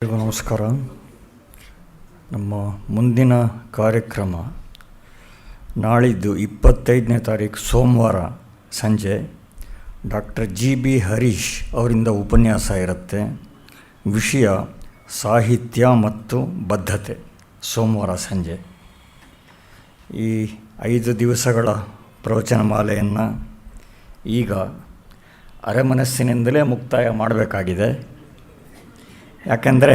ಎಲ್ಲರಿಗೂ ನಮಸ್ಕಾರ. ನಮ್ಮ ಮುಂದಿನ ಕಾರ್ಯಕ್ರಮ ನಾಳಿದ್ದು 25ನೇ ತಾರೀಕು ಸೋಮವಾರ ಸಂಜೆ ಡಾಕ್ಟರ್ JB ಹರೀಶ್ ಅವರಿಂದ ಉಪನ್ಯಾಸ ಇರುತ್ತೆ. ವಿಷಯ ಸಾಹಿತ್ಯ ಮತ್ತು ಬದ್ಧತೆ. ಸೋಮವಾರ ಸಂಜೆ ಈ 5 ದಿವಸಗಳ ಪ್ರವಚನ ಮಾಲೆಯನ್ನು ಈಗ ಅರೆಮನಸ್ಸಿನಿಂದಲೇ ಮುಕ್ತಾಯ ಮಾಡಬೇಕಾಗಿದೆ. ಯಾಕಂದರೆ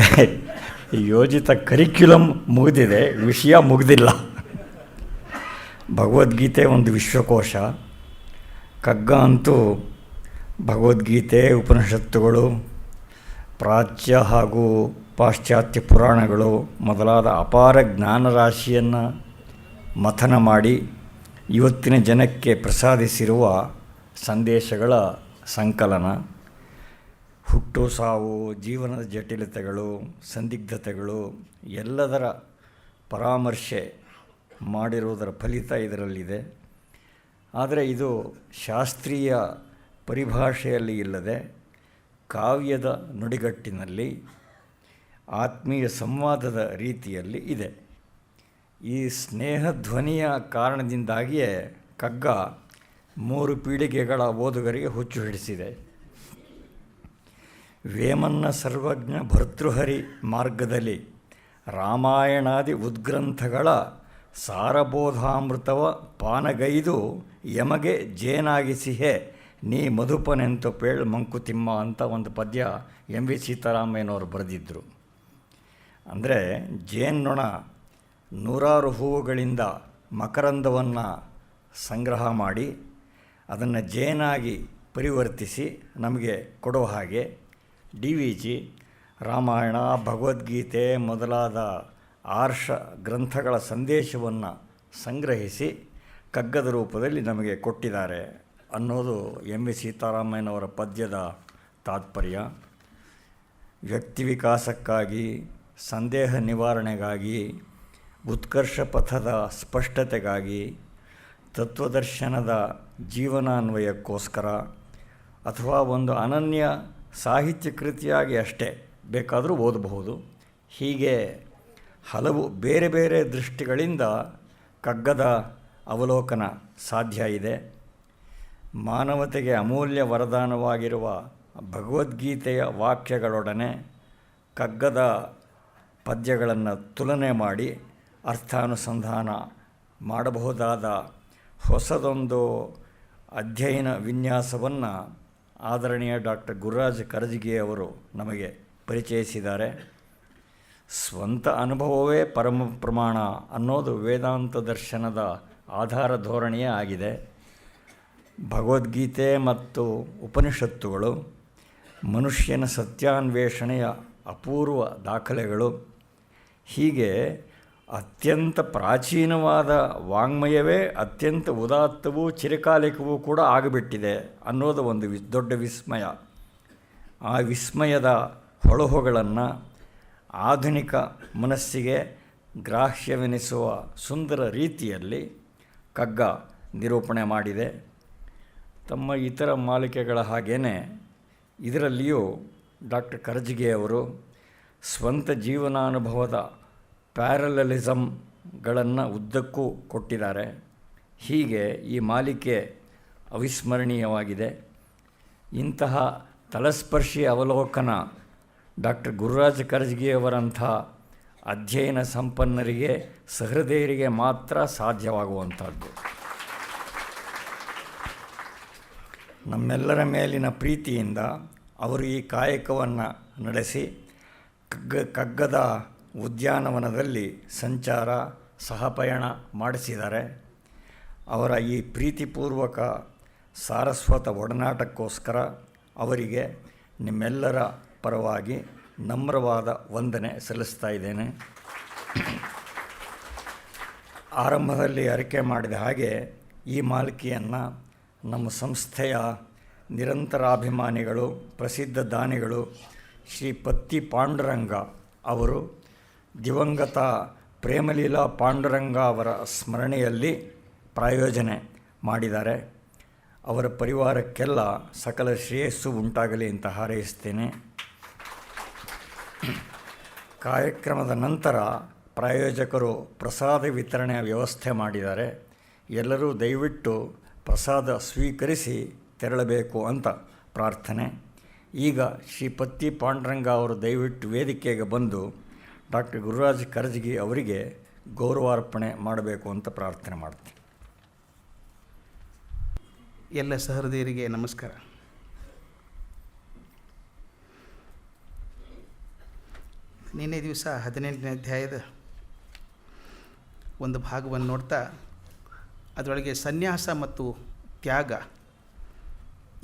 ಯೋಜಿತ ಕರಿಕ್ಯುಲಮ್ ಮುಗಿದಿದೆ, ವಿಷಯ ಮುಗಿದಿಲ್ಲ. ಭಗವದ್ಗೀತೆ ಒಂದು ವಿಶ್ವಕೋಶ. ಕಗ್ಗ ಅಂತೂ ಭಗವದ್ಗೀತೆ, ಉಪನಿಷತ್ತುಗಳು, ಪ್ರಾಚ್ಯ ಹಾಗೂ ಪಾಶ್ಚಾತ್ಯ ಪುರಾಣಗಳು ಮೊದಲಾದ ಅಪಾರ ಜ್ಞಾನರಾಶಿಯನ್ನು ಮಥನ ಮಾಡಿ ಇವತ್ತಿನ ಜನಕ್ಕೆ ಪ್ರಸಾದಿಸಿರುವ ಸಂದೇಶಗಳ ಸಂಕಲನ. ಹುಟ್ಟು ಸಾವು, ಜೀವನದ ಜಟಿಲತೆಗಳು, ಸಂದಿಗ್ಧತೆಗಳು ಎಲ್ಲದರ ಪರಾಮರ್ಶೆ ಮಾಡಿರುವುದರ ಫಲಿತ ಇದರಲ್ಲಿದೆ. ಆದರೆ ಇದು ಶಾಸ್ತ್ರೀಯ ಪರಿಭಾಷೆಯಲ್ಲಿ ಇಲ್ಲದೆ ಕಾವ್ಯದ ನುಡಿಗಟ್ಟಿನಲ್ಲಿ ಆತ್ಮೀಯ ಸಂವಾದದ ರೀತಿಯಲ್ಲಿ ಇದೆ. ಈ ಸ್ನೇಹಧ್ವನಿಯ ಕಾರಣದಿಂದಾಗಿಯೇ ಕಗ್ಗ 3 ಪೀಳಿಗೆಗಳ ಓದುಗರಿಗೆ ಹುಚ್ಚು ಹಿಡಿಸಿದೆ. ವೇಮನ್ನ ಸರ್ವಜ್ಞ ಭರ್ತೃಹರಿ ಮಾರ್ಗದಲ್ಲಿ ರಾಮಾಯಣಾದಿ ಉದ್ಗ್ರಂಥಗಳ ಸಾರಬೋಧಾಮೃತವ ಪಾನಗೈದು ಯಮಗೆ ಜೇನಾಗಿಸಿಹೆ ನೀ ಮಧುಪನೆಂತು ಪೇಳ್ ಮಂಕುತಿಮ್ಮ ಅಂತ ಒಂದು ಪದ್ಯ MV ಸೀತಾರಾಮಯ್ಯನವರು ಬರೆದಿದ್ದರು. ಅಂದರೆ ಜೇನ್ನೊಣ ನೂರಾರು ಹೂವುಗಳಿಂದ ಮಕರಂದವನ್ನು ಸಂಗ್ರಹ ಮಾಡಿ ಅದನ್ನು ಜೇನಾಗಿ ಪರಿವರ್ತಿಸಿ ನಮಗೆ ಕೊಡುವ ಹಾಗೆ DVG ರಾಮಾಯಣ, ಭಗವದ್ಗೀತೆ ಮೊದಲಾದ ಆರ್ಷ ಗ್ರಂಥಗಳ ಸಂದೇಶವನ್ನು ಸಂಗ್ರಹಿಸಿ ಕಗ್ಗದ ರೂಪದಲ್ಲಿ ನಮಗೆ ಕೊಟ್ಟಿದ್ದಾರೆ ಅನ್ನೋದು MV ಸೀತಾರಾಮಯ್ಯನವರ ಪದ್ಯದ ತಾತ್ಪರ್ಯ. ವ್ಯಕ್ತಿ ವಿಕಾಸಕ್ಕಾಗಿ, ಸಂದೇಹ ನಿವಾರಣೆಗಾಗಿ, ಉತ್ಕರ್ಷ ಪಥದ ಸ್ಪಷ್ಟತೆಗಾಗಿ, ತತ್ವದರ್ಶನದ ಜೀವನಾನ್ವಯಕ್ಕೋಸ್ಕರ ಅಥವಾ ಒಂದು ಅನನ್ಯ ಸಾಹಿತ್ಯ ಕೃತಿಯಾಗಿ ಅಷ್ಟೇ ಬೇಕಾದರೂ ಓದಬಹುದು. ಹೀಗೆ ಹಲವು ಬೇರೆ ಬೇರೆ ದೃಷ್ಟಿಗಳಿಂದ ಕಗ್ಗದ ಅವಲೋಕನ ಸಾಧ್ಯ ಇದೆ. ಮಾನವತೆಗೆ ಅಮೂಲ್ಯ ವರದಾನವಾಗಿರುವ ಭಗವದ್ಗೀತೆಯ ವಾಕ್ಯಗಳೊಡನೆ ಕಗ್ಗದ ಪದ್ಯಗಳನ್ನು ತುಲನೆ ಮಾಡಿ ಅರ್ಥಾನುಸಂಧಾನ ಮಾಡಬಹುದಾದ ಹೊಸದೊಂದು ಅಧ್ಯಯನ ವಿನ್ಯಾಸವನ್ನು ಆದರಣೀಯ ಡಾಕ್ಟರ್ ಗುರುರಾಜ್ ಕರಜಗಿ ಅವರು ನಮಗೆ ಪರಿಚಯಿಸಿದ್ದಾರೆ. ಸ್ವಂತ ಅನುಭವವೇ ಪರಮ ಪ್ರಮಾಣ ಅನ್ನೋದು ವೇದಾಂತ ದರ್ಶನದ ಆಧಾರ ಧೋರಣೆಯೇ ಆಗಿದೆ. ಭಗವದ್ಗೀತೆ ಮತ್ತು ಉಪನಿಷತ್ತುಗಳು ಮನುಷ್ಯನ ಸತ್ಯಾನ್ವೇಷಣೆಯ ಅಪೂರ್ವ ದಾಖಲೆಗಳು. ಹೀಗೆ ಅತ್ಯಂತ ಪ್ರಾಚೀನವಾದ ವಾಂಗ್ಮಯವೇ ಅತ್ಯಂತ ಉದಾತ್ತವೂ ಚಿರಕಾಲಿಕವೂ ಕೂಡ ಆಗಿಬಿಟ್ಟಿದೆ ಅನ್ನೋದು ಒಂದು ದೊಡ್ಡ ವಿಸ್ಮಯ. ಆ ವಿಸ್ಮಯದ ಹೊಳಹುಗಳನ್ನು ಆಧುನಿಕ ಮನಸ್ಸಿಗೆ ಗ್ರಾಹ್ಯವೆನಿಸುವ ಸುಂದರ ರೀತಿಯಲ್ಲಿ ಕಗ್ಗ ನಿರೂಪಣೆ ಮಾಡಿದೆ. ತಮ್ಮ ಇತರ ಮಾಲಿಕೆಗಳ ಹಾಗೇ ಇದರಲ್ಲಿಯೂ ಡಾಕ್ಟರ್ ಕರಜಗಿ ಅವರು ಸ್ವಂತ ಜೀವನಾನುಭವದ ಪ್ಯಾರಲಲಿಸಮ್ಗಳನ್ನು ಉದ್ದಕ್ಕೂ ಕೊಟ್ಟಿದ್ದಾರೆ. ಹೀಗೆ ಈ ಮಾಲಿಕೆ ಅವಿಸ್ಮರಣೀಯವಾಗಿದೆ. ಇಂತಹ ತಲಸ್ಪರ್ಶಿ ಅವಲೋಕನ ಡಾಕ್ಟರ್ ಗುರುರಾಜ್ ಕರಜಗಿಯವರಂಥ ಅಧ್ಯಯನ ಸಂಪನ್ನರಿಗೆ, ಸಹೃದಯರಿಗೆ ಮಾತ್ರ ಸಾಧ್ಯವಾಗುವಂಥದ್ದು. ನಮ್ಮೆಲ್ಲರ ಮೇಲಿನ ಪ್ರೀತಿಯಿಂದ ಅವರು ಈ ಕಾಯಕವನ್ನು ನಡೆಸಿ ಕಗ್ಗದ ಉದ್ಯಾನವನದಲ್ಲಿ ಸಂಚಾರ, ಸಹಪಯಣ ಮಾಡಿಸಿದ್ದಾರೆ. ಅವರ ಈ ಪ್ರೀತಿಪೂರ್ವಕ ಸಾರಸ್ವತ ಒಡನಾಟಕ್ಕೋಸ್ಕರ ಅವರಿಗೆ ನಿಮ್ಮೆಲ್ಲರ ಪರವಾಗಿ ನಮ್ರವಾದ ವಂದನೆ ಸಲ್ಲಿಸ್ತಾ ಇದ್ದೇನೆ. ಆರಂಭದಲ್ಲಿ ಅರಿಕೆ ಮಾಡಿದ ಹಾಗೆ ಈ ಮಾಲಿಕೆಯನ್ನು ನಮ್ಮ ಸಂಸ್ಥೆಯ ನಿರಂತರಾಭಿಮಾನಿಗಳು, ಪ್ರಸಿದ್ಧ ದಾನಿಗಳು ಶ್ರೀ ಪತ್ತಿ ಪಾಂಡುರಂಗ ಅವರು ದಿವಂಗತ ಪ್ರೇಮಲೀಲಾ ಪಾಂಡುರಂಗ ಅವರ ಸ್ಮರಣೆಯಲ್ಲಿ ಪ್ರಾಯೋಜನೆ ಮಾಡಿದ್ದಾರೆ. ಅವರ ಪರಿವಾರಕ್ಕೆಲ್ಲ ಸಕಲ ಶ್ರೇಯಸ್ಸು ಉಂಟಾಗಲಿ ಅಂತ ಹಾರೈಸ್ತೇನೆ. ಕಾರ್ಯಕ್ರಮದ ನಂತರ ಪ್ರಾಯೋಜಕರು ಪ್ರಸಾದ ವಿತರಣೆಯ ವ್ಯವಸ್ಥೆ ಮಾಡಿದ್ದಾರೆ. ಎಲ್ಲರೂ ದಯವಿಟ್ಟು ಪ್ರಸಾದ ಸ್ವೀಕರಿಸಿ ತೆರಳಬೇಕು ಅಂತ ಪ್ರಾರ್ಥನೆ. ಈಗ ಶ್ರೀ ಪತ್ತಿ ಪಾಂಡುರಂಗ ಅವರು ದಯವಿಟ್ಟು ವೇದಿಕೆಗೆ ಬಂದು ಡಾಕ್ಟರ್ ಗುರುರಾಜ್ ಕರಜಗಿ ಅವರಿಗೆ ಗೌರವಾರ್ಪಣೆ ಮಾಡಬೇಕು ಅಂತ ಪ್ರಾರ್ಥನೆ ಮಾಡ್ತೀನಿ. ಎಲ್ಲ ಸಹೃದಯರಿಗೆ ನಮಸ್ಕಾರ. ನಿನ್ನೆ ದಿವಸ 18ನೇ ಅಧ್ಯಾಯದ ಒಂದು ಭಾಗವನ್ನು ನೋಡ್ತಾ ಅದರೊಳಗೆ ಸನ್ಯಾಸ ಮತ್ತು ತ್ಯಾಗ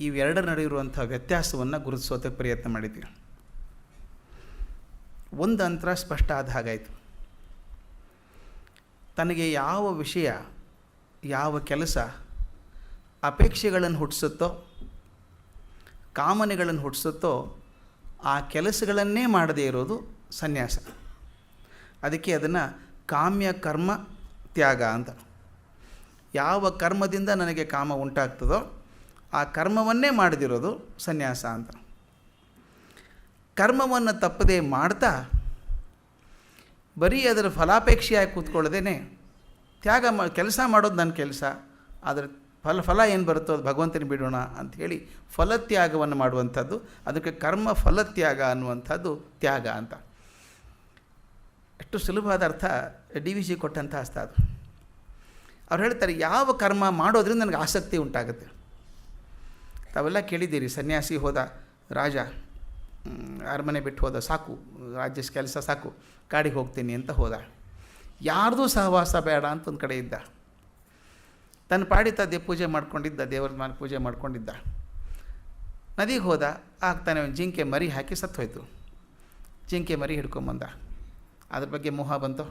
ಇವೆರಡರ ನಡುವೆ ಇರುವಂಥ ವ್ಯತ್ಯಾಸವನ್ನು ಗುರುತಿಸೋದಕ್ಕೆ ಪ್ರಯತ್ನ ಮಾಡಿದ್ವಿ. ಒಂದು ಅಂತರ ಸ್ಪಷ್ಟ ಆದ ಹಾಗಾಯಿತು. ತನಗೆ ಯಾವ ವಿಷಯ, ಯಾವ ಕೆಲಸ ಅಪೇಕ್ಷೆಗಳನ್ನು ಹುಟ್ಟಿಸುತ್ತೋ, ಕಾಮನೆಗಳನ್ನು ಹುಟ್ಟಿಸುತ್ತೋ, ಆ ಕೆಲಸಗಳನ್ನೇ ಮಾಡದೇ ಇರೋದು ಸನ್ಯಾಸ. ಅದಕ್ಕೆ ಅದನ್ನು ಕಾಮ್ಯ ಕರ್ಮ ತ್ಯಾಗ ಅಂತ. ಯಾವ ಕರ್ಮದಿಂದ ನನಗೆ ಕಾಮ ಉಂಟಾಗ್ತದೋ ಆ ಕರ್ಮವನ್ನೇ ಮಾಡದಿರೋದು ಸನ್ಯಾಸ ಅಂತ. ಕರ್ಮವನ್ನು ತಪ್ಪದೇ ಮಾಡ್ತಾ ಬರೀ ಅದರ ಫಲಾಪೇಕ್ಷೆಯಾಗಿ ಕೂತ್ಕೊಳ್ಳೋದೇ ತ್ಯಾಗ ಕೆಲಸ ಮಾಡೋದು ನನ್ನ ಕೆಲಸ, ಅದರ ಫಲ ಏನು ಬರುತ್ತೋ ಅದು ಭಗವಂತನ ಬಿಡೋಣ ಅಂಥೇಳಿ ಫಲತ್ಯಾಗವನ್ನು ಮಾಡುವಂಥದ್ದು. ಅದಕ್ಕೆ ಕರ್ಮ ಫಲತ್ಯಾಗ ಅನ್ನುವಂಥದ್ದು ತ್ಯಾಗ ಅಂತ. ಎಷ್ಟು ಸುಲಭವಾದ ಅರ್ಥ DVG ಕೊಟ್ಟಂಥ ಅರ್ಥ ಅದು. ಅವ್ರು ಹೇಳ್ತಾರೆ, ಯಾವ ಕರ್ಮ ಮಾಡೋದ್ರಿಂದ ನನಗೆ ಆಸಕ್ತಿ ಉಂಟಾಗುತ್ತೆ. ತಾವೆಲ್ಲ ಕೇಳಿದ್ದೀರಿ, ಸನ್ಯಾಸಿ ಹೋದ, ರಾಜ ಅರಮನೆ ಬಿಟ್ಟು ಹೋದ, ಸಾಕು ರಾಜ್ಯ ಕೆಲಸ ಸಾಕು, ಕಾಡಿಗೆ ಹೋಗ್ತೀನಿ ಅಂತ ಹೋದ. ಯಾರ್ದೂ ಸಹವಾಸ ಬೇಡ ಅಂತ ಒಂದು ಕಡೆ ಇದ್ದ. ತನ್ನ ಪಾಡಿ ತದ್ದೆ ಪೂಜೆ ಮಾಡ್ಕೊಂಡಿದ್ದ, ದೇವ್ರ ಪೂಜೆ ಮಾಡ್ಕೊಂಡಿದ್ದ. ನದಿಗೆ ಹೋದ, ಆಗ್ತಾನೆ ಒಂದು ಜಿಂಕೆ ಮರಿ ಹಾಕಿ ಸತ್ತೋಯ್ತು. ಜಿಂಕೆ ಮರಿ ಹಿಡ್ಕೊಂಬಂದ. ಅದ್ರ ಬಗ್ಗೆ ಮೋಹ ಬಂತು.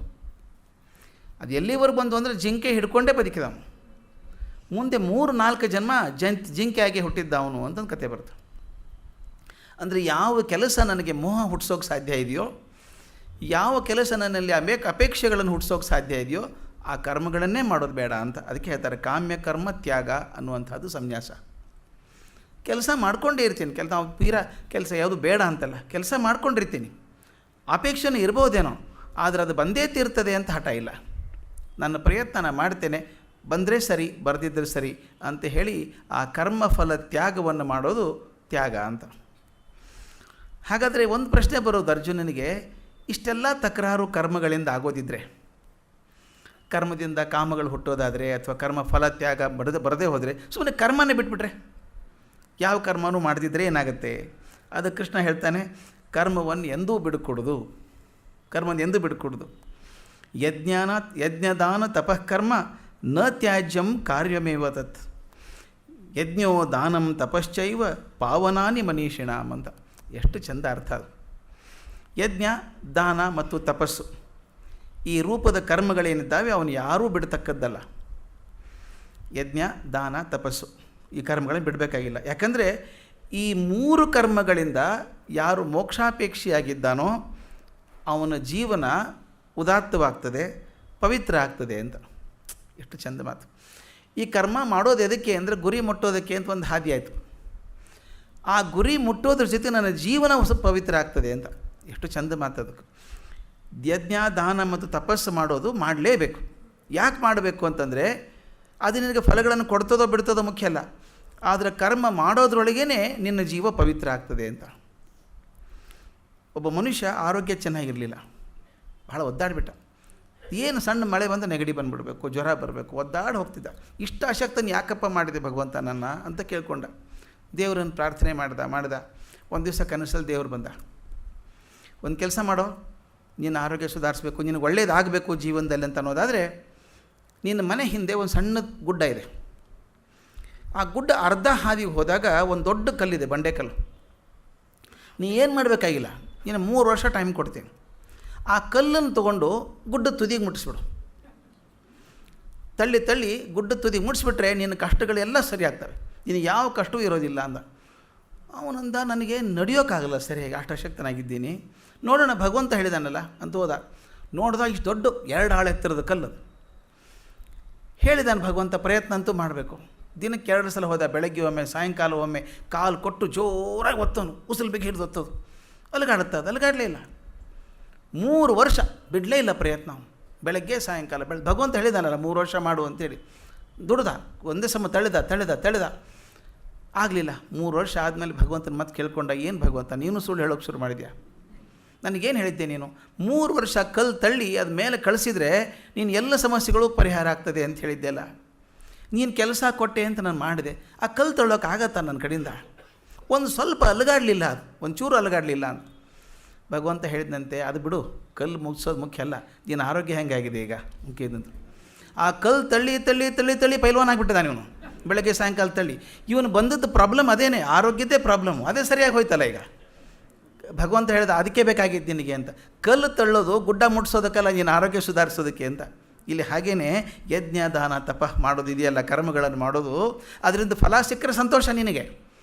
ಅದು ಎಲ್ಲಿವರೆಗೆ ಬಂತು ಅಂದರೆ ಜಿಂಕೆ ಹಿಡ್ಕೊಂಡೇ ಬದುಕಿದ. ಮುಂದೆ 3-4 ಜನ್ಮ ಜಿಂಕೆ ಆಗಿ ಹುಟ್ಟಿದ್ದ ಅವನು ಅಂತಂದು ಕತೆ ಬರುತ್ತೆ. ಅಂದರೆ ಯಾವ ಕೆಲಸ ನನಗೆ ಮೋಹ ಹುಟ್ಟಿಸೋಕೆ ಸಾಧ್ಯ ಇದೆಯೋ, ಯಾವ ಕೆಲಸ ನನ್ನಲ್ಲಿ ಅಪೇಕ್ಷೆಗಳನ್ನು ಹುಟ್ಟಿಸೋಕೆ ಸಾಧ್ಯ ಇದೆಯೋ ಆ ಕರ್ಮಗಳನ್ನೇ ಮಾಡೋದು ಬೇಡ ಅಂತ. ಅದಕ್ಕೆ ಹೇಳ್ತಾರೆ ಕಾಮ್ಯ ಕರ್ಮ ತ್ಯಾಗ ಅನ್ನುವಂಥದ್ದು ಸನ್ಯಾಸ. ಕೆಲಸ ಮಾಡ್ಕೊಂಡೇ ಇರ್ತೀನಿ, ಕೆಲಸ ಯಾವುದು ಬೇಡ ಅಂತಲ್ಲ, ಕೆಲಸ ಮಾಡ್ಕೊಂಡಿರ್ತೀನಿ. ಅಪೇಕ್ಷೆನೂ ಇರ್ಬೋದೇನೋ, ಆದರೆ ಅದು ಬಂದೇ ತೀರ್ತದೆ ಅಂತ ಹಠ ಇಲ್ಲ. ನನ್ನ ಪ್ರಯತ್ನ ಮಾಡ್ತೇನೆ, ಬಂದರೆ ಸರಿ, ಬರೆದಿದ್ದರೆ ಸರಿ ಅಂತ ಹೇಳಿ ಆ ಕರ್ಮಫಲ ತ್ಯಾಗವನ್ನು ಮಾಡೋದು ತ್ಯಾಗ ಅಂತ. ಹಾಗಾದರೆ ಒಂದು ಪ್ರಶ್ನೆ ಬರೋದು ಅರ್ಜುನನಿಗೆ, ಇಷ್ಟೆಲ್ಲ ತಕರಾರು ಕರ್ಮಗಳಿಂದ ಆಗೋದಿದ್ದರೆ, ಕರ್ಮದಿಂದ ಕಾಮಗಳು ಹುಟ್ಟೋದಾದರೆ ಅಥವಾ ಕರ್ಮ ಫಲ ತ್ಯಾಗ ಬರದೇ ಹೋದರೆ ಸುಮ್ಮನೆ ಕರ್ಮನೇ ಬಿಟ್ಬಿಟ್ರೆ, ಯಾವ ಕರ್ಮನೂ ಮಾಡದಿದ್ದರೆ ಏನಾಗುತ್ತೆ? ಅದು ಕೃಷ್ಣ ಹೇಳ್ತಾನೆ, ಕರ್ಮವನ್ನು ಎಂದೂ ಬಿಡುಕೊಡೋದು, ಯಜ್ಞದಾನ ತಪಃಕರ್ಮ ನ ತ್ಯಾಜ್ಯಂ ಕಾರ್ಯಮೇವ ತತ್ ಯಜ್ಞೋ ದಾನಂ ತಪಶ್ಚೈವ ಪಾವನಾನಿ ಮನೀಷಿಣಾಂ ಅಂತ. ಎಷ್ಟು ಚಂದ ಅರ್ಥ ಅದು. ಯಜ್ಞ, ದಾನ ಮತ್ತು ತಪಸ್ಸು ಈ ರೂಪದ ಕರ್ಮಗಳೇನಿದ್ದಾವೆ ಅವನು ಯಾರೂ ಬಿಡ್ತಕ್ಕದ್ದಲ್ಲ. ಯಜ್ಞ, ದಾನ, ತಪಸ್ಸು ಈ ಕರ್ಮಗಳನ್ನು ಬಿಡಬೇಕಾಗಿಲ್ಲ. ಯಾಕಂದರೆ ಈ 3 ಕರ್ಮಗಳಿಂದ ಯಾರು ಮೋಕ್ಷಾಪೇಕ್ಷಿಯಾಗಿದ್ದಾನೋ ಅವನ ಜೀವನ ಉದಾತ್ತವಾಗ್ತದೆ, ಪವಿತ್ರ ಆಗ್ತದೆ ಅಂತ. ಎಷ್ಟು ಚಂದ ಮಾತು. ಈ ಕರ್ಮ ಮಾಡೋದು ಎದಕ್ಕೆ ಅಂದರೆ ಗುರಿ ಮುಟ್ಟೋದಕ್ಕೆ ಅಂತ ಒಂದು ಹಾದಿ ಆಯಿತು. ಆ ಗುರಿ ಮುಟ್ಟೋದ್ರ ಜೊತೆ ನನ್ನ ಜೀವನ ಸ್ವಲ್ಪ ಪವಿತ್ರ ಆಗ್ತದೆ ಅಂತ. ಎಷ್ಟು ಚಂದ ಮಾತು ಅದಕ್ಕೆ. ಯಜ್ಞ, ದಾನ ಮತ್ತು ತಪಸ್ಸು ಮಾಡೋದು ಮಾಡಲೇಬೇಕು. ಯಾಕೆ ಮಾಡಬೇಕು ಅಂತಂದರೆ ಅದು ನಿನಗೆ ಫಲಗಳನ್ನು ಕೊಡ್ತದೋ ಬಿಡ್ತದೋ ಮುಖ್ಯ ಅಲ್ಲ, ಆದರೆ ಕರ್ಮ ಮಾಡೋದ್ರೊಳಗೇ ನಿನ್ನ ಜೀವ ಪವಿತ್ರ ಆಗ್ತದೆ ಅಂತ. ಒಬ್ಬ ಮನುಷ್ಯ ಆರೋಗ್ಯ ಚೆನ್ನಾಗಿರಲಿಲ್ಲ, ಭಾಳ ಒದ್ದಾಡಿಬಿಟ್ಟ. ಏನು ಸಣ್ಣ ಮಳೆ ಬಂದು ನೆಗಡಿ ಬಂದುಬಿಡಬೇಕು, ಜ್ವರ ಬರಬೇಕು, ಒದ್ದಾಡಿ ಹೋಗ್ತಿದ್ದ. ಇಷ್ಟ ಅಶಕ್ತನ ಯಾಕಪ್ಪ ಮಾಡಿದೆ ಭಗವಂತ ನನ್ನ ಅಂತ ಕೇಳ್ಕೊಂಡ. ದೇವರನ್ನು ಪ್ರಾರ್ಥನೆ ಮಾಡ್ದ. ಒಂದು ದಿವಸ ಕನಸಲ್ಲಿ ದೇವರು ಬಂದ, ಒಂದು ಕೆಲಸ ಮಾಡೋ, ನಿನ್ನ ಆರೋಗ್ಯ ಸುಧಾರಿಸ್ಬೇಕು, ನಿನಗೆ ಒಳ್ಳೇದಾಗಬೇಕು ಜೀವನದಲ್ಲಿ ಅಂತ ಅನ್ನೋದಾದರೆ ನಿನ್ನ ಮನೆ ಹಿಂದೆ ಒಂದು ಸಣ್ಣ ಗುಡ್ಡ ಇದೆ. ಆ ಗುಡ್ಡ ಅರ್ಧ ಹಾದಿಗೆ ಹೋದಾಗ ಒಂದು ದೊಡ್ಡ ಕಲ್ಲಿದೆ, ಬಂಡೆಕಲ್ಲು. ನೀ ಏನು ಮಾಡಬೇಕಾಗಿಲ್ಲ, ನೀನು 3 ವರ್ಷ ಟೈಮ್ ಕೊಡ್ತೀನಿ. ಆ ಕಲ್ಲನ್ನು ತೊಗೊಂಡು ಗುಡ್ಡದ ತುದಿಗೆ ಮುಟ್ಟಿಸ್ಬಿಡು. ತಳ್ಳಿ ಗುಡ್ಡದ ತುದಿಗೆ ಮುಟ್ಟಿಸ್ಬಿಟ್ರೆ ನಿನ್ನ ಕಷ್ಟಗಳೆಲ್ಲ ಸರಿ ಆಗ್ತವೆ, ನೀನು ಯಾವ ಕಷ್ಟವೂ ಇರೋದಿಲ್ಲ ಅಂದ. ಅವನಂದ, ನನಗೆ ನಡೆಯೋಕ್ಕಾಗಲ್ಲ ಸರಿಯಾಗಿ, ಅಷ್ಟು ಅಶಕ್ತನಾಗಿದ್ದೀನಿ, ನೋಡೋಣ ಭಗವಂತ ಹೇಳಿದಾನಲ್ಲ ಅಂತ ಹೋದ. ನೋಡಿದಾಗ ಇಷ್ಟು ದೊಡ್ಡ 2 ಆಳು ಎತ್ತರದ ಕಲ್ಲು. ಹೇಳಿದಾನೆ ಭಗವಂತ, ಪ್ರಯತ್ನ ಅಂತೂ ಮಾಡಬೇಕು. ದಿನಕ್ಕೆ 2 ಸಲ ಹೋದ, ಬೆಳಗ್ಗೆ ಒಮ್ಮೆ, ಸಾಯಂಕಾಲ ಒಮ್ಮೆ. ಕಾಲು ಕೊಟ್ಟು ಜೋರಾಗಿ ಒತ್ತವನು, ಉಸಿಲು ಬೇಗ ಹಿಡಿದು ಒತ್ತೋದು. ಅಲಗಾಡತ್ತೆ, ಅದು ಅಲಗಾಡಲೇ ಇಲ್ಲ. 3 ವರ್ಷ ಬಿಡಲೇ ಇಲ್ಲ ಪ್ರಯತ್ನ. ಬೆಳಗ್ಗೆ ಸಾಯಂಕಾಲ ಭಗವಂತ ಹೇಳಿದಾನಲ್ಲ 3 ವರ್ಷ ಮಾಡು ಅಂತೇಳಿ. ದುಡ್ದ ಒಂದೇ ಸಮ ತಳೆದ ಆಗಲಿಲ್ಲ. 3 ವರ್ಷ ಆದಮೇಲೆ ಭಗವಂತನ ಮತ್ತೆ ಕೇಳ್ಕೊಂಡ, ಏನು ಭಗವಂತ ನೀನು ಸುಳ್ಳು ಹೇಳೋಕ್ಕೆ ಶುರು ಮಾಡಿದ್ಯಾ? ನನಗೇನು ಹೇಳಿದ್ದೆ ನೀನು? 3 ವರ್ಷ ಕಲ್ಲು ತಳ್ಳಿ ಅದು ಮೇಲೆ ಕಳಿಸಿದರೆ ನೀನು ಎಲ್ಲ ಸಮಸ್ಯೆಗಳು ಪರಿಹಾರ ಆಗ್ತದೆ ಅಂತ ಹೇಳಿದ್ದೆಲ್ಲ. ನೀನು ಕೆಲಸ ಕೊಟ್ಟೆ ಅಂತ ನಾನು ಮಾಡಿದೆ. ಆ ಕಲ್ಲು ತಳ್ಳೋಕೆ ಆಗತ್ತಾ ನನ್ನ ಕಡೆಯಿಂದ? ಒಂದು ಸ್ವಲ್ಪ ಅಲುಗಾಡಲಿಲ್ಲ, ಅದು ಒಂಚೂರು ಅಲುಗಾಡಲಿಲ್ಲ ಅಂತ ಭಗವಂತ ಹೇಳಿದಂತೆ, ಅದು ಬಿಡು, ಕಲ್ಲು ಮುಗಿಸೋದು ಮುಖ್ಯ ಅಲ್ಲ, ನೀನು ಆರೋಗ್ಯ ಹೆಂಗಾಗಿದೆ ಈಗ ಮುಖ್ಯದಂತ. ಆ ಕಲ್ಲು ತಳ್ಳಿ ಪೈಲ್ವಾನ್ ಆಗಿಬಿಟ್ಟಿದ್ದಾನೆ ಇವನು. ಬೆಳಗ್ಗೆ ಸಾಯಂಕಾಲ ತಳ್ಳಿ ಇವನು ಬಂದದ್ದು ಪ್ರಾಬ್ಲಮ್ ಅದೇನೇ, ಆರೋಗ್ಯದೇ ಪ್ರಾಬ್ಲಮ್ಮು, ಅದೇ ಸರಿಯಾಗಿ ಹೋಯ್ತಲ್ಲ ಈಗ. ಭಗವಂತ ಹೇಳಿದ ಅದಕ್ಕೆ ಬೇಕಾಗಿದ್ದು ನಿನಗೆ ಅಂತ. ಕಲ್ಲು ತಳ್ಳೋದು ಗುಡ್ಡ ಮುಟ್ಸೋದಕ್ಕಲ್ಲ, ನೀನು ಆರೋಗ್ಯ ಸುಧಾರಿಸೋದಕ್ಕೆ ಅಂತ. ಇಲ್ಲಿ ಹಾಗೇ ಯಜ್ಞ ದಾನ ತಪ ಮಾಡೋದು ಇದೆಯಲ್ಲ, ಕರ್ಮಗಳನ್ನು ಮಾಡೋದು, ಅದರಿಂದ ಫಲ ಸಿಕ್ಕರೆ ಸಂತೋಷ ನಿನಗೆ.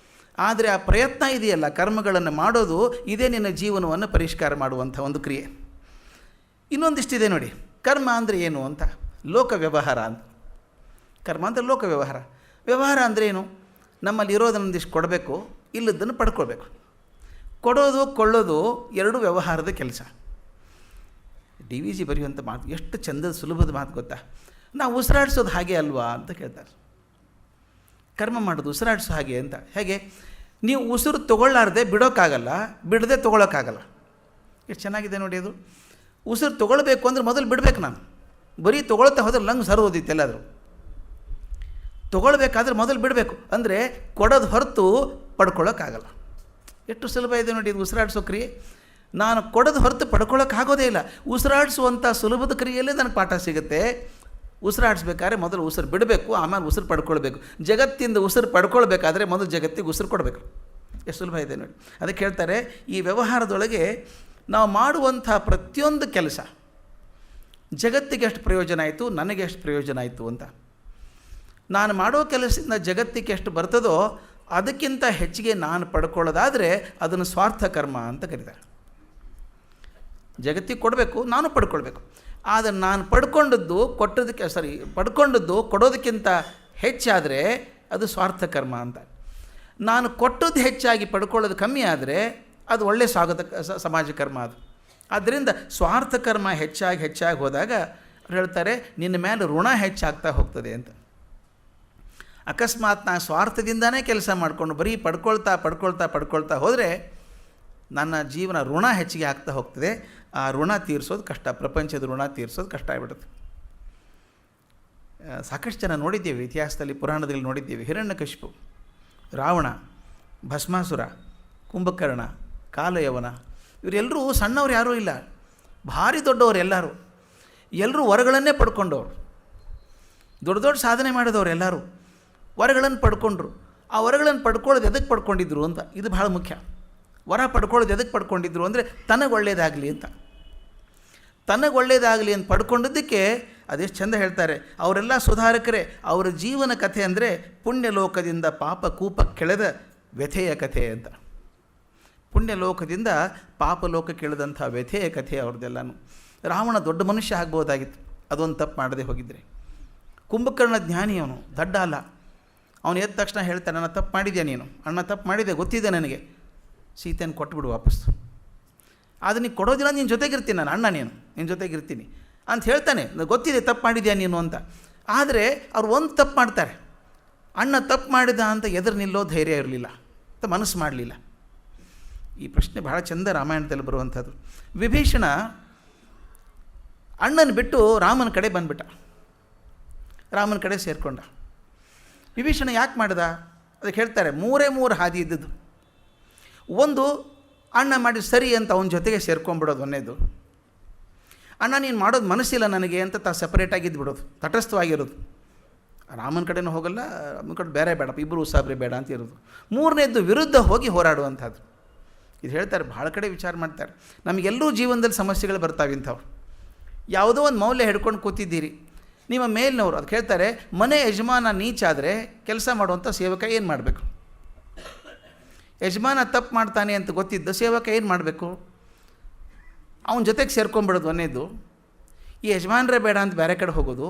ಆದರೆ ಆ ಪ್ರಯತ್ನ ಇದೆಯಲ್ಲ, ಕರ್ಮಗಳನ್ನು ಮಾಡೋದು, ಇದೇ ನಿನ್ನ ಜೀವನವನ್ನು ಪರಿಷ್ಕಾರ ಮಾಡುವಂಥ ಒಂದು ಕ್ರಿಯೆ. ಇನ್ನೊಂದಿಷ್ಟಿದೆ ನೋಡಿ, ಕರ್ಮ ಅಂದರೆ ಏನು ಅಂತ. ಲೋಕ ವ್ಯವಹಾರ ಅಂತ. ಕರ್ಮ ಅಂದರೆ ಲೋಕ ವ್ಯವಹಾರ. ವ್ಯವಹಾರ ಅಂದರೆ ಏನು? ನಮ್ಮಲ್ಲಿ ಇರೋದನ್ನೊಂದಿಷ್ಟು ಕೊಡಬೇಕು, ಇಲ್ಲದನ್ನು ಪಡ್ಕೊಳ್ಬೇಕು. ಕೊಡೋದು ಕೊಳ್ಳೋದು ಎರಡೂ ವ್ಯವಹಾರದ ಕೆಲಸ. DVG ಬರೆಯುವಂಥ ಮಾತು ಎಷ್ಟು ಚಂದದ ಸುಲಭದ ಮಾತು ಗೊತ್ತಾ? ನಾವು ಉಸಿರಾಡಿಸೋದು ಹಾಗೆ ಅಲ್ವಾ ಅಂತ ಕೇಳ್ತಾರೆ. ಕರ್ಮ ಮಾಡೋದು ಉಸಿರಾಡಿಸೋ ಹಾಗೆ ಅಂತ. ಹೇಗೆ? ನೀವು ಉಸಿರು ತೊಗೊಳ್ಳಾರ್ದೆ ಬಿಡೋಕ್ಕಾಗಲ್ಲ, ಬಿಡದೆ ತೊಗೊಳಕ್ಕಾಗಲ್ಲ. ಎಷ್ಟು ಚೆನ್ನಾಗಿದೆ ನೋಡಿ ಅದು. ಉಸಿರು ತೊಗೊಳ್ಬೇಕು ಅಂದರೆ ಮೊದಲು ಬಿಡಬೇಕು. ನಾನು ಬರೀ ತೊಗೊಳ್ತಾ ಹೋದ್ರೆ ಲಂಗ್ಸ್ ಹರಿದೋದಿತ್ತು ಎಲ್ಲಾದರೂ. ತೊಗೊಳ್ಬೇಕಾದ್ರೆ ಮೊದಲು ಬಿಡಬೇಕು. ಅಂದರೆ ಕೊಡೋದು ಹೊರತು ಪಡ್ಕೊಳ್ಳೋಕ್ಕಾಗಲ್ಲ. ಎಷ್ಟು ಸುಲಭ ಇದೆ ನೋಡಿ ಇದು ಉಸಿರಾಡಿಸೋ ಕ್ರಿಯೆ. ನಾನು ಕೊಡೋದು ಹೊರತು ಪಡ್ಕೊಳ್ಳೋಕ್ಕಾಗೋದೇ ಇಲ್ಲ. ಉಸಿರಾಡಿಸುವಂಥ ಸುಲಭದ ಕ್ರಿಯೆಯಲ್ಲೇ ನನಗೆ ಪಾಠ ಸಿಗುತ್ತೆ. ಉಸಿರಾಡಿಸ್ಬೇಕಾದ್ರೆ ಮೊದಲು ಉಸಿರು ಬಿಡಬೇಕು, ಆಮೇಲೆ ಉಸಿರು ಪಡ್ಕೊಳ್ಬೇಕು. ಜಗತ್ತಿಂದ ಉಸಿರು ಪಡ್ಕೊಳ್ಬೇಕಾದ್ರೆ ಮೊದಲು ಜಗತ್ತಿಗೆ ಉಸಿರು ಕೊಡಬೇಕು. ಎಷ್ಟು ಸುಲಭ ಇದೆ ನೋಡಿ. ಅದಕ್ಕೆ ಹೇಳ್ತಾರೆ, ಈ ವ್ಯವಹಾರದೊಳಗೆ ನಾವು ಮಾಡುವಂಥ ಪ್ರತಿಯೊಂದು ಕೆಲಸ ಜಗತ್ತಿಗೆ ಎಷ್ಟು ಪ್ರಯೋಜನ ಆಯಿತು, ನನಗೆ ಎಷ್ಟು ಪ್ರಯೋಜನ ಆಯಿತು ಅಂತ. ನಾನು ಮಾಡೋ ಕೆಲಸದಿಂದ ಜಗತ್ತಿಗೆ ಎಷ್ಟು ಬರ್ತದೋ ಅದಕ್ಕಿಂತ ಹೆಚ್ಚಿಗೆ ನಾನು ಪಡ್ಕೊಳ್ಳೋದಾದರೆ ಅದನ್ನು ಸ್ವಾರ್ಥ ಕರ್ಮ ಅಂತ ಕರೀತಾರೆ. ಜಗತ್ತಿಗೆ ಕೊಡಬೇಕು, ನಾನು ಪಡ್ಕೊಳ್ಬೇಕು. ಆದರೆ ನಾನು ಪಡ್ಕೊಂಡದ್ದು ಕೊಡೋದಕ್ಕಿಂತ ಹೆಚ್ಚಾದರೆ ಅದು ಸ್ವಾರ್ಥ ಕರ್ಮ ಅಂತ. ನಾನು ಕೊಟ್ಟದ್ದು ಹೆಚ್ಚಾಗಿ ಪಡ್ಕೊಳ್ಳೋದು ಕಮ್ಮಿ ಆದರೆ ಅದು ಒಳ್ಳೆಯ ಸಮಾಜ ಕರ್ಮ ಅದು. ಆದ್ದರಿಂದ ಸ್ವಾರ್ಥ ಕರ್ಮ ಹೆಚ್ಚಾಗಿ ಹೋದಾಗ ಅವ್ರು ಹೇಳ್ತಾರೆ, ನಿನ್ನ ಮೇಲೆ ಋಣ ಹೆಚ್ಚಾಗ್ತಾ ಹೋಗ್ತದೆ ಅಂತ. ಅಕಸ್ಮಾತ್ ನಾನು ಸ್ವಾರ್ಥದಿಂದನೇ ಕೆಲಸ ಮಾಡಿಕೊಂಡು ಬರೀ ಪಡ್ಕೊಳ್ತಾ ಹೋದರೆ ನನ್ನ ಜೀವನ ಋಣ ಹೆಚ್ಚಿಗೆ ಆಗ್ತಾ ಹೋಗ್ತದೆ. ಆ ಋಣ ತೀರಿಸೋದು ಕಷ್ಟ, ಪ್ರಪಂಚದ ಋಣ ತೀರಿಸೋದು ಕಷ್ಟ ಆಗಿಬಿಡುತ್ತೆ. ಸಾಕಷ್ಟು ಜನ ನೋಡಿದ್ದೇವೆ ಇತಿಹಾಸದಲ್ಲಿ, ಪುರಾಣದಲ್ಲಿ ನೋಡಿದ್ದೇವೆ. ಹಿರಣ್ಯಕಶಿಪು, ರಾವಣ, ಭಸ್ಮಾಸುರ, ಕುಂಭಕರ್ಣ, ಕಾಲಯವನ, ಇವರೆಲ್ಲರೂ ಸಣ್ಣವ್ರು ಯಾರೂ ಇಲ್ಲ, ಭಾರಿ ದೊಡ್ಡವರು ಎಲ್ಲರೂ. ಎಲ್ಲರೂ ವರಗಳನ್ನೇ ಪಡ್ಕೊಂಡವರು, ದೊಡ್ಡ ಸಾಧನೆ ಮಾಡಿದವರು ಎಲ್ಲರೂ ವರಗಳನ್ನು ಪಡ್ಕೊಂಡ್ರು. ಆ ವರಗಳನ್ನು ಪಡ್ಕೊಳ್ಳೋದು ಎದಕ್ಕೆ ಪಡ್ಕೊಂಡಿದ್ರು ಅಂತ, ಇದು ಭಾಳ ಮುಖ್ಯ. ವರ ಪಡ್ಕೊಳ್ಳೋದು ಎದಕ್ಕೆ ಪಡ್ಕೊಂಡಿದ್ರು ಅಂದರೆ ತನಗೆ ಒಳ್ಳೆಯದಾಗಲಿ ಅಂತ. ತನಗೆ ಒಳ್ಳೆಯದಾಗಲಿ ಅಂತ ಪಡ್ಕೊಂಡಿದ್ದಕ್ಕೆ ಅದೆಷ್ಟು ಚೆಂದ ಹೇಳ್ತಾರೆ. ಅವರೆಲ್ಲ ಸುಧಾರಕರೇ. ಅವರ ಜೀವನ ಕಥೆ ಅಂದರೆ ಪುಣ್ಯಲೋಕದಿಂದ ಪಾಪ ಕೂಪ ಕೆಳೆದ ವ್ಯಥೆಯ ಕಥೆ ಅಂತ. ಪುಣ್ಯಲೋಕದಿಂದ ಪಾಪಲೋಕಕ್ಕೆ ಇಳಿದಂಥ ವ್ಯಥೆಯ ಕಥೆ ಅವ್ರದ್ದೆಲ್ಲನೂ. ರಾವಣ ದೊಡ್ಡ ಮನುಷ್ಯ ಆಗ್ಬೋದಾಗಿತ್ತು, ಅದೊಂದು ತಪ್ಪು ಮಾಡದೆ ಹೋಗಿದ್ರೆ. ಕುಂಭಕರ್ಣ ಜ್ಞಾನಿ, ಅವನು ದಡ್ಡ ಅಲ್ಲ. ಅವನು ಎದ್ದ ತಕ್ಷಣ ಹೇಳ್ತಾನೆ, ನನ್ನ ತಪ್ಪು ಮಾಡಿದ್ಯಾ ನೀನು? ಅಣ್ಣ ತಪ್ಪು ಮಾಡಿದೆ, ಗೊತ್ತಿದೆ ನನಗೆ, ಸೀತೆಯನ್ನು ಕೊಟ್ಬಿಡು ವಾಪಸ್. ಆದರೆ ನೀನು ಕೊಡೋದಿಲ್ಲ, ನಿನ್ನ ಜೊತೆಗಿರ್ತೀನಿ ನಾನು, ಅಣ್ಣ ನೀನು ನಿನ್ನ ಜೊತೆಗಿರ್ತೀನಿ ಅಂತ ಹೇಳ್ತಾನೆ. ಗೊತ್ತಿದೆ ತಪ್ಪು ಮಾಡಿದ್ಯಾ ನೀನು ಅಂತ. ಆದರೆ ಅವ್ರು ಒಂದು ತಪ್ಪು ಮಾಡ್ತಾರೆ. ಅಣ್ಣ ತಪ್ಪು ಮಾಡಿದ ಅಂತ ಎದುರು ನಿಲ್ಲೋ ಧೈರ್ಯ ಇರಲಿಲ್ಲ ಅಂತ ಮನಸ್ಸು ಮಾಡಲಿಲ್ಲ. ಈ ಪ್ರಶ್ನೆ ಭಾಳ ಚಂದ ರಾಮಾಯಣದಲ್ಲಿ ಬರುವಂಥದ್ದು. ವಿಭೀಷಣ ಅಣ್ಣನ ಬಿಟ್ಟು ರಾಮನ ಕಡೆ ಬಂದುಬಿಟ್ಟ, ರಾಮನ ಕಡೆ ಸೇರಿಕೊಂಡ. ವಿಭೀಷಣ ಯಾಕೆ ಮಾಡ್ದ? ಅದಕ್ಕೆ ಹೇಳ್ತಾರೆ, ಮೂರೇ ಹಾದಿ ಇದ್ದದ್ದು. ಒಂದು, ಅಣ್ಣ ಮಾಡಿ ಸರಿ ಅಂತ ಅವನ ಜೊತೆಗೆ ಸೇರ್ಕೊಂಡ್ಬಿಡೋದು. ಒಂದೇದು, ಅಣ್ಣ ನೀನು ಮಾಡೋದು ಮನಸ್ಸಿಲ್ಲ ನನಗೆ ಅಂತ ಸಪ್ರೇಟಾಗಿದ್ದು ಬಿಡೋದು, ತಟಸ್ಥವಾಗಿರೋದು. ರಾಮನ ಕಡೆನೂ ಹೋಗಲ್ಲ, ರಾಮನ ಕಡೆ ಬೇರೆ ಬೇಡಪ್ಪ, ಇಬ್ಬರು ಉಸಾಬ್ರೆ ಬೇಡ ಅಂತ ಇರೋದು. ಮೂರನೇದ್ದು, ವಿರುದ್ಧ ಹೋಗಿ ಹೋರಾಡುವಂಥದ್ದು. ಇದು ಹೇಳ್ತಾರೆ, ಭಾಳ ಕಡೆ ವಿಚಾರ ಮಾಡ್ತಾರೆ. ನಮಗೆಲ್ಲರೂ ಜೀವನದಲ್ಲಿ ಸಮಸ್ಯೆಗಳು ಬರ್ತಾವೆ ಇಂಥವು. ಯಾವುದೋ ಒಂದು ಮೌಲ್ಯ ಹಿಡ್ಕೊಂಡು ಕೂತಿದ್ದೀರಿ, ನಿಮ್ಮ ಮೇಲಿನವರು ಅದಕ್ಕೆ ಹೇಳ್ತಾರೆ, ಮನೆ ಯಜಮಾನ ನೀಚಾದರೆ ಕೆಲಸ ಮಾಡುವಂಥ ಸೇವಕ ಏನು ಮಾಡಬೇಕು? ಯಜಮಾನ ತಪ್ಪು ಮಾಡ್ತಾನೆ ಅಂತ ಗೊತ್ತಿದ್ದ ಸೇವಕ ಏನು ಮಾಡಬೇಕು? ಅವನ ಜೊತೆಗೆ ಸೇರ್ಕೊಂಡ್ಬಿಡೋದು ಒಂದೇದು. ಈ ಯಜಮಾನರೇ ಬೇಡ ಅಂತ ಬೇರೆ ಕಡೆ ಹೋಗೋದು.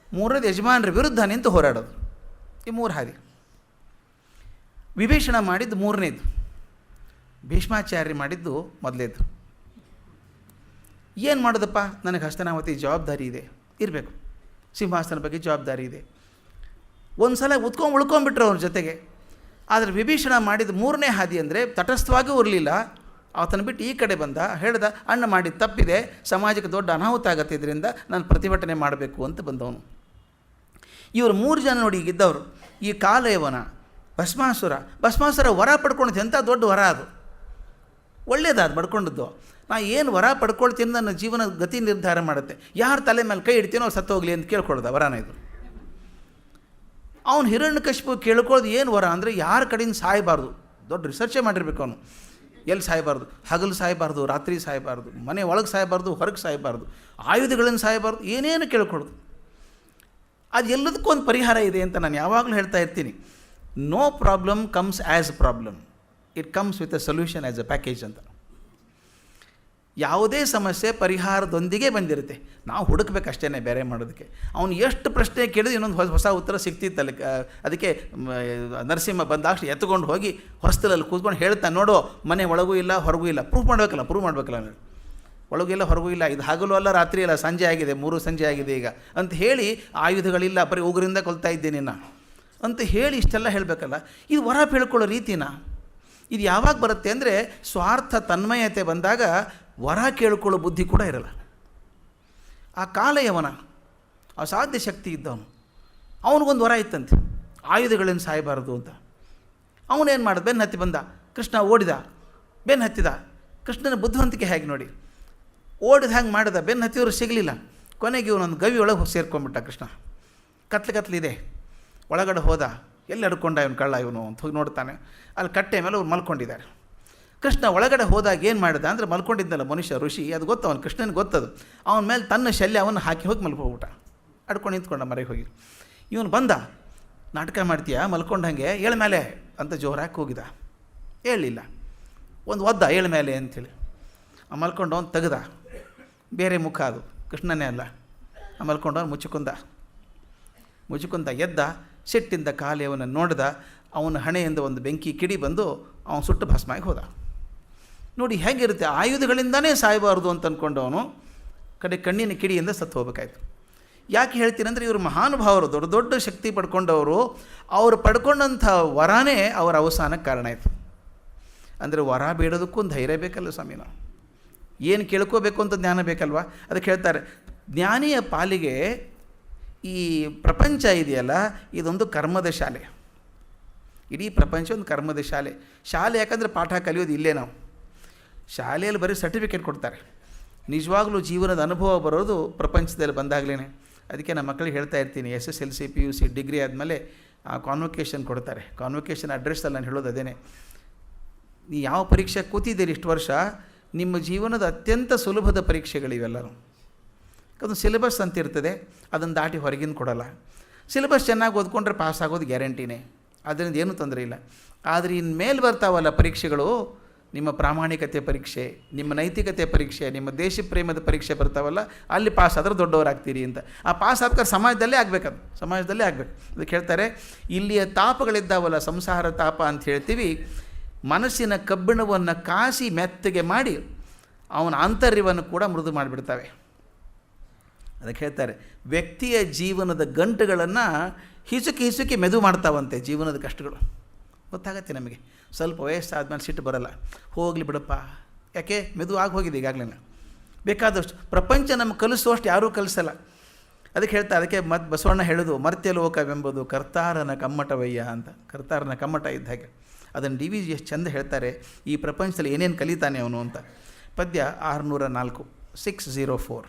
ಮೂರನೇದು, ಯಜಮಾನರ ವಿರುದ್ಧ ನಿಂತು ಹೋರಾಡೋದು. ಈ ಮೂರು ಹಾದಿ. ವಿಭೀಷಣ ಮಾಡಿದ್ದು ಮೂರನೇದು, ಭೀಷ್ಮಾಚಾರ್ಯ ಮಾಡಿದ್ದು ಮೊದಲೇದು. ಏನು ಮಾಡೋದಪ್ಪ, ನನಗೆ ಹಸ್ತನಾವತಿ ಜವಾಬ್ದಾರಿ ಇದೆ, ಇರಬೇಕು, ಸಿಂಹಾಸನ ಬಗ್ಗೆ ಜವಾಬ್ದಾರಿ ಇದೆ. ಒಂದು ಸಲ ಉಳ್ಕೊಂಡ್ಬಿಟ್ರು ಅವ್ರ ಜೊತೆಗೆ. ಆದರೆ ವಿಭೀಷಣ ಮಾಡಿದ ಮೂರನೇ ಹಾದಿ ಅಂದರೆ ತಟಸ್ಥವಾಗೂ ಇರಲಿಲ್ಲ. ಆತನ ಬಿಟ್ಟು ಈ ಕಡೆ ಬಂದ, ಹೇಳ್ದ ಅಣ್ಣ ಮಾಡಿದ ತಪ್ಪಿದೆ, ಸಮಾಜಕ್ಕೆ ದೊಡ್ಡ ಅನಾಹುತ ಆಗತ್ತೆ, ಇದರಿಂದ ನಾನು ಪ್ರತಿಭಟನೆ ಮಾಡಬೇಕು ಅಂತ ಬಂದವನು. ಇವರು 3 ಜನ ನೋಡಿ ಈಗಿದ್ದವರು, ಈ ಕಾಲಯವನ, ಭಸ್ಮಾಸುರ ವರ ಪಡ್ಕೊಂಡಿದ್ದು ಎಂಥ ದೊಡ್ಡ ವರ ಅದು, ಒಳ್ಳೇದಾದ ಪಡ್ಕೊಂಡದ್ದು. ನಾ ಏನು ವರ ಪಡ್ಕೊಳ್ತೀನಿ, ನನ್ನ ಜೀವನ ಗತಿ ನಿರ್ಧಾರ ಮಾಡುತ್ತೆ, ಯಾರ ತಲೆ ಮೇಲೆ ಕೈ ಇಡ್ತೀನೋ ಅವ್ರು ಸತ್ತು ಹೋಗಲಿ ಅಂತ ಕೇಳ್ಕೊಳ್ಳೋದ ವರನ ಇದು. ಅವನು ಹಿರಣ್ಯಕಶಿಪು ಕೇಳ್ಕೊಳ್ಳೋದು ಏನು ವರ ಅಂದರೆ ಯಾರ ಕಡೆಯಿಂದ ಸಾಯಬಾರ್ದು. ದೊಡ್ಡ ರಿಸರ್ಚೇ ಮಾಡಿರ್ಬೇಕು ಅವನು. ಎಲ್ಲಿ ಸಾಯಬಾರ್ದು, ಹಗಲು ಸಾಯಬಾರ್ದು, ರಾತ್ರಿ ಸಾಯಬಾರ್ದು, ಮನೆ ಒಳಗೆ ಸಾಯಬಾರ್ದು, ಹೊರಗೆ ಸಾಯಬಾರ್ದು, ಆಯುಧಗಳನ್ನು ಸಾಯಬಾರ್ದು, ಏನೇನು ಕೇಳ್ಕೊಳ್ಳೋದು. ಅದು ಎಲ್ಲದಕ್ಕೂ ಒಂದು ಪರಿಹಾರ ಇದೆ ಅಂತ ನಾನು ಯಾವಾಗಲೂ ಹೇಳ್ತಾ ಇರ್ತೀನಿ. No problem comes as a problem, it comes with a solution as a package ಅಂತ. ಯಾವುದೇ ಸಮಸ್ಯೆ ಪರಿಹಾರದೊಂದಿಗೆ ಬಂದಿರುತ್ತೆ, ನಾವು ಹುಡುಕ್ಬೇಕಷ್ಟೇ ಬೇರೆ ಮಾಡೋದಕ್ಕೆ. ಅವನು ಎಷ್ಟು ಪ್ರಶ್ನೆ ಕೇಳಿದ್ರೆ ಇನ್ನೊಂದು ಹೊಸ ಉತ್ತರ ಸಿಗ್ತಿತ್ತಲ್ಲ. ಅದಕ್ಕೆ ನರಸಿಂಹ ಬಂದಾಕ್ಷಿ ಎತ್ಕೊಂಡು ಹೋಗಿ ಹೊಸ್ತಲಲ್ಲಿ ಕೂತ್ಕೊಂಡು ಹೇಳ್ತಾನೆ, ನೋಡು ಮನೆ ಒಳಗೂ ಇಲ್ಲ ಹೊರಗೂ ಇಲ್ಲ, ಪ್ರೂವ್ ಮಾಡಬೇಕಲ್ಲ ಒಳಗೂ ಇಲ್ಲ ಹೊರಗೂ ಇಲ್ಲ, ಇದು ಹಗಲು ಅಲ್ಲ ರಾತ್ರಿ ಅಲ್ಲ, ಸಂಜೆ ಆಗಿದೆ, 3 ಸಂಜೆ ಆಗಿದೆ ಈಗ ಅಂತ ಹೇಳಿ, ಆಯುಧಗಳಿಲ್ಲ, ಬರೀ ಉಗುರಿಂದ ಕೊಲ್ತಾ ಇದ್ದೇನೆ ಅಂತ ಹೇಳಿ ಇಷ್ಟೆಲ್ಲ ಹೇಳಬೇಕಲ್ಲ. ಇದು ವರ ಹೇಳ್ಕೊಳ್ಳೋ ರೀತಿನ. ಇದು ಯಾವಾಗ ಬರುತ್ತೆ ಅಂದರೆ ಸ್ವಾರ್ಥ ತನ್ಮಯತೆ ಬಂದಾಗ ವರ ಕೇಳ್ಕೊಳ್ಳೋ ಬುದ್ಧಿ ಕೂಡ ಇರಲ್ಲ. ಆ ಕಾಲಯವನ ಅಸಾಧ್ಯ ಶಕ್ತಿ ಇದ್ದವನು, ಅವನಿಗೊಂದು ವರ ಇತ್ತಂತೆ, ಆಯುಧಗಳನ್ನು ಸಾಯಬಾರದು ಅಂತ. ಅವನೇನು ಮಾಡಿದ, ಬೆನ್ನು ಹತ್ತಿ ಬಂದ, ಕೃಷ್ಣ ಓಡಿದ, ಬೆನ್ನು ಹತ್ತಿದ. ಕೃಷ್ಣನ ಬುದ್ಧಿವಂತಿಕೆ ಹೇಗೆ ನೋಡಿ, ಓಡಿದ ಹ್ಯಾಂಗೆ ಮಾಡಿದ, ಬೆನ್ನು ಹತ್ತಿಯವರು ಸಿಗಲಿಲ್ಲ. ಕೊನೆಗೆ ಇವನೊಂದು ಗವಿ ಒಳಗೆ ಸೇರ್ಕೊಂಡ್ಬಿಟ್ಟ ಕೃಷ್ಣ. ಕತ್ಲಿದೆ, ಒಳಗಡೆ ಹೋದ, ಎಲ್ಲಿ ಅಡ್ಕೊಂಡ ಇವನು ಕಳ್ಳ ಇವನು ಅಂತ ಹೋಗಿ ನೋಡ್ತಾನೆ. ಅಲ್ಲಿ ಕಟ್ಟೆ ಮೇಲೆ ಅವ್ರು ಮಲ್ಕೊಂಡಿದ್ದಾರೆ. ಕೃಷ್ಣ ಒಳಗಡೆ ಹೋದಾಗ ಏನು ಮಾಡಿದ ಅಂದರೆ, ಮಲ್ಕೊಂಡಿದ್ದಲ್ಲ ಮನುಷ್ಯ ಋಷಿ, ಅದು ಗೊತ್ತು ಅವನು, ಕೃಷ್ಣನಿಗೆ ಗೊತ್ತದು. ಅವನ ಮೇಲೆ ತನ್ನ ಶಲ್ಯವನ್ನು ಹಾಕಿ ಹೋಗಿ ಮಲ್ಕೋಗ್ಬಿಟ್ಟ, ಅಡ್ಕೊಂಡು ನಿಂತ್ಕೊಂಡ ಮರೆಗೆ ಹೋಗಿ. ಇವನು ಬಂದ, ನಾಟಕ ಮಾಡ್ತೀಯಾ ಮಲ್ಕೊಂಡಂಗೆ, ಏಳ ಮೇಲೆ ಅಂತ ಜೋರಾಗಿ ಹೋಗಿದ. ಹೇಳಲಿಲ್ಲ, ಒಂದು ಒದ್ದ ಏಳ ಮೇಲೆ ಅಂಥೇಳಿ. ಮಲ್ಕೊಂಡು ಅವನು ತೆಗೆದ, ಬೇರೆ ಮುಖ ಅದು, ಕೃಷ್ಣನೇ ಅಲ್ಲ. ಮಲ್ಕೊಂಡವನು ಮುಚ್ಚುಕೊಂಡ ಎದ್ದ, ಸಿಟ್ಟಿಂದ ಕಾಲಿಯವನ ನೋಡ್ದ. ಅವನ ಹಣೆಯಿಂದ ಒಂದು ಬೆಂಕಿ ಕಿಡಿ ಬಂದು ಅವನು ಸುಟ್ಟು ಭಸ್ಮಾಗಿ ಹೋದ. ನೋಡಿ ಹೇಗಿರುತ್ತೆ, ಆಯುಧಗಳಿಂದನೇ ಸಾಯಬಾರ್ದು ಅಂತ ಅಂದ್ಕೊಂಡವನು ಕಣ್ಣಿನ ಕಿಡಿಯಿಂದ ಸತ್ತು ಹೋಗ್ಬೇಕಾಯ್ತು. ಯಾಕೆ ಹೇಳ್ತೀನಿ ಅಂದರೆ, ಇವರು ಮಹಾನುಭಾವರು, ದೊಡ್ಡ ದೊಡ್ಡ ಶಕ್ತಿ ಪಡ್ಕೊಂಡವರು. ಅವರು ಪಡ್ಕೊಂಡಂಥ ವರನೇ ಅವರ ಅವಸಾನಕ್ಕೆ ಕಾರಣ ಆಯಿತು. ಅಂದರೆ ವರ ಬೇಡೋದಕ್ಕೂ ಒಂದು ಧೈರ್ಯ ಬೇಕಲ್ಲ ಸ್ವಾಮಿ, ನಾವು ಏನು ಕೇಳ್ಕೋಬೇಕು ಅಂತ ಜ್ಞಾನ ಬೇಕಲ್ವ. ಅದಕ್ಕೆ ಹೇಳ್ತಾರೆ, ಜ್ಞಾನಿಯ ಪಾಲಿಗೆ ಈ ಪ್ರಪಂಚ ಇದೆಯಲ್ಲ, ಇದೊಂದು ಕರ್ಮದ ಶಾಲೆ. ಇಡೀ ಪ್ರಪಂಚ ಒಂದು ಕರ್ಮದ ಶಾಲೆ. ಯಾಕಂದರೆ ಪಾಠ ಕಲಿಯೋದು ಇಲ್ಲೇ ನಾವು. ಶಾಲೆಯಲ್ಲಿ ಬರೀ ಸರ್ಟಿಫಿಕೇಟ್ ಕೊಡ್ತಾರೆ, ನಿಜವಾಗ್ಲೂ ಜೀವನದ ಅನುಭವ ಬರೋದು ಪ್ರಪಂಚದಲ್ಲಿ ಬಂದಾಗಲೇ. ಅದಕ್ಕೆ ನಮ್ಮ ಮಕ್ಕಳಿಗೆ ಹೇಳ್ತಾ ಇರ್ತೀನಿ, SSLC PUC ಡಿಗ್ರಿ ಆದಮೇಲೆ ಕಾನ್ವೊಕೇಷನ್ ಕೊಡ್ತಾರೆ. ಕಾನ್ವೊಕೇಷನ್ ಅಡ್ರೆಸ್ಸಲ್ಲಿ ನಾನು ಹೇಳೋದು ಅದೇನೆ. ನೀವು ಯಾವ ಪರೀಕ್ಷೆ ಕೂತಿದ್ದೀರಿ ಇಷ್ಟು ವರ್ಷ, ನಿಮ್ಮ ಜೀವನದ ಅತ್ಯಂತ ಸುಲಭದ ಪರೀಕ್ಷೆಗಳಿವೆಲ್ಲರೂ. ಅದು ಸಿಲೆಬಸ್ ಅಂತ ಇರ್ತದೆ, ಅದನ್ನು ದಾಟಿ ಹೊರಗಿನ ಕೊಡಲ್ಲ. ಸಿಲೆಬಸ್ ಚೆನ್ನಾಗಿ ಓದ್ಕೊಂಡ್ರೆ ಪಾಸ್ ಆಗೋದು ಗ್ಯಾರಂಟಿನೇ, ಅದರಿಂದ ಏನೂ ತೊಂದರೆ ಇಲ್ಲ. ಆದರೆ ಇನ್ಮೇಲೆ ಬರ್ತಾವಲ್ಲ ಪರೀಕ್ಷೆಗಳು, ನಿಮ್ಮ ಪ್ರಾಮಾಣಿಕತೆ ಪರೀಕ್ಷೆ, ನಿಮ್ಮ ನೈತಿಕತೆ ಪರೀಕ್ಷೆ, ನಿಮ್ಮ ದೇಶ ಪ್ರೇಮದ ಪರೀಕ್ಷೆ ಬರ್ತಾವಲ್ಲ, ಅಲ್ಲಿ ಪಾಸ್ ಆದ್ರೆ ದೊಡ್ಡವರಾಗ್ತೀರಿ ಅಂತ. ಆ ಪಾಸ್ ಆದ್ಕಾರ ಸಮಾಜದಲ್ಲೇ ಆಗಬೇಕದು, ಸಮಾಜದಲ್ಲೇ ಆಗಬೇಕು. ಅದಕ್ಕೆ ಹೇಳ್ತಾರೆ, ಇಲ್ಲಿಯ ತಾಪಗಳಿದ್ದಾವಲ್ಲ, ಸಂಸಾರ ತಾಪ ಅಂತ ಹೇಳ್ತೀವಿ, ಮನಸ್ಸಿನ ಕಬ್ಬಿಣವನ್ನು ಕಾಸಿ ಮೆತ್ತಗೆ ಮಾಡಿ ಅವನ ಆಂತರ್ಯವನ್ನು ಕೂಡ ಮೃದು ಮಾಡಿಬಿಡ್ತವೆ. ಅದಕ್ಕೆ ಹೇಳ್ತಾರೆ, ವ್ಯಕ್ತಿಯ ಜೀವನದ ಗಂಟುಗಳನ್ನು ಹಿಸುಕಿ ಮೆದು ಮಾಡ್ತಾವಂತೆ ಜೀವನದ ಕಷ್ಟಗಳು. ಗೊತ್ತಾಗತ್ತೆ ನಮಗೆ, ಸ್ವಲ್ಪ ವಯಸ್ಸಾದ್ಮೇಲೆ ಸಿಟ್ಟು ಬರಲ್ಲ, ಹೋಗಲಿ ಬಿಡಪ್ಪ, ಯಾಕೆ ಮೆದು ಆಗಿ ಹೋಗಿದೆ ಈಗಾಗಲೇ. ಬೇಕಾದಷ್ಟು ಪ್ರಪಂಚ ನಮಗೆ ಕಲಿಸುವಷ್ಟು ಯಾರೂ ಕಲಿಸಲ್ಲ. ಅದಕ್ಕೆ ಹೇಳ್ತಾ, ಅದಕ್ಕೆ ಬಸವಣ್ಣ ಹೇಳೋದು, ಮರ್ತ್ಯಲೋಕವೆಂಬುದು ಕರ್ತಾರನ ಕಮ್ಮಟವಯ್ಯ ಅಂತ. ಕರ್ತಾರನ ಕಮ್ಮಟ ಇದ್ದ ಹಾಗೆ. ಅದನ್ನು DV ಜಿ ಎಷ್ಟು ಚಂದ ಹೇಳ್ತಾರೆ, ಈ ಪ್ರಪಂಚದಲ್ಲಿ ಏನೇನು ಕಲಿತಾನೆ ಅವನು ಅಂತ. ಪದ್ಯ 604, 604.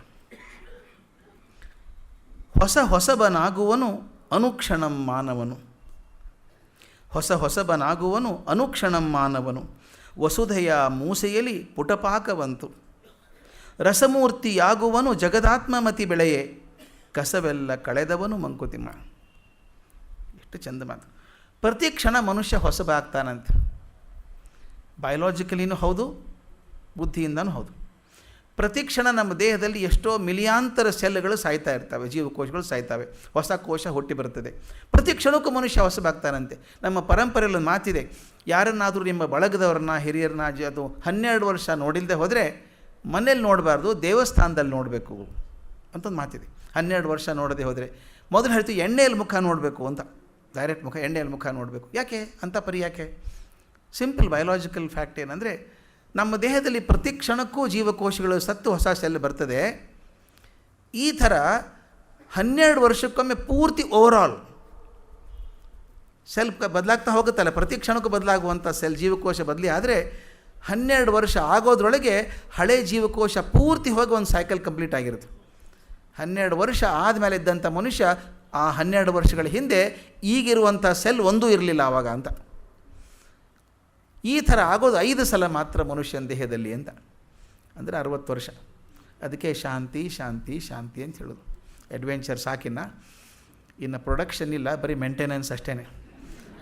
ಹೊಸಬನಾಗುವನು ಅನುಕ್ಷಣಂ ಮಾನವನು, ಹೊಸಬನಾಗುವನು ಅನುಕ್ಷಣಂ ಮಾನವನು, ವಸುಧೆಯ ಮೂಸೆಯಲಿ ಪುಟಪಾಕವಂತು, ರಸಮೂರ್ತಿಯಾಗುವನು ಜಗದಾತ್ಮಮತಿ ಬೆಳೆಯೇ, ಕಸವೆಲ್ಲ ಕಳೆದವನು ಮಂಕುತಿಮ್ಮ. ಎಷ್ಟು ಚಂದ ಮಾತು. ಪ್ರತಿ ಕ್ಷಣ ಮನುಷ್ಯ ಹೊಸಬಾಗ್ತಾನಂತೆ. ಬಯೋಲಾಜಿಕಲಿನೂ ಹೌದು, ಬುದ್ಧಿಯಿಂದನೂ ಹೌದು. ಪ್ರತಿ ಕ್ಷಣ ನಮ್ಮ ದೇಹದಲ್ಲಿ ಎಷ್ಟೋ ಮಿಲಿಯಾಂತರ ಸೆಲ್ಗಳು ಸಾಯ್ತಾ ಇರ್ತವೆ, ಜೀವಕೋಶಗಳು ಸಾಯ್ತವೆ, ಹೊಸ ಕೋಶ ಹುಟ್ಟಿ ಬರ್ತದೆ. ಪ್ರತಿ ಕ್ಷಣಕ್ಕೂ ಮನುಷ್ಯ ಹೊಸಬಾಗ್ತಾನಂತೆ. ನಮ್ಮ ಪರಂಪರೆಯಲ್ಲಿ ಒಂದು ಮಾತಿದೆ, ಯಾರನ್ನಾದರೂ ನಿಮ್ಮ ಬಳಗದವ್ರನ್ನ ಹಿರಿಯರನ್ನ ಅದು 12 ವರ್ಷ ನೋಡಿಲ್ಲದೆ ಹೋದರೆ ಮನೇಲಿ ನೋಡಬಾರ್ದು, ದೇವಸ್ಥಾನದಲ್ಲಿ ನೋಡಬೇಕು ಅಂತೊಂದು ಮಾತಿದೆ. 12 ವರ್ಷ ನೋಡದೆ ಹೋದರೆ, ಮೊದಲು ಹೇಳ್ತೀವಿ ಎಣ್ಣೆಯಲ್ಲಿ ಮುಖ ನೋಡಬೇಕು ಅಂತ, ಡೈರೆಕ್ಟ್ ಮುಖ, ಎಣ್ಣೆಯಲ್ಲಿ ಮುಖ ನೋಡಬೇಕು. ಯಾಕೆ ಅಂಥ ಪರಿ ಯಾಕೆ? ಸಿಂಪಲ್ ಬಯೋಲಾಜಿಕಲ್ ಫ್ಯಾಕ್ಟ್ ಏನಂದರೆ, ನಮ್ಮ ದೇಹದಲ್ಲಿ ಪ್ರತಿ ಕ್ಷಣಕ್ಕೂ ಜೀವಕೋಶಗಳು ಸತ್ತು ಹೊಸ ಸೆಲ್ ಬರ್ತದೆ. ಈ ಥರ 12 ವರ್ಷಕ್ಕೊಮ್ಮೆ ಪೂರ್ತಿ ಓವರಾಲ್ ಸೆಲ್ ಬದಲಾಗ್ತಾ ಹೋಗುತ್ತಲ್ಲ, ಪ್ರತಿ ಕ್ಷಣಕ್ಕೂ ಬದಲಾಗುವಂಥ ಸೆಲ್ ಜೀವಕೋಶ ಬದಲಿ ಆದರೆ 12 ವರ್ಷ ಆಗೋದ್ರೊಳಗೆ ಹಳೆ ಜೀವಕೋಶ ಪೂರ್ತಿ ಹೋಗಿ ಒಂದು ಸೈಕಲ್ ಕಂಪ್ಲೀಟ್ ಆಗಿರುತ್ತೆ. 12 ವರ್ಷ ಆದಮೇಲೆ ಇದ್ದಂಥ ಮನುಷ್ಯ ಆ 12 ವರ್ಷಗಳ ಹಿಂದೆ ಈಗಿರುವಂಥ ಸೆಲ್ ಒಂದೂ ಇರಲಿಲ್ಲ ಆವಾಗ ಅಂತ. ಈ ಥರ ಆಗೋದು 5 ಸಲ ಮಾತ್ರ ಮನುಷ್ಯನ ದೇಹದಲ್ಲಿ ಅಂತ. ಅಂದರೆ 60 ವರ್ಷ. ಅದಕ್ಕೆ ಶಾಂತಿ ಶಾಂತಿ ಶಾಂತಿ ಅಂತ ಹೇಳೋದು. ಅಡ್ವೆಂಚರ್ ಸಾಕಿನ್ನ, ಇನ್ನು ಪ್ರೊಡಕ್ಷನ್ ಇಲ್ಲ, ಬರೀ ಮೇಂಟೆನೆನ್ಸ್ ಅಷ್ಟೇ.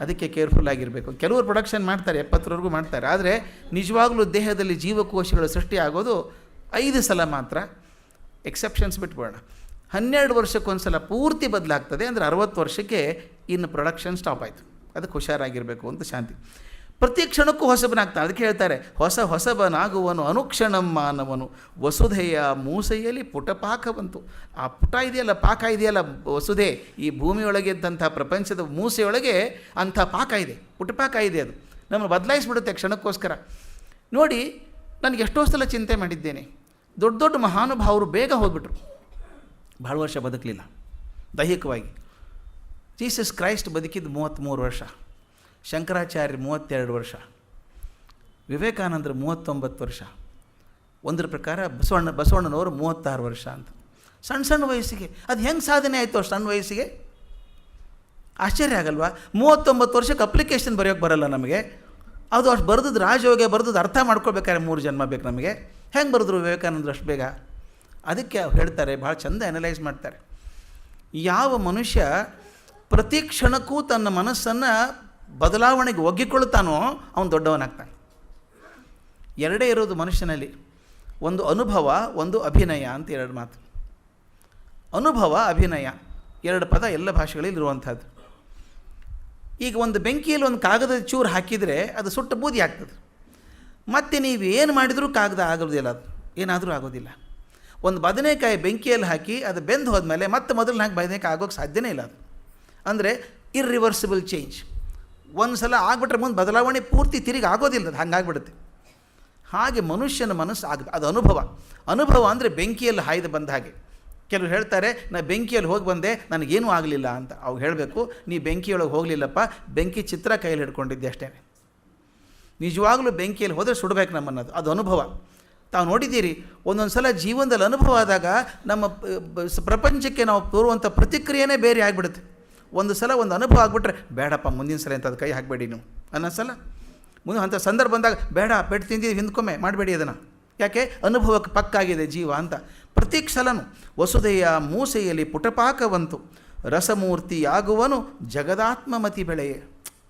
ಅದಕ್ಕೆ ಕೇರ್ಫುಲ್ ಆಗಿರಬೇಕು. ಕೆಲವರು ಪ್ರೊಡಕ್ಷನ್ ಮಾಡ್ತಾರೆ, 70ವರೆಗೂ ಮಾಡ್ತಾರೆ, ಆದರೆ ನಿಜವಾಗಲೂ ದೇಹದಲ್ಲಿ ಜೀವಕೋಶಗಳು ಸೃಷ್ಟಿಯಾಗೋದು 5 ಸಲ ಮಾತ್ರ. ಎಕ್ಸೆಪ್ಷನ್ಸ್ ಬಿಟ್ಬೋಣ. 12 ವರ್ಷಕ್ಕೊಂದು ಸಲ ಪೂರ್ತಿ ಬದಲಾಗ್ತದೆ. ಅಂದರೆ 60 ವರ್ಷಕ್ಕೆ ಇನ್ನು ಪ್ರೊಡಕ್ಷನ್ ಸ್ಟಾಪ್ ಆಯಿತು. ಅದಕ್ಕೆ ಹುಷಾರಾಗಿರಬೇಕು ಅಂತ ಶಾಂತಿ. ಪ್ರತಿ ಕ್ಷಣಕ್ಕೂ ಹೊಸಬನಾಗ್ತಾನೆ. ಅದಕ್ಕೆ ಹೇಳ್ತಾರೆ, ಹೊಸಬನಾಗುವನು ಅನುಕ್ಷಣಂ ಮಾನವನು ವಸುಧೆಯ ಮೂಸೆಯಲ್ಲಿ ಪುಟಪಾಕ ಬಂತು. ಆ ಪುಟ ಇದೆಯಲ್ಲ, ಪಾಕ ಇದೆಯಲ್ಲ, ವಸುಧೆ, ಈ ಭೂಮಿಯೊಳಗೆ ಇದ್ದಂಥ ಪ್ರಪಂಚದ ಮೂಸೆಯೊಳಗೆ ಅಂಥ ಪಾಕ ಇದೆ, ಪುಟಪಾಕ ಇದೆ. ಅದು ನಮ್ಮನ್ನು ಬದಲಾಯಿಸ್ಬಿಡುತ್ತೆ ಕ್ಷಣಕ್ಕೋಸ್ಕರ. ನೋಡಿ, ನನಗೆ ಎಷ್ಟೋ ಸಲ ಚಿಂತೆ ಮಾಡಿದ್ದೇನೆ. ದೊಡ್ಡ ದೊಡ್ಡ ಮಹಾನುಭಾವರು ಬೇಗ ಹೋಗ್ಬಿಟ್ರು, ಭಾಳ ವರ್ಷ ಬದುಕಲಿಲ್ಲ ದೈಹಿಕವಾಗಿ. ಜೀಸಸ್ ಕ್ರೈಸ್ಟ್ ಬದುಕಿದ್ದು 33 ವರ್ಷ, ಶಂಕರಾಚಾರ್ಯ 32 ವರ್ಷ, ವಿವೇಕಾನಂದರು 39 ವರ್ಷ, ಒಂದರ ಪ್ರಕಾರ ಬಸವಣ್ಣನವರು 36 ವರ್ಷ ಅಂತ. ಸಣ್ಣ ವಯಸ್ಸಿಗೆ ಅದು ಹೆಂಗೆ ಸಾಧನೆ ಆಯಿತು? ಅಷ್ಟು ಸಣ್ಣ ವಯಸ್ಸಿಗೆ ಆಶ್ಚರ್ಯ ಆಗಲ್ವಾ? 39 ವರ್ಷಕ್ಕೆ ಅಪ್ಲಿಕೇಶನ್ ಬರೆಯೋಕ್ಕೆ ಬರಲ್ಲ ನಮಗೆ. ಅದು ಅಷ್ಟು ಬರೆದದ್ದು ರಾಜಯೋಗ ಬರೆದದ್ದು ಅರ್ಥ ಮಾಡ್ಕೊಳ್ಬೇಕಾದ್ರೆ 3 ಜನ್ಮ ಬೇಕು ನಮಗೆ. ಹೆಂಗೆ ಬರೆದ್ರು ವಿವೇಕಾನಂದರು ಅಷ್ಟು ಬೇಗ? ಅದಕ್ಕೆ ಅವ್ರು ಹೇಳ್ತಾರೆ, ಭಾಳ ಚಂದ ಅನಲೈಸ್ ಮಾಡ್ತಾರೆ. ಯಾವ ಮನುಷ್ಯ ಪ್ರತಿ ಕ್ಷಣಕ್ಕೂ ತನ್ನ ಮನಸ್ಸನ್ನು ಬದಲಾವಣೆಗೆ ಒಗ್ಗಿಕೊಳ್ಳುತ್ತಾನೋ ಅವನು ದೊಡ್ಡವನಾಗ್ತಾನೆ. ಎರಡೇ ಇರೋದು ಮನುಷ್ಯನಲ್ಲಿ, ಒಂದು ಅನುಭವ, ಒಂದು ಅಭಿನಯ ಅಂತ 2 ಮಾತು. ಅನುಭವ, ಅಭಿನಯ 2 ಪದ ಎಲ್ಲ ಭಾಷೆಗಳಲ್ಲಿ ಇರುವಂಥದ್ದು. ಈಗ ಒಂದು ಬೆಂಕಿಯಲ್ಲಿ ಒಂದು ಕಾಗದದ ಚೂರು ಹಾಕಿದರೆ ಅದು ಸುಟ್ಟು ಬೂದಿ ಆಗ್ತದೆ. ಮತ್ತು ನೀವು ಏನು ಮಾಡಿದರೂ ಕಾಗದ ಆಗೋದಿಲ್ಲ, ಅದು ಏನಾದರೂ ಆಗೋದಿಲ್ಲ. ಒಂದು ಬದನೆಕಾಯಿ ಬೆಂಕಿಯಲ್ಲಿ ಹಾಕಿ ಅದು ಬೆಂದು ಹೋದ್ಮೇಲೆ ಮತ್ತೆ ಮೊದಲು ಹಾಕಿ ಬದನೆಕಾಯಿ ಆಗೋಕ್ಕೆ ಸಾಧ್ಯನೇ ಇಲ್ಲ. ಅದು ಅಂದರೆ ಇರ್ರಿವರ್ಸಿಬಲ್ ಚೇಂಜ್. ಒಂದು ಸಲ ಆಗಿಬಿಟ್ರೆ ಮುಂದೆ ಬದಲಾವಣೆ ಪೂರ್ತಿ ತಿರುಗಿ ಆಗೋದಿಲ್ಲ, ಅದು ಹಂಗಾಗ್ಬಿಡುತ್ತೆ. ಹಾಗೆ ಮನುಷ್ಯನ ಮನಸ್ಸು ಅದು ಅನುಭವ. ಅನುಭವ ಅಂದರೆ ಬೆಂಕಿಯಲ್ಲಿ ಹಾಯ್ದು ಬಂದ ಹಾಗೆ. ಕೆಲವರು ಹೇಳ್ತಾರೆ, ನಾನು ಬೆಂಕಿಯಲ್ಲಿ ಹೋಗಿ ಬಂದೆ, ನನಗೇನೂ ಆಗಲಿಲ್ಲ ಅಂತ. ಅವು ಹೇಳಬೇಕು, ನೀ ಬೆಂಕಿಯೊಳಗೆ ಹೋಗಲಿಲ್ಲಪ್ಪ, ಬೆಂಕಿ ಚಿತ್ರ ಕೈಯಲ್ಲಿ ಹಿಡ್ಕೊಂಡಿದ್ದೆ ಅಷ್ಟೇ. ನಿಜವಾಗಲೂ ಬೆಂಕಿಯಲ್ಲಿ ಹೋದರೆ ಸುಡಬೇಕು ನಮ್ಮನ್ನದು, ಅದು ಅನುಭವ. ತಾವು ನೋಡಿದ್ದೀರಿ, ಒಂದೊಂದು ಸಲ ಜೀವನದಲ್ಲಿ ಅನುಭವ ಆದಾಗ ನಮ್ಮ ಪ್ರಪಂಚಕ್ಕೆ ನಾವು ತೋರುವಂಥ ಪ್ರತಿಕ್ರಿಯೆನೇ ಬೇರೆ ಆಗಿಬಿಡುತ್ತೆ. ಒಂದು ಸಲ ಒಂದು ಅನುಭವ ಆಗಿಬಿಟ್ರೆ, ಬೇಡಪ್ಪ ಮುಂದಿನ ಸಲ ಅಂತ ಅದು ಕೈ ಹಾಕಬೇಡಿ ನೀವು ಅನ್ನೋ ಸಲ. ಮುಂದೆ ಅಂಥ ಸಂದರ್ಭ ಬಂದಾಗ, ಬೇಡ ಪೆಟ್ಟು ತಿಂದಿದ್ದು ಹಿಂದ್ಕೊಮ್ಮೆ ಮಾಡಬೇಡಿ ಅದನ್ನು, ಯಾಕೆ ಅನುಭವಕ್ಕೆ ಪಕ್ಕಾಗಿದೆ ಜೀವ ಅಂತ. ಪ್ರತಿ ಸಲನೂ ವಸುಧೆಯ ಮೂಸೆಯಲ್ಲಿ ಪುಟಪಾಕವಂತು ರಸಮೂರ್ತಿ ಆಗುವನು ಜಗದಾತ್ಮಮತಿ ಬೆಳೆಯೇ.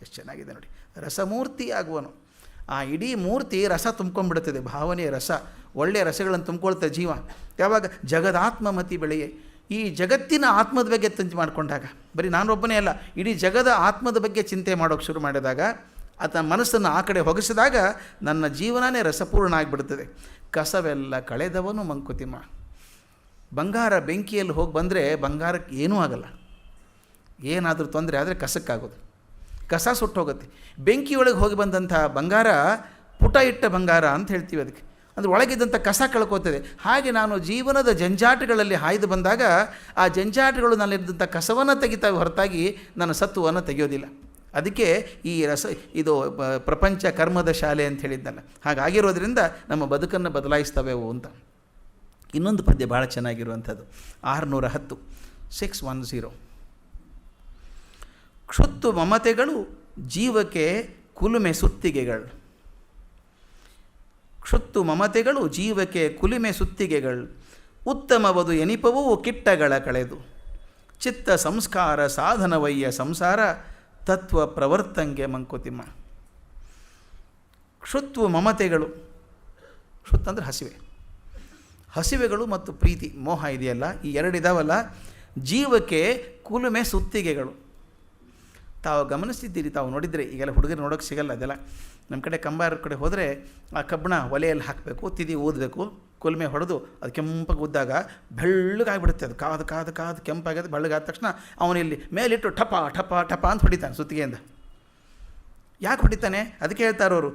ಎಷ್ಟು ಚೆನ್ನಾಗಿದೆ ನೋಡಿ, ರಸಮೂರ್ತಿ ಆಗುವನು. ಆ ಇಡೀ ಮೂರ್ತಿ ರಸ ತುಂಬ್ಕೊಂಡ್ಬಿಡುತ್ತದೆ, ಭಾವನೆಯ ರಸ, ಒಳ್ಳೆಯ ರಸಗಳನ್ನು ತುಂಬ್ಕೊಳ್ತಾರೆ ಜೀವ. ಯಾವಾಗ ಜಗದಾತ್ಮಮತಿ ಬೆಳೆಯೇ, ಈ ಜಗತ್ತಿನ ಆತ್ಮದ ಬಗ್ಗೆ ಚಿಂತೆ ಮಾಡಿಕೊಂಡಾಗ, ಬರೀ ನಾನೊಬ್ಬನೇ ಅಲ್ಲ, ಇಡೀ ಜಗದ ಆತ್ಮದ ಬಗ್ಗೆ ಚಿಂತೆ ಮಾಡೋಕ್ಕೆ ಶುರು ಮಾಡಿದಾಗ, ಆತನ ಮನಸ್ಸನ್ನು ಆ ಕಡೆ ಹೊಗಿಸಿದಾಗ ನನ್ನ ಜೀವನನೇ ರಸಪೂರ್ಣ ಆಗಿಬಿಡ್ತದೆ. ಕಸವೆಲ್ಲ ಕಳೆದವನು ಮಂಕುತಿಮ್ಮ. ಬಂಗಾರ ಬೆಂಕಿಯಲ್ಲಿ ಹೋಗಿ ಬಂದರೆ ಬಂಗಾರಕ್ಕೆ ಏನೂ ಆಗಲ್ಲ, ಏನಾದರೂ ತೊಂದರೆ ಆದರೆ ಕಸಕ್ಕಾಗೋದು, ಕಸ ಸುಟ್ಟೋಗುತ್ತೆ. ಬೆಂಕಿಯೊಳಗೆ ಹೋಗಿ ಬಂದಂಥ ಬಂಗಾರ ಪುಟ ಇಟ್ಟ ಬಂಗಾರ ಅಂತ ಹೇಳ್ತೀವಿ ಅದಕ್ಕೆ, ಅಂದರೆ ಒಳಗಿದ್ದಂಥ ಕಸ ಕಳ್ಕೋತದೆ. ಹಾಗೆ ನಾನು ಜೀವನದ ಜಂಜಾಟಗಳಲ್ಲಿ ಹಾಯ್ದು ಬಂದಾಗ ಆ ಜಂಜಾಟಗಳು ನನ್ನಲ್ಲಿದ್ದಂಥ ಕಸವನ್ನು ತೆಗಿತಾವೆ ಹೊರತಾಗಿ ನನ್ನ ಸತ್ವವನ್ನು ತೆಗೆಯೋದಿಲ್ಲ. ಅದಕ್ಕೆ ಈ ಇದು ಪ್ರಪಂಚ ಕರ್ಮದ ಶಾಲೆ ಅಂತ ಹೇಳಿದ್ದಲ್ಲ, ಹಾಗಾಗಿರೋದ್ರಿಂದ ನಮ್ಮ ಬದುಕನ್ನು ಬದಲಾಯಿಸ್ತವೆವು ಅಂತ. ಇನ್ನೊಂದು ಪದ್ಯ ಭಾಳ ಚೆನ್ನಾಗಿರುವಂಥದ್ದು, 610 610. ಕ್ಷುತ್ತು ಮಮತೆಗಳು ಜೀವಕ್ಕೆ ಕುಲುಮೆ ಸುತ್ತಿಗೆಗಳು. ಕ್ಷುತ್ತು ಮಮತೆಗಳು ಜೀವಕ್ಕೆ ಕುಲುಮೆ ಸುತ್ತಿಗೆಗಳು. ಉತ್ತಮವದು ಎನಿಪವೂ ಕಿಟ್ಟಗಳ ಕಳೆದು. ಚಿತ್ತ ಸಂಸ್ಕಾರ ಸಾಧನವಯ್ಯ ಸಂಸಾರ ತತ್ವ ಪ್ರವರ್ತಂಗೆ ಮಂಕುತಿಮ್ಮ. ಕ್ಷುತ್ವ ಮಮತೆಗಳು, ಕ್ಷುತ್ ಅಂದರೆ ಹಸಿವೆ, ಹಸಿವೆಗಳು ಮತ್ತು ಪ್ರೀತಿ ಮೋಹ ಇದೆಯಲ್ಲ, ಈ 2 ಇದಾವಲ್ಲ, ಜೀವಕ್ಕೆ ಕುಲುಮೆ ಸುತ್ತಿಗೆಗಳು. ತಾವು ಗಮನಿಸ್ತಿದ್ದೀರಿ, ತಾವು ನೋಡಿದರೆ, ಈಗೆಲ್ಲ ಹುಡುಗರು ನೋಡೋಕ್ಕೆ ಸಿಗಲ್ಲ ಅದೆಲ್ಲ. ನಮ್ಮ ಕಡೆ ಕಂಬಾರ ಕಡೆ ಹೋದರೆ ಆ ಕಬ್ಬಣ ಒಲೆಯಲ್ಲಿ ಹಾಕಬೇಕು, ತಿದಿ ಊದಬೇಕು, ಕುಲ್ಮೆ ಹೊಡೆದು ಅದು ಕೆಂಪಾಗಿ ಉದ್ದಾಗ ಬೆಳ್ಳಗಾಗಿಬಿಡುತ್ತೆ. ಅದು ಕಾದು ಕಾದು ಕಾದು ಕೆಂಪಾಗಿದೆ. ಬೆಳ್ಳಗಾದ ತಕ್ಷಣ ಅವನಿಲ್ಲಿ ಮೇಲಿಟ್ಟು ಟಪ ಟಪ ಟಪ ಅಂತ ಹೊಡಿತಾನೆ ಸುತ್ತಿಗೆಯಿಂದ. ಯಾಕೆ ಹೊಡಿತಾನೆ? ಅದಕ್ಕೆ ಹೇಳ್ತಾರವರು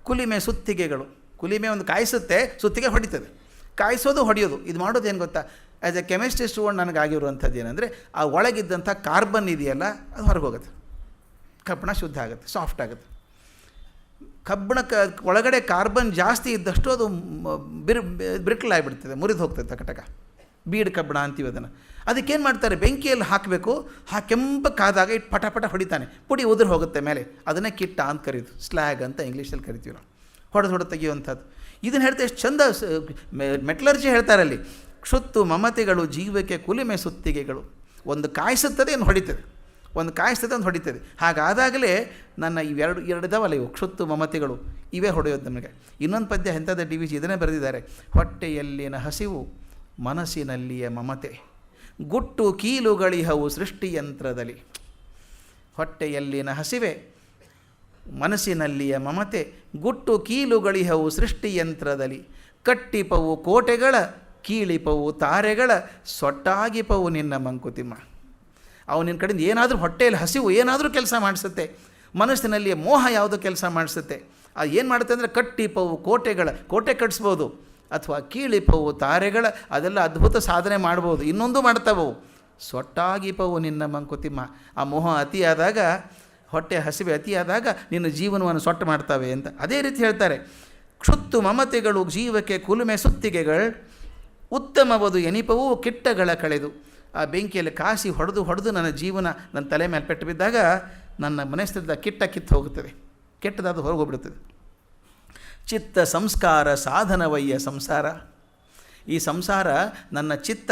ಕುಲಿಮೆ ಸುತ್ತಿಗೆಗಳು. ಕುಲಿಮೆ ಒಂದು ಕಾಯಿಸುತ್ತೆ, ಸುತ್ತಿಗೆ ಹೊಡಿತದೆ. ಕಾಯಿಸೋದು ಹೊಡೆಯೋದು ಇದು ಮಾಡೋದು ಏನು ಗೊತ್ತಾ? ಆ್ಯಸ್ ಎ ಕೆಮಿಸ್ಟ್ರಿ ಸ್ಟೂಡೆಂಟ್ ನನಗಾಗಿರುವಂಥದ್ದು ಏನಂದರೆ ಆ ಒಳಗಿದ್ದಂಥ ಕಾರ್ಬನ್ ಇದೆಯಲ್ಲ ಅದು ಹೊರಗೆ ಹೋಗುತ್ತೆ, ಕಬ್ಬಣ ಶುದ್ಧ ಆಗುತ್ತೆ, ಸಾಫ್ಟ್ ಆಗುತ್ತೆ. ಒಳಗಡೆ ಕಾರ್ಬನ್ ಜಾಸ್ತಿ ಇದ್ದಷ್ಟು ಅದು ಬ್ರಿಟ್ಲಾಗಿಬಿಡ್ತದೆ, ಮುರಿದು ಹೋಗ್ತದೆ ಟಕ. ಬೀಡ್ ಕಬ್ಬಣ ಅಂತೀವಿ ಅದನ್ನು. ಅದಕ್ಕೇನು ಮಾಡ್ತಾರೆ, ಬೆಂಕಿಯಲ್ಲಿ ಹಾಕಬೇಕು. ಕೆಂಪಕ್ಕಾದಾಗ ಇಟ್ಟು ಪಟ ಪಟ ಹೊಡಿತಾನೆ, ಪುಡಿ ಉದುರು ಹೋಗುತ್ತೆ ಮೇಲೆ. ಅದನ್ನೇ ಕಿಟ್ಟ ಅಂತ ಕರೀತು, ಸ್ಲ್ಯಾಗ್ ಅಂತ ಇಂಗ್ಲೀಷಲ್ಲಿ ಕರಿತೀವಿ ನಾವು. ಹೊಡೆದು ತೆಗೆಯುವಂಥದ್ದು. ಇದನ್ನು ಹೇಳ್ತಾ ಎಷ್ಟು ಚಂದ ಮೆಟ್ಲರ್ಜಿ ಹೇಳ್ತಾರಲ್ಲಿ, ಕ್ಷುತ್ತು ಮಮತೆಗಳು ಜೀವಕ್ಕೆ ಕುಲಿಮೆ ಸುತ್ತಿಗೆಗಳು. ಒಂದು ಕಾಯಿಸುತ್ತದೆ, ಒಂದು ಹೊಡಿತದೆ, ಒಂದು ಕಾಯಿಸ್ತದೆ, ಒಂದು ಹೊಡಿತದೆ. ಹಾಗಾದಾಗಲೇ ನನ್ನ ಎರಡು ಇದಾವಲ್ಲ ಇವು ಕ್ಷುತ್ತು ಮಮತೆಗಳು, ಇವೇ ಹೊಡೆಯೋದು ನಮಗೆ. ಇನ್ನೊಂದು ಪದ್ಯ ಎಂಥದ್ದು ಡಿ ವಿ ಜಿ ಇದನ್ನೇ ಬರೆದಿದ್ದಾರೆ. ಹೊಟ್ಟೆಯಲ್ಲಿನ ಹಸಿವು ಮನಸ್ಸಿನಲ್ಲಿಯ ಮಮತೆ, ಗುಟ್ಟು ಕೀಲುಗಳಿಹವು ಸೃಷ್ಟಿಯಂತ್ರದಲ್ಲಿ. ಹೊಟ್ಟೆಯಲ್ಲಿನ ಹಸಿವೆ ಮನಸ್ಸಿನಲ್ಲಿಯ ಮಮತೆ, ಗುಟ್ಟು ಕೀಲುಗಳಿಹವು ಸೃಷ್ಟಿಯಂತ್ರದಲ್ಲಿ. ಕಟ್ಟಿಪವು ಕೋಟೆಗಳ, ಕೀಳಿಪವು ತಾರೆಗಳ, ಸೊಟ್ಟಾಗಿಪವು ನಿನ್ನ ಮಂಕುತಿಮ್ಮ. ಅವನಿನ ಕಡೆಯಿಂದ ಏನಾದರೂ ಹೊಟ್ಟೆಯಲ್ಲಿ ಹಸಿವು ಏನಾದರೂ ಕೆಲಸ ಮಾಡಿಸುತ್ತೆ, ಮನಸ್ಸಿನಲ್ಲಿಯ ಮೋಹ ಯಾವುದೋ ಕೆಲಸ ಮಾಡಿಸುತ್ತೆ. ಅದು ಏನು ಮಾಡುತ್ತೆ ಅಂದರೆ ಕಟ್ಟಿಪವು ಕೋಟೆಗಳ, ಕೋಟೆ ಕಟ್ಟಿಸ್ಬೋದು, ಅಥವಾ ಕೀಳಿಪವು ತಾರೆಗಳ, ಅದೆಲ್ಲ ಅದ್ಭುತ ಸಾಧನೆ ಮಾಡ್ಬೋದು. ಇನ್ನೊಂದು ಮಾಡ್ತಾವವು, ಸೊಟ್ಟಾಗಿಪವು ನಿನ್ನ ಮಂಕುತಿಮ್ಮ. ಆ ಮೋಹ ಅತಿಯಾದಾಗ, ಹೊಟ್ಟೆ ಹಸಿವೆ ಅತಿಯಾದಾಗ ನಿನ್ನ ಜೀವನವನ್ನು ಸೊಟ್ಟು ಮಾಡ್ತವೆ ಅಂತ. ಅದೇ ರೀತಿ ಹೇಳ್ತಾರೆ, ಕ್ಷುತ್ತು ಮಮತೆಗಳು ಜೀವಕ್ಕೆ ಕುಲುಮೆ ಸುತ್ತಿಗೆಗಳು, ಉತ್ತಮವದು ಎನಿಪವು ಕಿಟ್ಟಗಳ ಕಳೆದು. ಆ ಬೆಂಕಿಯಲ್ಲಿ ಕಾಸಿ ಹೊಡೆದು ನನ್ನ ಜೀವನ ನನ್ನ ತಲೆ ಮೇಲೆ ಪೆಟ್ಟು ಬಿದ್ದಾಗ ನನ್ನ ಮನಸ್ಸಿನಿಂದ ಕಿತ್ತು ಹೋಗುತ್ತದೆ, ಕೆಟ್ಟದಾದ ಹೊರಗೆ ಹೋಗ್ಬಿಡುತ್ತದೆ. ಚಿತ್ತ ಸಂಸ್ಕಾರ ಸಾಧನವಯ್ಯ ಸಂಸಾರ. ಈ ಸಂಸಾರ ನನ್ನ ಚಿತ್ತ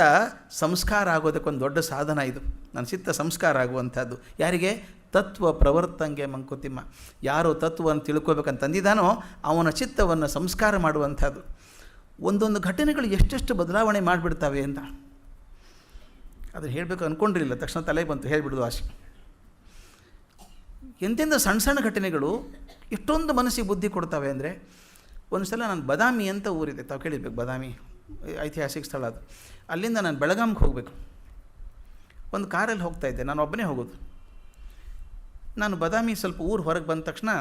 ಸಂಸ್ಕಾರ ಆಗೋದಕ್ಕೊಂದು ದೊಡ್ಡ ಸಾಧನ ಇದು. ನನ್ನ ಚಿತ್ತ ಸಂಸ್ಕಾರ ಆಗುವಂಥದ್ದು ಯಾರಿಗೆ? ತತ್ವ ಪ್ರವರ್ತಂಗೆ ಮಂಕುತಿಮ್ಮ. ಯಾರು ತತ್ವವನ್ನು ತಿಳ್ಕೋಬೇಕಂತಂದಿದ್ದಾನೋ ಅವನ ಚಿತ್ತವನ್ನು ಸಂಸ್ಕಾರ ಮಾಡುವಂಥದ್ದು. ಒಂದೊಂದು ಘಟನೆಗಳು ಎಷ್ಟೆಷ್ಟು ಬದಲಾವಣೆ ಮಾಡಿಬಿಡ್ತವೆ ಅಂತ ಅದನ್ನು ಹೇಳಬೇಕು ಅಂದ್ಕೊಂಡಿರಲಿಲ್ಲ, ತಕ್ಷಣ ತಲೆಗೆ ಬಂತು, ಹೇಳಿಬಿಡೋದು ಆಸೆ. ಎಂತೆಂಥ ಸಣ್ಣ ಸಣ್ಣ ಘಟನೆಗಳು ಎಷ್ಟೊಂದು ಮನಸ್ಸಿಗೆ ಬುದ್ಧಿ ಕೊಡ್ತವೆ ಅಂದರೆ, ಒಂದು ಸಲ ನಾನು ಬದಾಮಿ ಅಂತ ಊರಿದೆ, ತಾವು ಕೇಳಿರ್ಬೇಕು, ಬದಾಮಿ ಐತಿಹಾಸಿಕ ಸ್ಥಳ ಅದು. ಅಲ್ಲಿಂದ ನಾನು ಬೆಳಗಾಂಗೆ ಹೋಗಬೇಕು. ಒಂದು ಕಾರಲ್ಲಿ ಹೋಗ್ತಾಯಿದ್ದೆ, ನಾನು ಒಬ್ಬನೇ ಹೋಗೋದು. ನಾನು ಬದಾಮಿ ಸ್ವಲ್ಪ ಊರು ಹೊರಗೆ ಬಂದ ತಕ್ಷಣ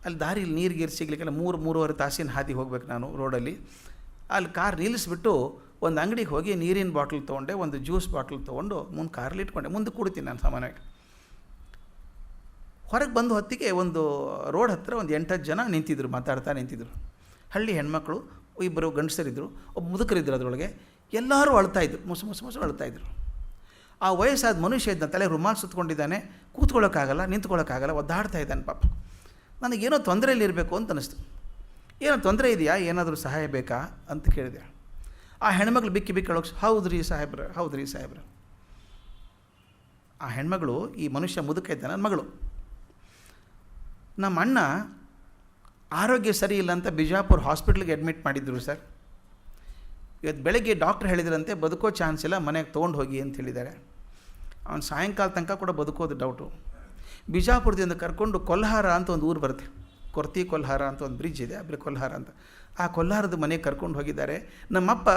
ಅಲ್ಲಿ ದಾರಿಲಿ ನೀರು ಸಿಗಲಿಕ್ಕೆಲ್ಲ 3-3.5 ತಾಸಿನ ಹಾದಿ ಹೋಗ್ಬೇಕು ನಾನು ರೋಡಲ್ಲಿ. ಅಲ್ಲಿ ಕಾರ್ ನಿಲ್ಲಿಸ್ಬಿಟ್ಟು ಒಂದು ಅಂಗಡಿಗೆ ಹೋಗಿ ನೀರಿನ ಬಾಟ್ಲ್ ತೊಗೊಂಡೆ, ಒಂದು ಜ್ಯೂಸ್ ಬಾಟ್ಲ್ ತೊಗೊಂಡು ಮುಂದೆ ಕಾರಲ್ಲಿ ಇಟ್ಕೊಂಡೆ. ಮುಂದೆ ಕೂಡ್ತೀನಿ ನಾನು ಸಾಮಾನ್ಯವಾಗಿ. ಹೊರಗೆ ಬಂದು ಹೊತ್ತಿಗೆ ಒಂದು ರೋಡ್ ಹತ್ತಿರ ಒಂದು 8-10 ಜನ ನಿಂತಿದ್ರು, ಮಾತಾಡ್ತಾ ನಿಂತಿದ್ರು. ಹಳ್ಳಿ ಹೆಣ್ಮಕ್ಳು, ಇಬ್ಬರು ಗಂಡಸರಿದ್ದರು, ಒಬ್ಬ ಮುದುಕರಿದ್ದರು. ಅದರೊಳಗೆ ಎಲ್ಲರೂ ಅಳ್ತಾಯಿದ್ರು, ಮುಸು ಅಳ್ತಾಯಿದ್ರು. ಆ ವಯಸ್ಸಾದ ಮನುಷ್ಯ ಇದ್ದ, ತಲೆ ರುಮಾಲ್ ಸುತ್ತಕೊಂಡಿದ್ದಾನೆ, ಕೂತ್ಕೊಳ್ಳೋಕ್ಕಾಗಲ್ಲ, ನಿಂತ್ಕೊಳ್ಳೋಕ್ಕಾಗಲ್ಲ, ಒದ್ದಾಡ್ತಾ ಇದ್ದಾನೆ ಪಾಪ. ನನಗೇನೋ ತೊಂದರೆಯಲ್ಲಿರಬೇಕು ಅಂತ ಅನ್ನಿಸ್ತು. ಏನೋ ತೊಂದರೆ ಇದೆಯಾ, ಏನಾದರೂ ಸಹಾಯ ಬೇಕಾ ಅಂತ ಕೇಳಿದೆ. ಆ ಹೆಣ್ಮಗಳು ಬಿಕ್ಕಿ ಹೇಳೋಕೆ, ಹೌದು ರೀ ಸಾಹೇಬ್ರ. ಆ ಹೆಣ್ಮಗಳು, ಈ ಮನುಷ್ಯ ಮುದುಕ ಇದ್ದಾನೆ, ನನ್ನ ಮಗಳು. ನಮ್ಮ ಅಣ್ಣ ಆರೋಗ್ಯ ಸರಿ ಇಲ್ಲ ಅಂತ ಬಿಜಾಪುರ ಹಾಸ್ಪಿಟ್ಲಿಗೆ ಅಡ್ಮಿಟ್ ಮಾಡಿದ್ರು ಸರ್. ಇವತ್ತು ಬೆಳಗ್ಗೆ ಡಾಕ್ಟ್ರ್ ಹೇಳಿದ್ರಂತೆ ಬದುಕೋ ಚಾನ್ಸ್ ಇಲ್ಲ, ಮನೆಗೆ ತೊಗೊಂಡು ಹೋಗಿ ಅಂತ ಹೇಳಿದ್ದಾರೆ. ಅವನು ಸಾಯಂಕಾಲ ತನಕ ಕೂಡ ಬದುಕೋದು ಡೌಟು. ಬಿಜಾಪುರದಿಂದ ಕರ್ಕೊಂಡು ಕೊಲ್ಹಾರ ಅಂತ ಒಂದು ಊರು ಬರುತ್ತೆ, ಕೊರ್ತಿ ಕೊಲ್ಹಾರ ಅಂತ ಒಂದು ಬ್ರಿಡ್ಜ್ ಇದೆ, ಅಲ್ಲಿ ಕೊಲ್ಹಾರ ಅಂತ. ಆ ಕೊಲ್ಹಾರದ ಮನೆಗೆ ಕರ್ಕೊಂಡು ಹೋಗಿದ್ದಾರೆ. ನಮ್ಮಪ್ಪ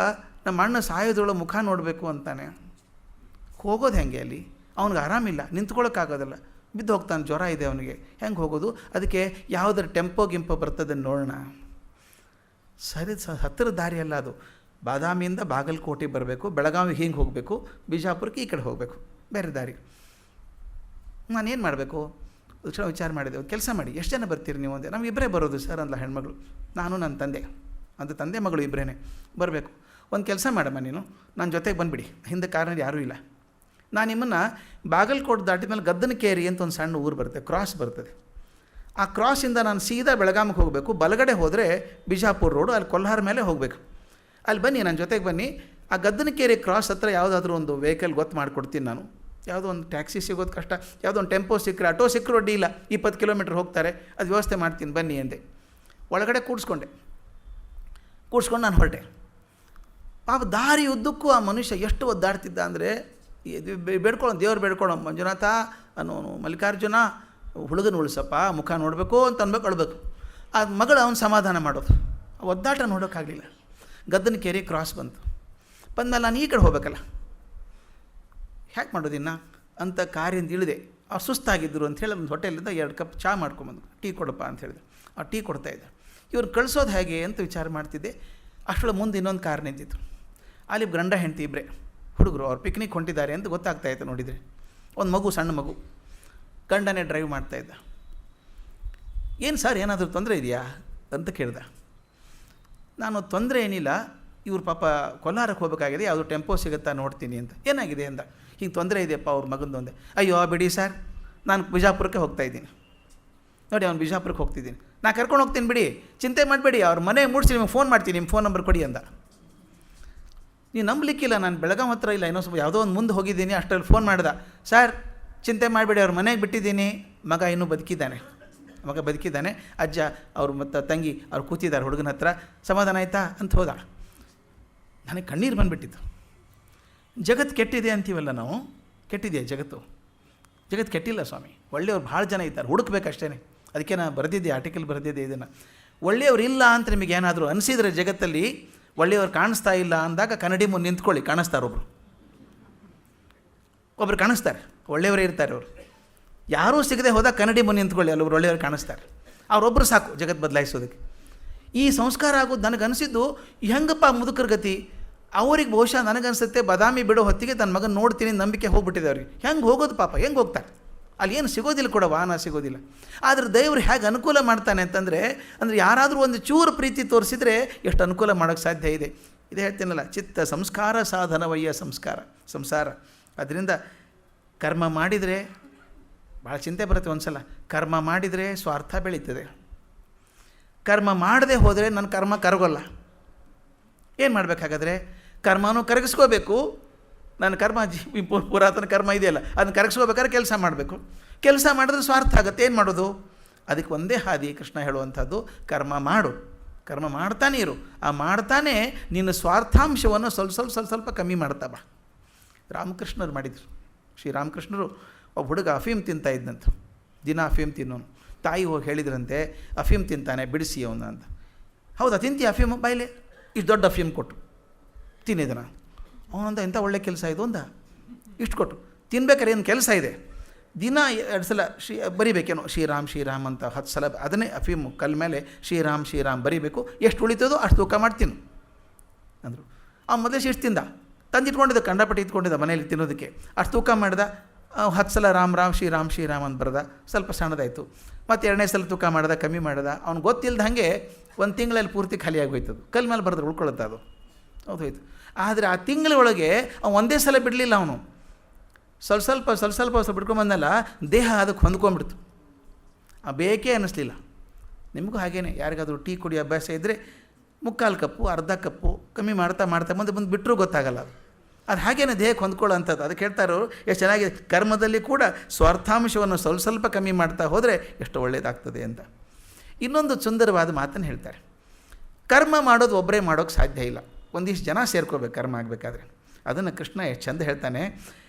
ನಮ್ಮ ಅಣ್ಣ ಸಾಯೋದ್ರೊಳಗೆ ಮುಖ ನೋಡಬೇಕು ಅಂತಾನೆ. ಹೋಗೋದು ಹೆಂಗೆ ಅಲ್ಲಿ? ಅವ್ನಿಗೆ ಆರಾಮಿಲ್ಲ, ನಿಂತ್ಕೊಳ್ಳೋಕ್ಕಾಗೋದಿಲ್ಲ, ಬಿದ್ದು ಹೋಗ್ತಾನೆ, ಜ್ವರ ಇದೆ ಅವನಿಗೆ, ಹೆಂಗೆ ಹೋಗೋದು? ಅದಕ್ಕೆ ಯಾವುದರ ಗಿಂಪೋ ಬರ್ತದೆ ನೋಡೋಣ. ಸರಿ, ಹತ್ತಿರ ದಾರಿ ಅಲ್ಲ ಅದು. ಬಾದಾಮಿಯಿಂದ ಬಾಗಲಕೋಟೆಗೆ ಬರಬೇಕು, ಬೆಳಗಾವಿಗೆ ಹಿಂಗೆ ಹೋಗಬೇಕು, ಬಿಜಾಪುರಕ್ಕೆ ಈ ಕಡೆ ಹೋಗಬೇಕು, ಬೇರೆ ದಾರಿ. ನಾನೇನು ಮಾಡಬೇಕು? ತಕ್ಷಣ ವಿಚಾರ ಮಾಡಿದೆ, ಕೆಲಸ ಮಾಡಿ, ಎಷ್ಟು ಜನ ಬರ್ತೀರಿ ನೀವು ಅಂದೆ. ನಾವು ಇಬ್ಬರೇ ಬರೋದು ಸರ್ ಅಂದ್ಲ ಹೆಣ್ಮಗಳು. ನಾನು ನನ್ನ ತಂದೆ ಮಗಳು ಇಬ್ಬರೇ ಬರಬೇಕು. ಒಂದು ಕೆಲಸ ಮಾಡಮ್ಮ, ನೀನು ನನ್ನ ಜೊತೆಗೆ ಬಂದುಬಿಡಿ, ಹಿಂದೆ ಕಾರಿನಲ್ಲಿ ಯಾರೂ ಇಲ್ಲ. ನಾನು ನಿಮ್ಮನ್ನು ಬಾಗಲಕೋಟೆ ದಾಟಿದ ಮೇಲೆ ಗದ್ದನಕೇರಿ ಅಂತ ಒಂದು ಸಣ್ಣ ಊರು ಬರುತ್ತೆ, ಕ್ರಾಸ್ ಬರ್ತದೆ. ಆ ಕ್ರಾಸಿಂದ ನಾನು ಸೀದಾ ಬೆಳಗಾವಿಗೆ ಹೋಗಬೇಕು. ಬಲಗಡೆ ಹೋದರೆ ಬಿಜಾಪುರ ರೋಡು, ಅಲ್ಲಿ ಕೊಲ್ಹಾರ ಮೇಲೆ ಹೋಗಬೇಕು. ಅಲ್ಲಿ ಬನ್ನಿ, ನನ್ನ ಜೊತೆಗೆ ಬನ್ನಿ. ಆ ಗದ್ದನಕೇರಿ ಕ್ರಾಸ್ ಹತ್ರ ಯಾವುದಾದ್ರೂ ಒಂದು ವೆಹಿಕಲ್ ಗೊತ್ತು ಮಾಡಿಕೊಡ್ತೀನಿ ನಾನು. ಯಾವುದೋ ಒಂದು ಟ್ಯಾಕ್ಸಿ ಸಿಗೋದು ಕಷ್ಟ, ಯಾವುದೋ ಒಂದು ಟೆಂಪೋ ಸಿಕ್ಕರೆ, ಆಟೋ ಸಿಕ್ಕರೂ ಅಡ್ಡಿ ಇಲ್ಲ, 20 ಕಿಲೋಮೀಟ್ರ್ ಹೋಗ್ತಾರೆ, ಅದು ವ್ಯವಸ್ಥೆ ಮಾಡ್ತೀನಿ ಬನ್ನಿ ಎಂದೆ. ಒಳಗಡೆ ಕೂಡಿಸ್ಕೊಂಡು ನಾನು ಹೊರಟೆ. ಆ ದಾರಿ ಉದ್ದಕ್ಕೂ ಆ ಮನುಷ್ಯ ಎಷ್ಟು ಒದ್ದಾಡ್ತಿದ್ದ ಅಂದರೆ, ದೇವ್ರು ಬೇಡ್ಕೊಳ್ಳೋ, ಮಂಜುನಾಥ ಅನ್ನೋನು, ಮಲ್ಲಿಕಾರ್ಜುನ ಹುಡುಗನ ಉಳಿಸಪ್ಪ, ಮುಖ ನೋಡಬೇಕು ಅಂತ ಅನ್ಬೇಕು, ಅಳ್ಬೇಕು. ಆ ಮಗಳು ಅವನು ಸಮಾಧಾನ ಮಾಡೋದು. ಒದ್ದಾಟ ನೋಡೋಕ್ಕಾಗಲಿಲ್ಲ. ಗದ್ದನ ಕೆರೆ ಕ್ರಾಸ್ ಬಂದಮೇಲೆ ನಾನು ಈ ಕಡೆ ಹೋಗ್ಬೇಕಲ್ಲ, ಹ್ಯಾಕೆ ಮಾಡೋದಿನ್ನ ಅಂತ ಕಾರಿಂದ ಇಳಿದೆ. ಅವ್ರು ಸುಸ್ತಾಗಿದ್ದರು ಅಂಥೇಳಿ ಒಂದು ಹೋಟೆಲಿಂದ 2 ಕಪ್ ಚಹಾ ಮಾಡ್ಕೊಂಬಂದು, ಟೀ ಕೊಡಪ್ಪ ಅಂತ ಹೇಳಿದೆ. ಆ ಟೀ ಕೊಡ್ತಾಯಿದ್ದೆ. ಇವ್ರು ಕಳಿಸೋದು ಹೇಗೆ ಅಂತ ವಿಚಾರ ಮಾಡ್ತಿದ್ದೆ. ಅಷ್ಟೊಳ ಮುಂದೆ ಇನ್ನೊಂದು ಕಾರ್ ನಿಂತಿತ್ತು. ಅಲ್ಲಿ ಗಂಡ ಹೆಂಡತಿ ಇಬ್ಬರೇ ಹುಡುಗರು, ಅವ್ರು ಪಿಕ್ನಿಕ್ ಹೊಂಟಿದ್ದಾರೆ ಅಂತ ಗೊತ್ತಾಗ್ತಾಯಿತ್ತು. ನೋಡಿದರೆ ಒಂದು ಮಗು, ಸಣ್ಣ ಮಗು, ಗಂಡನೇ ಡ್ರೈವ್ ಮಾಡ್ತಾಯಿದ್ದ. ಏನು ಸರ್, ಏನಾದರೂ ತೊಂದರೆ ಇದೆಯಾ ಅಂತ ಕೇಳ್ದೆ. ನಾನು ತೊಂದರೆ ಏನಿಲ್ಲ, ಇವ್ರ ಪಾಪ ಕೊಲ್ಲಾರಕ್ಕೆ ಹೋಗಬೇಕಾಗಿದೆ, ಯಾವುದು ಟೆಂಪೋ ಸಿಗುತ್ತಾ ನೋಡ್ತೀನಿ ಅಂತ. ಏನಾಗಿದೆ ಅಂದ. ಹಿಂಗೆ ತೊಂದರೆ ಇದೆಯಪ್ಪ ಅವ್ರ ಮಗಂದು ಅಂದೆ. ಅಯ್ಯೋ ಬಿಡಿ ಸರ್, ನಾನು ಬಿಜಾಪುರಕ್ಕೆ ಹೋಗ್ತಾಯಿದ್ದೀನಿ. ನೋಡಿ, ಅವ್ನು ಬಿಜಾಪುರಕ್ಕೆ ಹೋಗ್ತಿದ್ದೀನಿ, ನಾನು ಕರ್ಕೊಂಡು ಹೋಗ್ತೀನಿ ಬಿಡಿ, ಚಿಂತೆ ಮಾಡಬೇಡಿ, ಅವ್ರ ಮನೆ ಮುಡಿಸಿ ನಿಮಗೆ ಫೋನ್ ಮಾಡ್ತೀನಿ, ನಿಮ್ಮ ಫೋನ್ ನಂಬರ್ ಕೊಡಿ ಅಂದ. ನೀವು ನಂಬಲಿಕ್ಕಿಲ್ಲ, ನಾನು ಬೆಳಗಾವಿ ಹತ್ರ ಇಲ್ಲ, ಇನ್ನೊಂದು ಸ್ವಲ್ಪ ಯಾವುದೋ ಒಂದು ಮುಂದೆ ಹೋಗಿದ್ದೀನಿ, ಅಷ್ಟರಲ್ಲಿ ಫೋನ್ ಮಾಡ್ದೆ. ಸರ್ ಚಿಂತೆ ಮಾಡಬೇಡಿ, ಅವ್ರ ಮನೆಗೆ ಬಿಟ್ಟಿದ್ದೀನಿ, ಮಗ ಇನ್ನೂ ಬದುಕಿದ್ದಾನೆ, ಅಜ್ಜ ಅವರು ಮತ್ತು ತಂಗಿ ಅವ್ರು ಕೂತಿದ್ದಾರೆ ಹುಡುಗನ ಹತ್ರ, ಸಮಾಧಾನ ಆಯಿತಾ ಅಂತ ಹೋದ. ನನಗೆ ಕಣ್ಣೀರು ಬಂದುಬಿಟ್ಟಿತ್ತು. ಜಗತ್ತು ಕೆಟ್ಟಿದೆ ಅಂತೀವಲ್ಲ ನಾವು, ಕೆಟ್ಟಿದೆಯಾ ಜಗತ್ತು ಕೆಟ್ಟಿಲ್ಲ ಸ್ವಾಮಿ. ಒಳ್ಳೆಯವ್ರು ಭಾಳ ಜನ ಇದ್ದಾರೆ, ಹುಡುಕ್ಬೇಕಷ್ಟೇ. ಅದಕ್ಕೆ ನಾನು ಬರೆದಿದ್ದೆ, ಆರ್ಟಿಕಲ್ ಬರೆದಿದ್ದೆ ಇದನ್ನು. ಒಳ್ಳೆಯವ್ರು ಇಲ್ಲ ಅಂತ ನಿಮಗೆ ಏನಾದರೂ ಅನಿಸಿದರೆ ಜಗತ್ತಲ್ಲಿ, ಒಳ್ಳೆಯವ್ರು ಕಾಣಿಸ್ತಾ ಇಲ್ಲ ಅಂದಾಗ ಕನ್ನಡಿ ಮುಂದೆ ನಿಂತ್ಕೊಳ್ಳಿ, ಕಾಣಿಸ್ತಾರೆ ಒಬ್ಬರು ಕಾಣಿಸ್ತಾರೆ, ಒಳ್ಳೆಯವರೇ ಇರ್ತಾರೆ ಅವರು. ಯಾರೂ ಸಿಗದೆ ಹೋದಾಗ ಕನ್ನಡಿ ಮುಂದೆ ನಿಂತ್ಕೊಳ್ಳಿ, ಅಲ್ಲೊಬ್ರು ಒಳ್ಳೆಯವ್ರು ಕಾಣಿಸ್ತಾರೆ. ಅವರೊಬ್ಬರು ಸಾಕು ಜಗತ್ತು ಬದಲಾಯಿಸೋದಕ್ಕೆ. ಈ ಸಂಸ್ಕಾರ ಆಗೋದು ನನಗನ್ನಿಸಿದ್ದು ಹೆಂಗಪ್ಪ ಮುದುಕರ ಗತಿ. ಅವ್ರಿಗೆ ಬಹುಶಃ ನನಗನ್ಸುತ್ತೆ ಬಾದಾಮಿ ಬಿಡೋ ಹೊತ್ತಿಗೆ ತನ್ನ ಮಗನ ನೋಡ್ತೀನಿ ನಂಬಿಕೆ ಹೋಗ್ಬಿಟ್ಟಿದೆ ಅವ್ರಿಗೆ. ಹೆಂಗೆ ಹೋಗೋದು ಪಾಪ, ಹೆಂಗೆ ಹೋಗ್ತಾರೆ, ಅಲ್ಲಿ ಏನು ಸಿಗೋದಿಲ್ಲ ಕೂಡ, ವಾಹನ ಸಿಗೋದಿಲ್ಲ. ಆದರೆ ದೇವರು ಹೇಗೆ ಅನುಕೂಲ ಮಾಡ್ತಾನೆ ಅಂತಂದರೆ, ಯಾರಾದರೂ ಒಂದು ಚೂರು ಪ್ರೀತಿ ತೋರಿಸಿದರೆ ಎಷ್ಟು ಅನುಕೂಲ ಮಾಡೋಕ್ಕೆ ಸಾಧ್ಯ ಇದೆ. ಇದೇ ಹೇಳ್ತೀನಲ್ಲ, ಚಿತ್ತ ಸಂಸ್ಕಾರ ಸಾಧನವಯ್ಯ ಸಂಸಾರ. ಅದರಿಂದ ಕರ್ಮ ಮಾಡಿದರೆ ಭಾಳ ಚಿಂತೆ ಬರುತ್ತೆ. ಒಂದು ಸಲ ಕರ್ಮ ಮಾಡಿದರೆ ಸ್ವಾರ್ಥ ಬೆಳೀತದೆ. ಕರ್ಮ ಮಾಡದೆ ಹೋದರೆ ನನ್ನ ಕರ್ಮ ಕರಗೋಲ್ಲ. ಏನು ಮಾಡಬೇಕಾಗಾದ್ರೆ, ಕರ್ಮನೂ ಕರಗಿಸ್ಕೋಬೇಕು. ನನ್ನ ಕರ್ಮ ಪುರಾತನ ಕರ್ಮ ಇದೆಯಲ್ಲ, ಅದನ್ನು ಕರಗಿಸ್ಕೋಬೇಕಾದ್ರೆ ಕೆಲಸ ಮಾಡಬೇಕು. ಕೆಲಸ ಮಾಡಿದ್ರೆ ಸ್ವಾರ್ಥ ಆಗುತ್ತೆ. ಏನು ಮಾಡೋದು? ಅದಕ್ಕೆ ಒಂದೇ ಹಾದಿ ಕೃಷ್ಣ ಹೇಳುವಂಥದ್ದು, ಕರ್ಮ ಮಾಡು, ಕರ್ಮ ಮಾಡ್ತಾನೆ ಇರು. ಆ ಮಾಡ್ತಾನೆ ನಿನ್ನ ಸ್ವಾರ್ಥಾಂಶವನ್ನು ಸ್ವಲ್ಪ ಕಮ್ಮಿ ಮಾಡ್ತಾ ಬಾ. ರಾಮಕೃಷ್ಣರು ಮಾಡಿದರು. ಶ್ರೀರಾಮಕೃಷ್ಣರು ಒಬ್ಬ ಹುಡುಗ ಅಫೀಮ್ ತಿಂತಾ ಇದ್ದಂತ, ದಿನ ಅಫೀಮ್ ತಿನ್ನೋನು. ತಾಯಿ ಹೋಗಿ ಹೇಳಿದ್ರಂತೆ, ಅಫೀಮ್ ತಿಂತಾನೆ, ಬಿಡಿಸಿ ಅವನು ಅಂತ. ಹೌದಾ, ತಿಂತೀಯ ಅಫೀಮು? ಬಾಯಿಲೆ ಇಷ್ಟು ದೊಡ್ಡ ಅಫೀಮ್ ಕೊಟ್ಟು ತಿನ್ನಿದನ. ಅವನಂದ ಎಂಥ ಒಳ್ಳೆ ಕೆಲಸ ಇದು ಅಂದ. ಇಷ್ಟು ಕೊಟ್ಟು ತಿನ್ಬೇಕಾದ್ರೆ ಏನು ಕೆಲಸ ಇದೆ, ದಿನ 2 ಸಲ ಬರಿಬೇಕೇನೋ ಶ್ರೀರಾಮ್ ಅಂತ 10 ಸಲ, ಅದನ್ನೇ ಅಫೀಮು ಕಲ್ ಮೇಲೆ ಶ್ರೀರಾಮ್ ಬರಿಬೇಕು. ಎಷ್ಟು ಉಳಿತದೋ ಅಷ್ಟು ತೂಕ ಮಾಡ್ತೀನಿ ಅಂದರು. ಅವ್ನು ಮೊದಲೇ ಇಷ್ಟು ತಿಂದ, ತಂದಿಟ್ಕೊಂಡಿದ್ದ, ಕಂಡಪಟ್ಟಿ ಇಟ್ಕೊಂಡಿದ್ದ ಮನೇಲಿ ತಿನ್ನೋದಕ್ಕೆ. ಅಷ್ಟು ತೂಕ ಮಾಡಿದ. 10 ಸಲ ರಾಮ್ ಶ್ರೀರಾಮ್ ಅಂತ ಬರೆದ. ಸ್ವಲ್ಪ ಸಣ್ಣದಾಯಿತು. ಮತ್ತು 2ನೇ ಸಲ ತೂಕ ಮಾಡ್ದ, ಕಮ್ಮಿ ಮಾಡ್ದ. ಅವ್ನು ಗೊತ್ತಿಲ್ಲದ ಹಾಗೆ 1 ತಿಂಗಳಲ್ಲಿ ಪೂರ್ತಿ ಖಾಲಿಯಾಗಿ ಹೋಯ್ತದು. ಕಲ್ ಮೇಲೆ ಬರೆದ್ರೆ ಉಳ್ಕೊಳ್ಳುತ್ತೆ ಅದು. ಹೌದು ಹೋಯ್ತು. ಆದರೆ ಆ ತಿಂಗಳ ಒಳಗೆ ಅವ್ನು ಒಂದೇ ಸಲ ಬಿಡಲಿಲ್ಲ. ಅವನು ಸ್ವಲ್ಪ ಬಿಡ್ಕೊಂಬಂದಲ್ಲ, ದೇಹ ಅದಕ್ಕೆ ಹೊಂದ್ಕೊಂಡ್ಬಿಡ್ತು. ಬೇಕೇ ಅನ್ನಿಸ್ಲಿಲ್ಲ. ನಿಮಗೂ ಹಾಗೇನೆ, ಯಾರಿಗಾದರೂ ಟೀ ಕುಡಿಯೋ ಅಭ್ಯಾಸ ಇದ್ದರೆ 3/4 ಕಪ್ಪು, ಅರ್ಧ ಕಪ್ಪು ಕಮ್ಮಿ ಮಾಡ್ತಾ ಮುಂದೆ ಬಿಟ್ಟರೂ ಗೊತ್ತಾಗಲ್ಲ. ಅದು ಹಾಗೇನೆ ದೇಹಕ್ಕೆ ಹೊಂದ್ಕೊಳ್ಳೋ ಅಂಥದ್ದು. ಅದಕ್ಕೆ ಹೇಳ್ತಾರೋ ಎಷ್ಟು ಚೆನ್ನಾಗಿದೆ, ಕರ್ಮದಲ್ಲಿ ಕೂಡ ಸ್ವಾರ್ಥಾಂಶವನ್ನು ಸ್ವಲ್ಪ ಕಮ್ಮಿ ಮಾಡ್ತಾ ಹೋದರೆ ಎಷ್ಟು ಒಳ್ಳೆಯದಾಗ್ತದೆ ಅಂತ. ಇನ್ನೊಂದು ಸುಂದರವಾದ ಮಾತನ್ನು ಹೇಳ್ತಾರೆ. ಕರ್ಮ ಮಾಡೋದು ಒಬ್ಬರೇ ಮಾಡೋಕ್ಕೆ ಸಾಧ್ಯ ಇಲ್ಲ, ಒಂದಿಷ್ಟು ಜನ ಸೇರ್ಕೋಬೇಕು ಕರ್ಮ ಆಗಬೇಕಾದ್ರೆ. ಅದನ್ನು ಕೃಷ್ಣ ಎಷ್ಟು ಚಂದ ಹೇಳ್ತಾನೆ,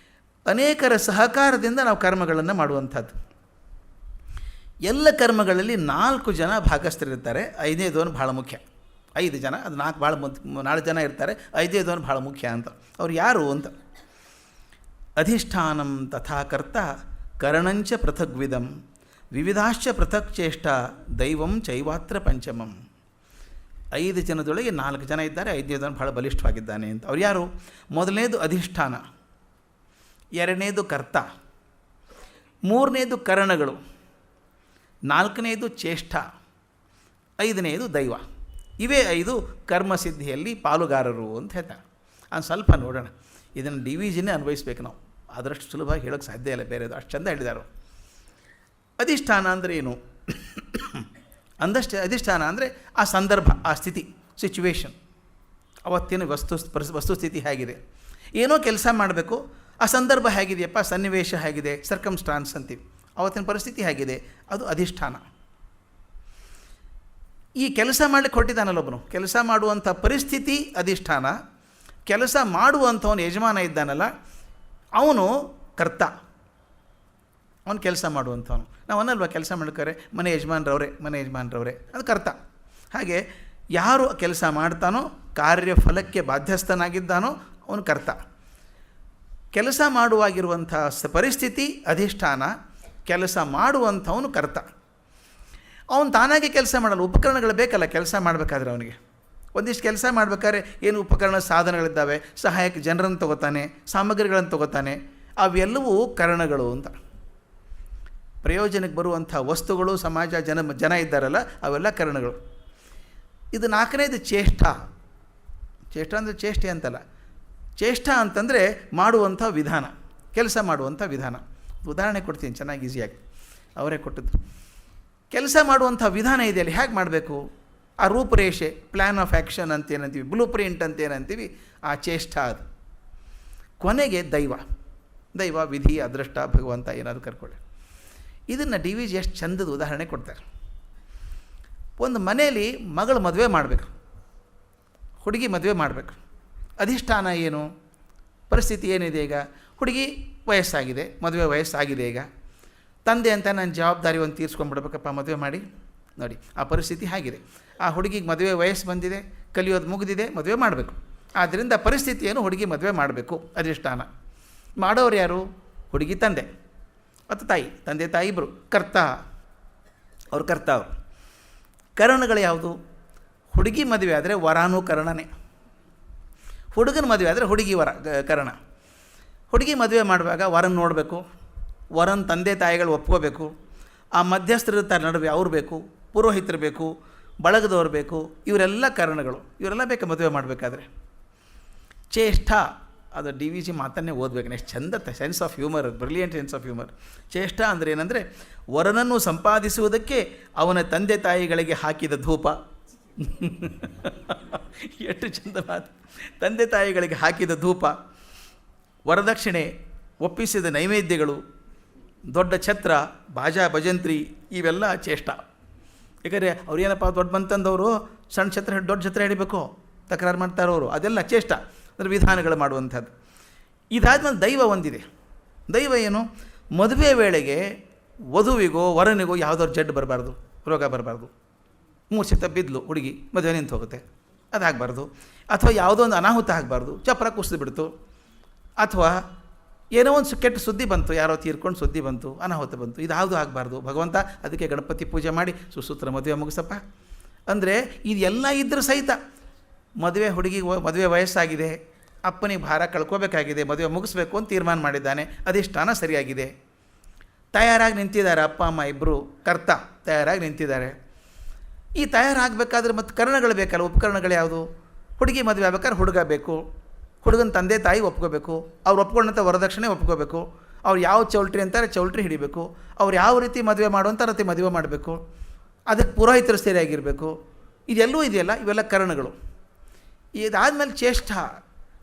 ಅನೇಕರ ಸಹಕಾರದಿಂದ ನಾವು ಕರ್ಮಗಳನ್ನು ಮಾಡುವಂಥದ್ದು. ಎಲ್ಲ ಕರ್ಮಗಳಲ್ಲಿ 4 ಜನ ಭಾಗಸ್ಥರಿರ್ತಾರೆ, 5ನೇದವನು ಭಾಳ ಮುಖ್ಯ. 5 ಜನ, ಅದು 4 ಜನ ಇರ್ತಾರೆ, 5ನೇದವನು ಭಾಳ ಮುಖ್ಯ ಅಂತ. ಅವ್ರು ಯಾರು ಅಂತ, ಅಧಿಷ್ಠಾನಂ ತಥಾ ಕರ್ತ ಕರಣಂಚ ಪೃಥಗ್ವಿಧಂ ವಿವಿಧಾಶ್ಚ ಪೃಥಕ್ ಚೇಷ್ಟ ದೈವಂ ಚೈವಾತ್ರ ಪಂಚಮಂ. 5 ಜನದೊಳಗೆ 4 ಜನ ಇದ್ದಾರೆ, 5ನೇದವನು ಭಾಳ ಬಲಿಷ್ಠವಾಗಿದ್ದಾನೆ ಅಂತ. ಅವ್ರು ಯಾರು? ಮೊದಲನೇದು ಅಧಿಷ್ಠಾನ, 2ನೇದು ಕರ್ತ, 3ನೇದು ಕರಣಗಳು, 4ನೇದು ಚೇಷ್ಟ, 5ನೇದು ದೈವ. ಇವೇ 5 ಕರ್ಮಸಿದ್ಧಿಯಲ್ಲಿ ಪಾಲುಗಾರರು ಅಂತ ಹೇಳ್ತಾರೆ. ಅದು ಸ್ವಲ್ಪ ನೋಡೋಣ. ಇದನ್ನು ಡಿವಿಷನ್ನೇ ಅನ್ವಯಿಸ್ಬೇಕು ನಾವು, ಅದರಷ್ಟು ಸುಲಭವಾಗಿ ಹೇಳೋಕ್ಕೆ ಸಾಧ್ಯ ಇಲ್ಲ ಬೇರೆದು, ಅಷ್ಟು ಚಂದ ಹೇಳಿದಾರು. ಅಧಿಷ್ಠಾನ ಅಂದರೆ ಏನು? ಅಧಿಷ್ಠಾನ ಅಂದರೆ ಆ ಸಂದರ್ಭ, ಆ ಸ್ಥಿತಿ, ಸಿಚುವೇಶನ್, ಅವತ್ತಿನ ವಸ್ತುಸ್ಥಿತಿ ಹೇಗಿದೆ. ಏನೋ ಕೆಲಸ ಮಾಡಬೇಕು, ಆ ಸಂದರ್ಭ ಹೇಗಿದೆಯಪ್ಪ, ಸನ್ನಿವೇಶ ಹೇಗಿದೆ, ಸರ್ಕಮ್ಸ್ಟಾನ್ಸ್ ಅಂತೀವಿ, ಅವತ್ತಿನ ಪರಿಸ್ಥಿತಿ ಹೇಗಿದೆ, ಅದು ಅಧಿಷ್ಠಾನ. ಈ ಕೆಲಸ ಮಾಡಲಿಕ್ಕೆ ಹೊರಟಿದ್ದಾನಲ್ಲೊಬ್ಬನು, ಕೆಲಸ ಮಾಡುವಂಥ ಪರಿಸ್ಥಿತಿ ಅಧಿಷ್ಠಾನ. ಕೆಲಸ ಮಾಡುವಂಥವನು ಯಜಮಾನ ಇದ್ದಾನಲ್ಲ, ಅವನು ಕರ್ತ, ಅವನು ಕೆಲಸ ಮಾಡುವಂಥವನು. ನಾವು ಅನ್ನಲ್ವ ಕೆಲಸ ಮಾಡ್ತಾರೆ ಮನೆ ಯಜಮಾನ್ರವರೇ ಅದು ಕರ್ತ. ಹಾಗೆ ಯಾರು ಕೆಲಸ ಮಾಡ್ತಾನೋ ಕಾರ್ಯಫಲಕ್ಕೆ ಬಾಧ್ಯಸ್ಥನಾಗಿದ್ದಾನೋ ಅವನು ಕರ್ತ. ಕೆಲಸ ಮಾಡುವಾಗಿರುವಂಥ ಪರಿಸ್ಥಿತಿ ಅಧಿಷ್ಠಾನ, ಕೆಲಸ ಮಾಡುವಂಥವನು ಕರ್ತ. ಅವನು ತಾನಾಗೆ ಕೆಲಸ ಮಾಡಲ್ಲ, ಉಪಕರಣಗಳು ಬೇಕಲ್ಲ ಕೆಲಸ ಮಾಡಬೇಕಾದ್ರೆ. ಅವನಿಗೆ ಒಂದಿಷ್ಟು ಕೆಲಸ ಮಾಡಬೇಕಾದ್ರೆ ಏನು ಉಪಕರಣ ಸಾಧನಗಳಿದ್ದಾವೆ, ಸಹಾಯಕ್ಕೆ ಜನರನ್ನು ತಗೋತಾನೆ, ಸಾಮಗ್ರಿಗಳನ್ನು ತಗೋತಾನೆ, ಅವೆಲ್ಲವೂ ಕರಣಗಳು ಅಂತ. ಪ್ರಯೋಜನಕ್ಕೆ ಬರುವಂಥ ವಸ್ತುಗಳು, ಸಮಾಜ, ಜನ ಇದ್ದಾರಲ್ಲ, ಅವೆಲ್ಲ ಕರಣಗಳು. ಇದು ನಾಲ್ಕನೇದು ಚೇಷ್ಟ. ಚೇಷ್ಟ ಅಂದರೆ ಚೇಷ್ಟೆ ಅಂತಲ್ಲ, ಚೇಷ್ಟ ಅಂತಂದರೆ ಮಾಡುವಂಥ ವಿಧಾನ, ಕೆಲಸ ಮಾಡುವಂಥ ವಿಧಾನ. ಉದಾಹರಣೆ ಕೊಡ್ತೀನಿ ಚೆನ್ನಾಗಿ ಈಸಿಯಾಗಿ, ಅವರೇ ಕೊಟ್ಟದ್ದು. ಕೆಲಸ ಮಾಡುವಂಥ ವಿಧಾನ ಇದೆಯಲ್ಲ, ಹೇಗೆ ಮಾಡಬೇಕು, ಆ ರೂಪರೇಷೆ, ಪ್ಲ್ಯಾನ್ ಆಫ್ ಆ್ಯಕ್ಷನ್ ಅಂತೇನಂತೀವಿ, ಬ್ಲೂ ಪ್ರಿಂಟ್ ಅಂತೇನಂತೀವಿ, ಆ ಚೇಷ್ಟ ಅದು. ಕೊನೆಗೆ ದೈವ, ವಿಧಿ, ಅದೃಷ್ಟ, ಭಗವಂತ ಏನಾದರೂ ಕರ್ಕೊಳ್ಳಿ. ಇದನ್ನು ಡಿ ವಿ ಜಿ ಎಷ್ಟು ಚಂದದ ಉದಾಹರಣೆ ಕೊಡ್ತಾರೆ. ಒಂದು ಮನೆಯಲ್ಲಿ ಮಗಳು ಮದುವೆ ಮಾಡಬೇಕು, ಹುಡುಗಿ ಮದುವೆ ಮಾಡಬೇಕು. ಅಧಿಷ್ಠಾನ ಏನು, ಪರಿಸ್ಥಿತಿ ಏನಿದೆ ಈಗ? ಹುಡುಗಿ ವಯಸ್ಸಾಗಿದೆ, ಮದುವೆ ವಯಸ್ಸಾಗಿದೆ. ಈಗ ತಂದೆ ಅಂತ ನಾನು ಜವಾಬ್ದಾರಿ ಒಂದು ತೀರಿಸ್ಕೊಂಡ್ಬಿಡ್ಬೇಕಪ್ಪ, ಮದುವೆ ಮಾಡಿ. ನೋಡಿ ಆ ಪರಿಸ್ಥಿತಿ ಆಗಿದೆ. ಆ ಹುಡುಗಿಗೆ ಮದುವೆ ವಯಸ್ಸು ಬಂದಿದೆ, ಕಲಿಯೋದು ಮುಗಿದಿದೆ, ಮದುವೆ ಮಾಡಬೇಕು. ಆದ್ದರಿಂದ ಪರಿಸ್ಥಿತಿ ಏನು, ಹುಡುಗಿ ಮದುವೆ ಮಾಡಬೇಕು, ಅಧಿಷ್ಠಾನ. ಮಾಡೋರು ಯಾರು? ಹುಡುಗಿ ತಂದೆ ಮತ್ತು ತಾಯಿ, ತಂದೆ ತಾಯಿ ಇಬ್ಬರು ಕರ್ತ. ಅವ್ರು ಕರ್ತ. ಅವರು ಕರಣಗಳು ಯಾವುದು? ಹುಡುಗಿ ಮದುವೆ ಆದರೆ ವರಾನೂ ಕರಣನೇ, ಹುಡುಗನ ಮದುವೆ ಆದರೆ ಹುಡುಗಿ ಕರಣ. ಹುಡುಗಿ ಮದುವೆ ಮಾಡುವಾಗ ವರನ ನೋಡಬೇಕು, ವರನ ತಂದೆ ತಾಯಿಗಳು ಒಪ್ಕೋಬೇಕು, ಆ ಮಧ್ಯಸ್ಥರ ನಡುವೆ ಅವ್ರು ಬೇಕು, ಪುರೋಹಿತರು ಬೇಕು, ಬಳಗದವ್ರು ಬೇಕು, ಇವರೆಲ್ಲ ಕಾರಣಗಳು. ಇವರೆಲ್ಲ ಬೇಕು ಮದುವೆ ಮಾಡಬೇಕಾದ್ರೆ. ಚೇಷ್ಟ, ಅದು ಡಿ ವಿ ಜಿ ಮಾತನ್ನೇ ಓದಬೇಕು. ಎಷ್ಟು ಚಂದ sense of humour, brilliant sense of humour. ಚೇಷ್ಟ ಅಂದರೆ ಏನಂದರೆ ವರನನ್ನು ಸಂಪಾದಿಸುವುದಕ್ಕೆ ಅವನ ತಂದೆ ತಾಯಿಗಳಿಗೆ ಹಾಕಿದ ಧೂಪ. ಎಷ್ಟು ಚಂದ ಮಾತು. ತಂದೆ ತಾಯಿಗಳಿಗೆ ಹಾಕಿದ ಧೂಪ, ವರದಕ್ಷಿಣೆ, ಒಪ್ಪಿಸಿದ ನೈವೇದ್ಯಗಳು, ದೊಡ್ಡ ಛತ್ರ, ಬಾಜಾ ಭಜಂತ್ರಿ, ಇವೆಲ್ಲ ಚೇಷ್ಟ. ಯಾಕಂದರೆ ಅವ್ರೇನಪ್ಪ ದೊಡ್ಡ ಬಂತಂದವರು ಸಣ್ಣ ಛತ್ರ ದೊಡ್ಡ ಛತ್ರ ಹಿಡಿಬೇಕು ತಕರಾರು ಮಾಡ್ತಾರವರು, ಅದೆಲ್ಲ ಚೇಷ್ಟ, ಅಂದರೆ ವಿಧಾನಗಳು ಮಾಡುವಂಥದ್ದು. ಇದಾದ್ಮೇಲೆ ದೈವ ಒಂದಿದೆ. ದೈವ ಏನು? ಮದುವೆ ವೇಳೆಗೆ ವಧುವಿಗೋ ವರನಿಗೋ ಯಾವುದಾದ್ರು ಜಡ್ಡು ಬರಬಾರ್ದು, ರೋಗ ಬರಬಾರ್ದು. ಮೂರ್ಛೆ ತಬ್ಬಿದ್ಲು ಹುಡುಗಿ, ಮದುವೆ ನಿಂತು ಹೋಗುತ್ತೆ, ಅದಾಗಬಾರ್ದು. ಅಥವಾ ಯಾವುದೋ ಒಂದು ಅನಾಹುತ ಆಗಬಾರ್ದು, ಚಪ್ರ ಕುಸಿದು ಬಿಡ್ತು, ಅಥವಾ ಏನೋ ಒಂದು ಕೆಟ್ಟ ಸುದ್ದಿ ಬಂತು, ಯಾರೋ ತೀರ್ಕೊಂಡು ಸುದ್ದಿ ಬಂತು, ಅನಾಹುತ ಬಂತು, ಇದ್ಯಾವುದು ಆಗಬಾರ್ದು. ಭಗವಂತ ಅದಕ್ಕೆ ಗಣಪತಿ ಪೂಜೆ ಮಾಡಿ ಸುಸೂತ್ರ ಮದುವೆ ಮುಗಿಸಪ್ಪ ಅಂದರೆ ಇದೆಲ್ಲ ಇದ್ದರೂ ಸಹಿತ ಹುಡುಗಿಗೆ ಮದುವೆ ವಯಸ್ಸಾಗಿದೆ, ಅಪ್ಪನಿಗೆ ಭಾರ ಕಳ್ಕೋಬೇಕಾಗಿದೆ, ಮದುವೆ ಮುಗಿಸ್ಬೇಕು ಅಂತ ತೀರ್ಮಾನ ಮಾಡಿದ್ದಾನೆ, ಅಧಿಷ್ಠಾನ ಸರಿಯಾಗಿದೆ, ತಯಾರಾಗಿ ನಿಂತಿದ್ದಾರೆ. ಅಪ್ಪ ಅಮ್ಮ ಇಬ್ಬರು ಕರ್ತ ತಯಾರಾಗಿ ನಿಂತಿದ್ದಾರೆ. ಈ ತಯಾರಾಗಬೇಕಾದ್ರೆ ಮತ್ತು ಕರಣಗಳು ಬೇಕಲ್ಲ, ಉಪಕರಣಗಳು ಯಾವುದು? ಹುಡುಗಿ ಮದುವೆ ಆಗ್ಬೇಕಾದ್ರೆ ಹುಡುಗ ಬೇಕು, ಹುಡುಗನ ತಂದೆ ತಾಯಿ ಒಪ್ಕೋಬೇಕು, ಅವ್ರು ಒಪ್ಕೊಂಡಂಥ ವರದಕ್ಷಿಣೆ ಒಪ್ಕೋಬೇಕು, ಅವ್ರು ಯಾವ ಚೌಲ್ಟ್ರಿ ಅಂತಾರೆ ಚೌಲ್ಟ್ರಿ ಹಿಡಿಬೇಕು, ಅವ್ರು ಯಾವ ರೀತಿ ಮದುವೆ ಮಾಡುವಂಥ ರೀತಿ ಮದುವೆ ಮಾಡಬೇಕು, ಅದಕ್ಕೆ ಪುರೋಹಿತರು ಸರಿಯಾಗಿರಬೇಕು. ಇದೆಲ್ಲವೂ ಇದೆಯಲ್ಲ, ಇವೆಲ್ಲ ಕರಣಗಳು. ಇದಾದಮೇಲೆ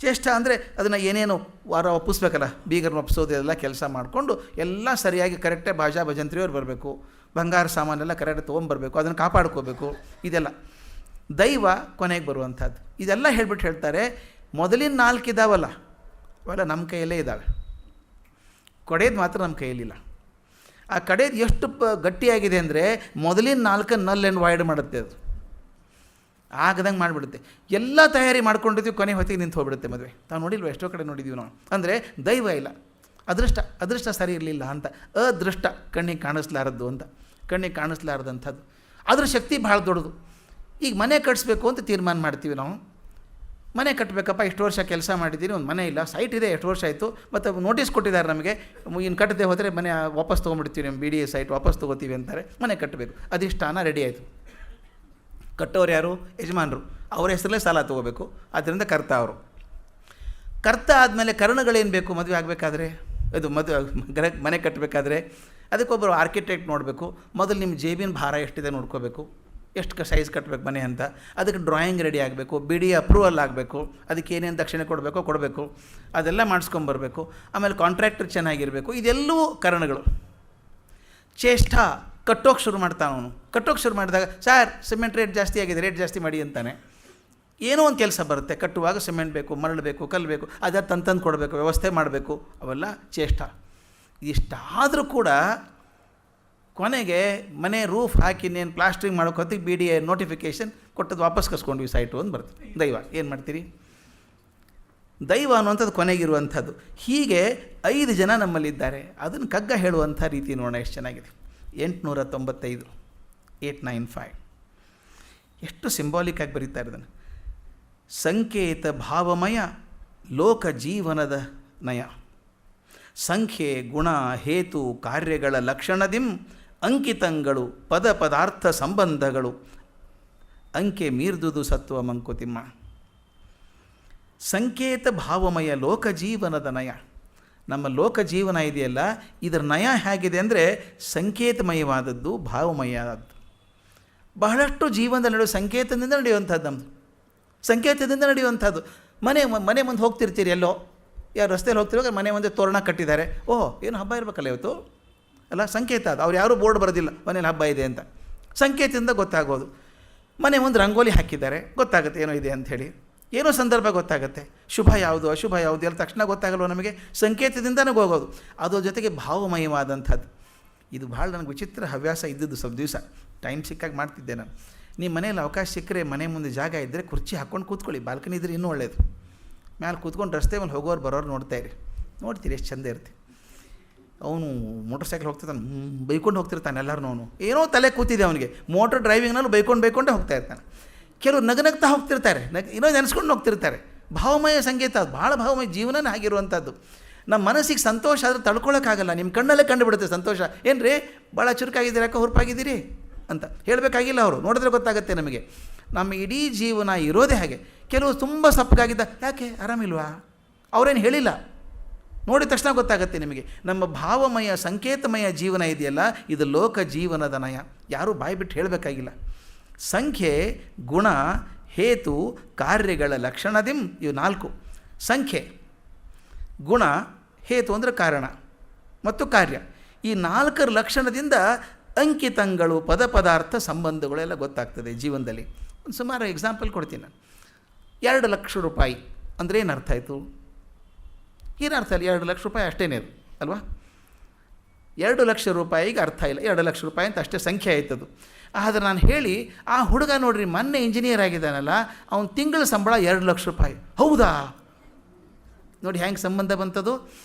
ಚೇಷ್ಟ ಅಂದರೆ ಅದನ್ನು ಏನೇನು ವಾರ ಒಪ್ಪಿಸ್ಬೇಕಲ್ಲ, ಬೀಗರನ್ನ ಒಪ್ಪಿಸೋದು ಎಲ್ಲ ಕೆಲಸ ಮಾಡಿಕೊಂಡು ಎಲ್ಲ ಸರಿಯಾಗಿ ಕರೆಕ್ಟಾಗಿ ಭಾಷಾ ಭಜಂತ್ರಿಯವ್ರು ಬರಬೇಕು, ಬಂಗಾರ ಸಾಮಾನೆಲ್ಲ ಕರೆಕ್ಟಾಗಿ ತೊಗೊಂಬರ್ಬೇಕು, ಅದನ್ನು ಕಾಪಾಡ್ಕೋಬೇಕು. ಇದೆಲ್ಲ ದೈವ ಕೊನೆಗೆ ಬರುವಂಥದ್ದು. ಇದೆಲ್ಲ ಹೇಳ್ತಾರೆ. ಮೊದಲಿನ 4 ಇದ್ದಾವಲ್ಲ, ಅವೆಲ್ಲ ನಮ್ಮ ಕೈಯಲ್ಲೇ ಇದ್ದಾವೆ, ಕಡೆಯದು ಮಾತ್ರ ನಮ್ಮ ಕೈಯಲ್ಲಿಲ್ಲ. ಆ ಕಡೆಯದು ಎಷ್ಟು ಗಟ್ಟಿಯಾಗಿದೆ ಅಂದರೆ ಮೊದಲಿನ 4 ನಲ್ ಆ್ಯಂಡ್ ವಾಯ್ಡ್ ಮಾಡುತ್ತೆ, ಅದು ಆಗದಂಗೆ ಮಾಡಿಬಿಡುತ್ತೆ. ಎಲ್ಲ ತಯಾರಿ ಮಾಡ್ಕೊಂಡಿದ್ದೀವಿ, ಕೊನೆ ಹೊತ್ತಿಗೆ ನಿಂತು ಹೋಗ್ಬಿಡುತ್ತೆ ಮದುವೆ. ನಾವು ನೋಡಿಲ್ವ, ಎಷ್ಟೋ ಕಡೆ ನೋಡಿದ್ದೀವಿ ನಾವು. ಅಂದರೆ ದೈವ ಇಲ್ಲ, ಅದೃಷ್ಟ ಸರಿ ಇರಲಿಲ್ಲ ಅಂತ. ಅದೃಷ್ಟ ಕಣ್ಣಿಗೆ ಕಾಣಿಸ್ಲಾರದ್ದು ಅಂತ, ಕಣ್ಣಿಗೆ ಕಾಣಿಸ್ಲಾರ್ದಂಥದ್ದು. ಅದ್ರ ಶಕ್ತಿ ಭಾಳ ದೊಡ್ಡದು. ಈಗ ಮನೆ ಕಟ್ಟಿಸ್ಬೇಕು ಅಂತ ತೀರ್ಮಾನ ಮಾಡ್ತೀವಿ ನಾವು. ಮನೆ ಕಟ್ಟಬೇಕಪ್ಪ, ಇಷ್ಟು ವರ್ಷ ಕೆಲಸ ಮಾಡಿದ್ದೀನಿ, ಒಂದು ಮನೆ ಇಲ್ಲ, ಸೈಟ್ ಇದೆ, ಎಷ್ಟು ವರ್ಷ ಆಯಿತು, ಮತ್ತು ನೋಟಿಸ್ ಕೊಟ್ಟಿದ್ದಾರೆ ನಮಗೆ, ಇನ್ನು ಕಟ್ಟದೆ ಹೋದರೆ ಮನೆ ವಾಪಸ್ ತೊಗೊಂಡ್ಬಿಡ್ತೀವಿ, ನಮ್ಮ BDA ಸೈಟ್ ವಾಪಸ್ ತೊಗೋತೀವಿ ಅಂತಾರೆ. ಮನೆ ಕಟ್ಟಬೇಕು, ಅಧಿಷ್ಠಾನ ರೆಡಿ ಆಯಿತು. ಕಟ್ಟೋರು ಯಾರು? ಯಜಮಾನರು. ಅವರ ಹೆಸರಲ್ಲೇ ಸಾಲ ತೊಗೋಬೇಕು, ಆದ್ದರಿಂದ ಕರ್ತ ಅವರು. ಕರ್ತ ಆದಮೇಲೆ ಕರಣಗಳೇನು ಬೇಕು ಮದುವೆ ಆಗಬೇಕಾದ್ರೆ? ಇದು ಮನೆ ಕಟ್ಟಬೇಕಾದ್ರೆ ಅದಕ್ಕೊಬ್ಬರು ಆರ್ಕಿಟೆಕ್ಟ್ ನೋಡಬೇಕು. ಮೊದಲು ನಿಮ್ಮ ಜೇಬಿನ ಭಾರ ಎಷ್ಟಿದೆ ನೋಡ್ಕೋಬೇಕು, ಎಷ್ಟು ಸೈಜ್ ಕಟ್ಟಬೇಕು ಮನೆ ಅಂತ. ಅದಕ್ಕೆ ಡ್ರಾಯಿಂಗ್ ರೆಡಿ ಆಗಬೇಕು, BDA ಅಪ್ರೂವಲ್ ಆಗಬೇಕು, ಅದಕ್ಕೆ ಏನೇನು ದಕ್ಷಿಣೆ ಕೊಡಬೇಕು, ಅದೆಲ್ಲ ಮಾಡಿಸ್ಕೊಂಬರ್ಬೇಕು. ಆಮೇಲೆ ಕಾಂಟ್ರಾಕ್ಟರ್ ಚೆನ್ನಾಗಿರಬೇಕು. ಇದೆಲ್ಲವೂ ಕಾರಣಗಳು. ಚೇಷ್ಟ ಕಟ್ಟೋಕ್ಕೆ ಶುರು ಮಾಡ್ತಾನೆ ಅವನು. ಕಟ್ಟೋಕ್ಕೆ ಶುರು ಮಾಡಿದಾಗ, ಸರ್ ಸಿಮೆಂಟ್ ರೇಟ್ ಜಾಸ್ತಿ ಆಗಿದೆ, ರೇಟ್ ಜಾಸ್ತಿ ಮಾಡಿ ಅಂತಾನೆ. ಏನೋ ಒಂದು ಕೆಲಸ ಬರುತ್ತೆ, ಕಟ್ಟುವಾಗ ಸಿಮೆಂಟ್ ಬೇಕು, ಮರಳು ಬೇಕು, ಕಲ್ಲು ಬೇಕು, ಅದರ ತಂದು ಕೊಡಬೇಕು, ವ್ಯವಸ್ಥೆ ಮಾಡಬೇಕು, ಅವೆಲ್ಲ ಚೇಷ್ಟ. ಇಷ್ಟಾದರೂ ಕೂಡ ಕೊನೆಗೆ ಮನೆ ರೂಫ್ ಹಾಕಿ ಇನ್ನೇನು ಪ್ಲಾಸ್ಟ್ರಿಂಗ್ ಮಾಡೋಕೆ ಹೊತ್ತಿಗೆ ಬಿ ಡಿ ಎ ನೋಟಿಫಿಕೇಷನ್ ಕೊಟ್ಟದ್ದು ವಾಪಸ್ ಕಸ್ಕೊಂಡ್ವಿ ಸೈಟು ಅಂತ ಬರ್ತದೆ. ದೈವ ಏನು ಮಾಡ್ತೀರಿ? ದೈವ ಅನ್ನುವಂಥದ್ದು ಕೊನೆಗಿರುವಂಥದ್ದು. ಹೀಗೆ 5 ಜನ ನಮ್ಮಲ್ಲಿದ್ದಾರೆ. ಅದನ್ನು ಕಗ್ಗ ಹೇಳುವಂಥ ರೀತಿ ನೋಡೋಣ ಎಷ್ಟು ಚೆನ್ನಾಗಿದೆ. 895 895 ಎಷ್ಟು ಸಿಂಬಾಲಿಕ್ಕಾಗಿ ಬರೀತಾರೆ ಇದನ್ನು. ಸಂಕೇತ ಭಾವಮಯ ಲೋಕ ಜೀವನದ ನಯ, ಸಂಖ್ಯೆ ಗುಣ ಹೇತು ಕಾರ್ಯಗಳ ಲಕ್ಷಣದಿಂ ಅಂಕಿತಂಗಳು ಪದ ಪದಾರ್ಥ ಸಂಬಂಧಗಳು ಅಂಕೆ ಮೀರ್ದುದು ಸತ್ವ ಮಂಕುತಿಮ್ಮ. ಸಂಕೇತ ಭಾವಮಯ ಲೋಕ ಜೀವನದ ನಯ. ನಮ್ಮ ಲೋಕ ಜೀವನ ಇದೆಯಲ್ಲ, ಇದರ ನಯ ಹೇಗಿದೆ ಅಂದರೆ ಸಂಕೇತಮಯವಾದದ್ದು, ಭಾವಮಯವಾದದ್ದು. ಬಹಳಷ್ಟು ಜೀವನದಲ್ಲಿ ನಡೆಯುವ ಸಂಕೇತದಿಂದ ನಡೆಯುವಂಥದ್ದು. ನಮ್ಮದು ಸಂಕೇತದಿಂದ ನಡೆಯುವಂಥದ್ದು. ಮನೆ ಮುಂದೆ ಹೋಗ್ತಿರ್ತೀರಿ, ಎಲ್ಲೋ ಯಾರು ರಸ್ತೆಯಲ್ಲಿ ಹೋಗ್ತಿರುವಾಗ ಮನೆ ಮುಂದೆ ತೋರಣ ಕಟ್ಟಿದ್ದಾರೆ. ಓಹ್, ಏನು ಹಬ್ಬ ಇರಬೇಕಲ್ಲ ಇವತ್ತು ಅಲ್ಲ, ಸಂಕೇತ ಅದು. ಅವ್ರು ಯಾರೂ ಬೋರ್ಡ್ ಬರೋದಿಲ್ಲ ಮನೇಲಿ ಹಬ್ಬ ಇದೆ ಅಂತ. ಸಂಕೇತದಿಂದ ಗೊತ್ತಾಗೋದು. ಮನೆ ಮುಂದೆ ರಂಗೋಲಿ ಹಾಕಿದ್ದಾರೆ, ಗೊತ್ತಾಗುತ್ತೆ ಏನೋ ಇದೆ ಅಂಥೇಳಿ. ಏನೋ ಸಂದರ್ಭ ಗೊತ್ತಾಗುತ್ತೆ. ಶುಭ ಯಾವುದು ಅಶುಭ ಯಾವುದು ಎಲ್ಲ ತಕ್ಷಣ ಗೊತ್ತಾಗಲ್ವ ನಮಗೆ, ಸಂಕೇತದಿಂದನೇ ಹೋಗೋದು. ಅದರ ಜೊತೆಗೆ ಭಾವಮಯವಾದಂಥದ್ದು. ಇದು ಭಾಳ ನನಗೆ ವಿಚಿತ್ರ ಹವ್ಯಾಸ ಇದ್ದದ್ದು. ಸ್ವಲ್ಪ ದಿವಸ ಟೈಮ್ ಸಿಕ್ಕಾಗಿ ಮಾಡ್ತಿದ್ದೆ ನಾನು. ನಿಮ್ಮ ಮನೇಲಿ ಅವಕಾಶ ಸಿಕ್ಕರೆ ಮನೆ ಮುಂದೆ ಜಾಗ ಇದ್ದರೆ ಕುರ್ಚಿ ಹಾಕ್ಕೊಂಡು ಕೂತ್ಕೊಳ್ಳಿ. ಬಾಲ್ಕನಿ ಇದ್ರೆ ಇನ್ನೂ ಒಳ್ಳೆಯದು. ಮ್ಯಾಲೆ ಕೂತ್ಕೊಂಡು ರಸ್ತೆ ಮೇಲೆ ಹೋಗೋರು ಬರೋರು ನೋಡ್ತಾಯಿರಿ, ನೋಡ್ತೀರಿ ಎಷ್ಟು ಚಂದ ಇರ್ತೀವಿ. ಅವನು ಮೋಟರ್ ಸೈಕಲ್ ಹೋಗ್ತಿರ್ತಾನೆ, ಬೈಕೊಂಡು ಹೋಗ್ತಿರ್ತಾನೆ ಎಲ್ಲರೂ. ಅವನು ಏನೋ ತಲೆ ಕೂತಿದೆ ಅವನಿಗೆ. ಮೋಟರ್ ಡ್ರೈವಿಂಗ್ನಲ್ಲೂ ಬೈಕೊಂಡೇ ಹೋಗ್ತಾ ಇರ್ತಾನೆ. ಕೆಲವರು ನಗನಗ್ತಾ ಹೋಗ್ತಿರ್ತಾರೆ, ಏನೋ ನೆನೆಸ್ಕೊಂಡು ಹೋಗ್ತಿರ್ತಾರೆ. ಭಾವಮಯ ಸಂಗೀತ ಅದು, ಭಾಳ ಭಾವಮಯ ಜೀವನನೇ ಆಗಿರುವಂಥದ್ದು. ನಮ್ಮ ಮನಸ್ಸಿಗೆ ಸಂತೋಷ ಆದರೆ ತಡ್ಕೊಳ್ಳೋಕ್ಕಾಗಲ್ಲ. ನಿಮ್ಮ ಕಣ್ಣಲ್ಲೇ ಕಂಡುಬಿಡುತ್ತೆ ಸಂತೋಷ. ಏನು ರೀ ಭಾಳ ಚುರುಕಾಗಿದ್ದೀರಿ, ಯಾಕೆ ಹುರುಪಾಗಿದ್ದೀರಿ ಅಂತ ಹೇಳಬೇಕಾಗಿಲ್ಲ. ಅವರು ನೋಡಿದ್ರೆ ಗೊತ್ತಾಗುತ್ತೆ ನಮಗೆ. ನಮ್ಮ ಇಡೀ ಜೀವನ ಇರೋದೇ ಹಾಗೆ. ಕೆಲವು ತುಂಬ ಸಪ್ಪಗಾಗಿದ್ದ, ಯಾಕೆ ಆರಾಮಿಲ್ವಾ, ಅವರೇನು ಹೇಳಿಲ್ಲ, ನೋಡಿದ ತಕ್ಷಣ ಗೊತ್ತಾಗುತ್ತೆ ನಿಮಗೆ. ನಮ್ಮ ಭಾವಮಯ ಸಂಕೇತಮಯ ಜೀವನ ಇದೆಯಲ್ಲ, ಇದು ಲೋಕ ಜೀವನದ ನಯ. ಯಾರೂ ಬಾಯಿ ಬಿಟ್ಟು ಹೇಳಬೇಕಾಗಿಲ್ಲ. ಸಂಖ್ಯೆ ಗುಣ ಹೇತು ಕಾರ್ಯಗಳ ಲಕ್ಷಣದಿಂ ಇವು 4. ಸಂಖ್ಯೆ ಗುಣ ಹೇತು ಅಂದರೆ ಕಾರಣ ಮತ್ತು ಕಾರ್ಯ. ಈ 4 ಲಕ್ಷಣದಿಂದ ಅಂಕಿತಂಗಳು ಪದ ಪದಾರ್ಥ ಸಂಬಂಧಗಳೆಲ್ಲ ಗೊತ್ತಾಗ್ತದೆ ಜೀವನದಲ್ಲಿ. ಒಂದು ಸುಮಾರು ಎಕ್ಸಾಂಪಲ್ ಕೊಡ್ತೀನಿ ನಾನು. 2 ಲಕ್ಷ ರೂಪಾಯಿ ಅಂದರೆ ಏನು ಅರ್ಥ ಆಯಿತು? ಏನು ಅರ್ಥ ಇಲ್ಲ, 2 ಲಕ್ಷ ರೂಪಾಯಿ ಅಷ್ಟೇನೇ ಅದು ಅಲ್ವಾ. 2 ಲಕ್ಷ ರೂಪಾಯಿಗೆ ಅರ್ಥ ಇಲ್ಲ. 2 ಲಕ್ಷ ರೂಪಾಯಿ ಅಂತ ಅಷ್ಟೇ ಸಂಖ್ಯೆ ಆಯ್ತದು. ಆದರೆ ನಾನು ಹೇಳಿ, ಆ ಹುಡುಗ ನೋಡ್ರಿ ಮೊನ್ನೆ ಇಂಜಿನಿಯರ್ ಆಗಿದ್ದಾನಲ್ಲ, ಅವನ ತಿಂಗಳ ಸಂಬಳ 2 ಲಕ್ಷ ರೂಪಾಯಿ. ಹೌದಾ? ನೋಡಿ ಹೆಂಗೆ ಸಂಬಂಧ ಬಂತದು.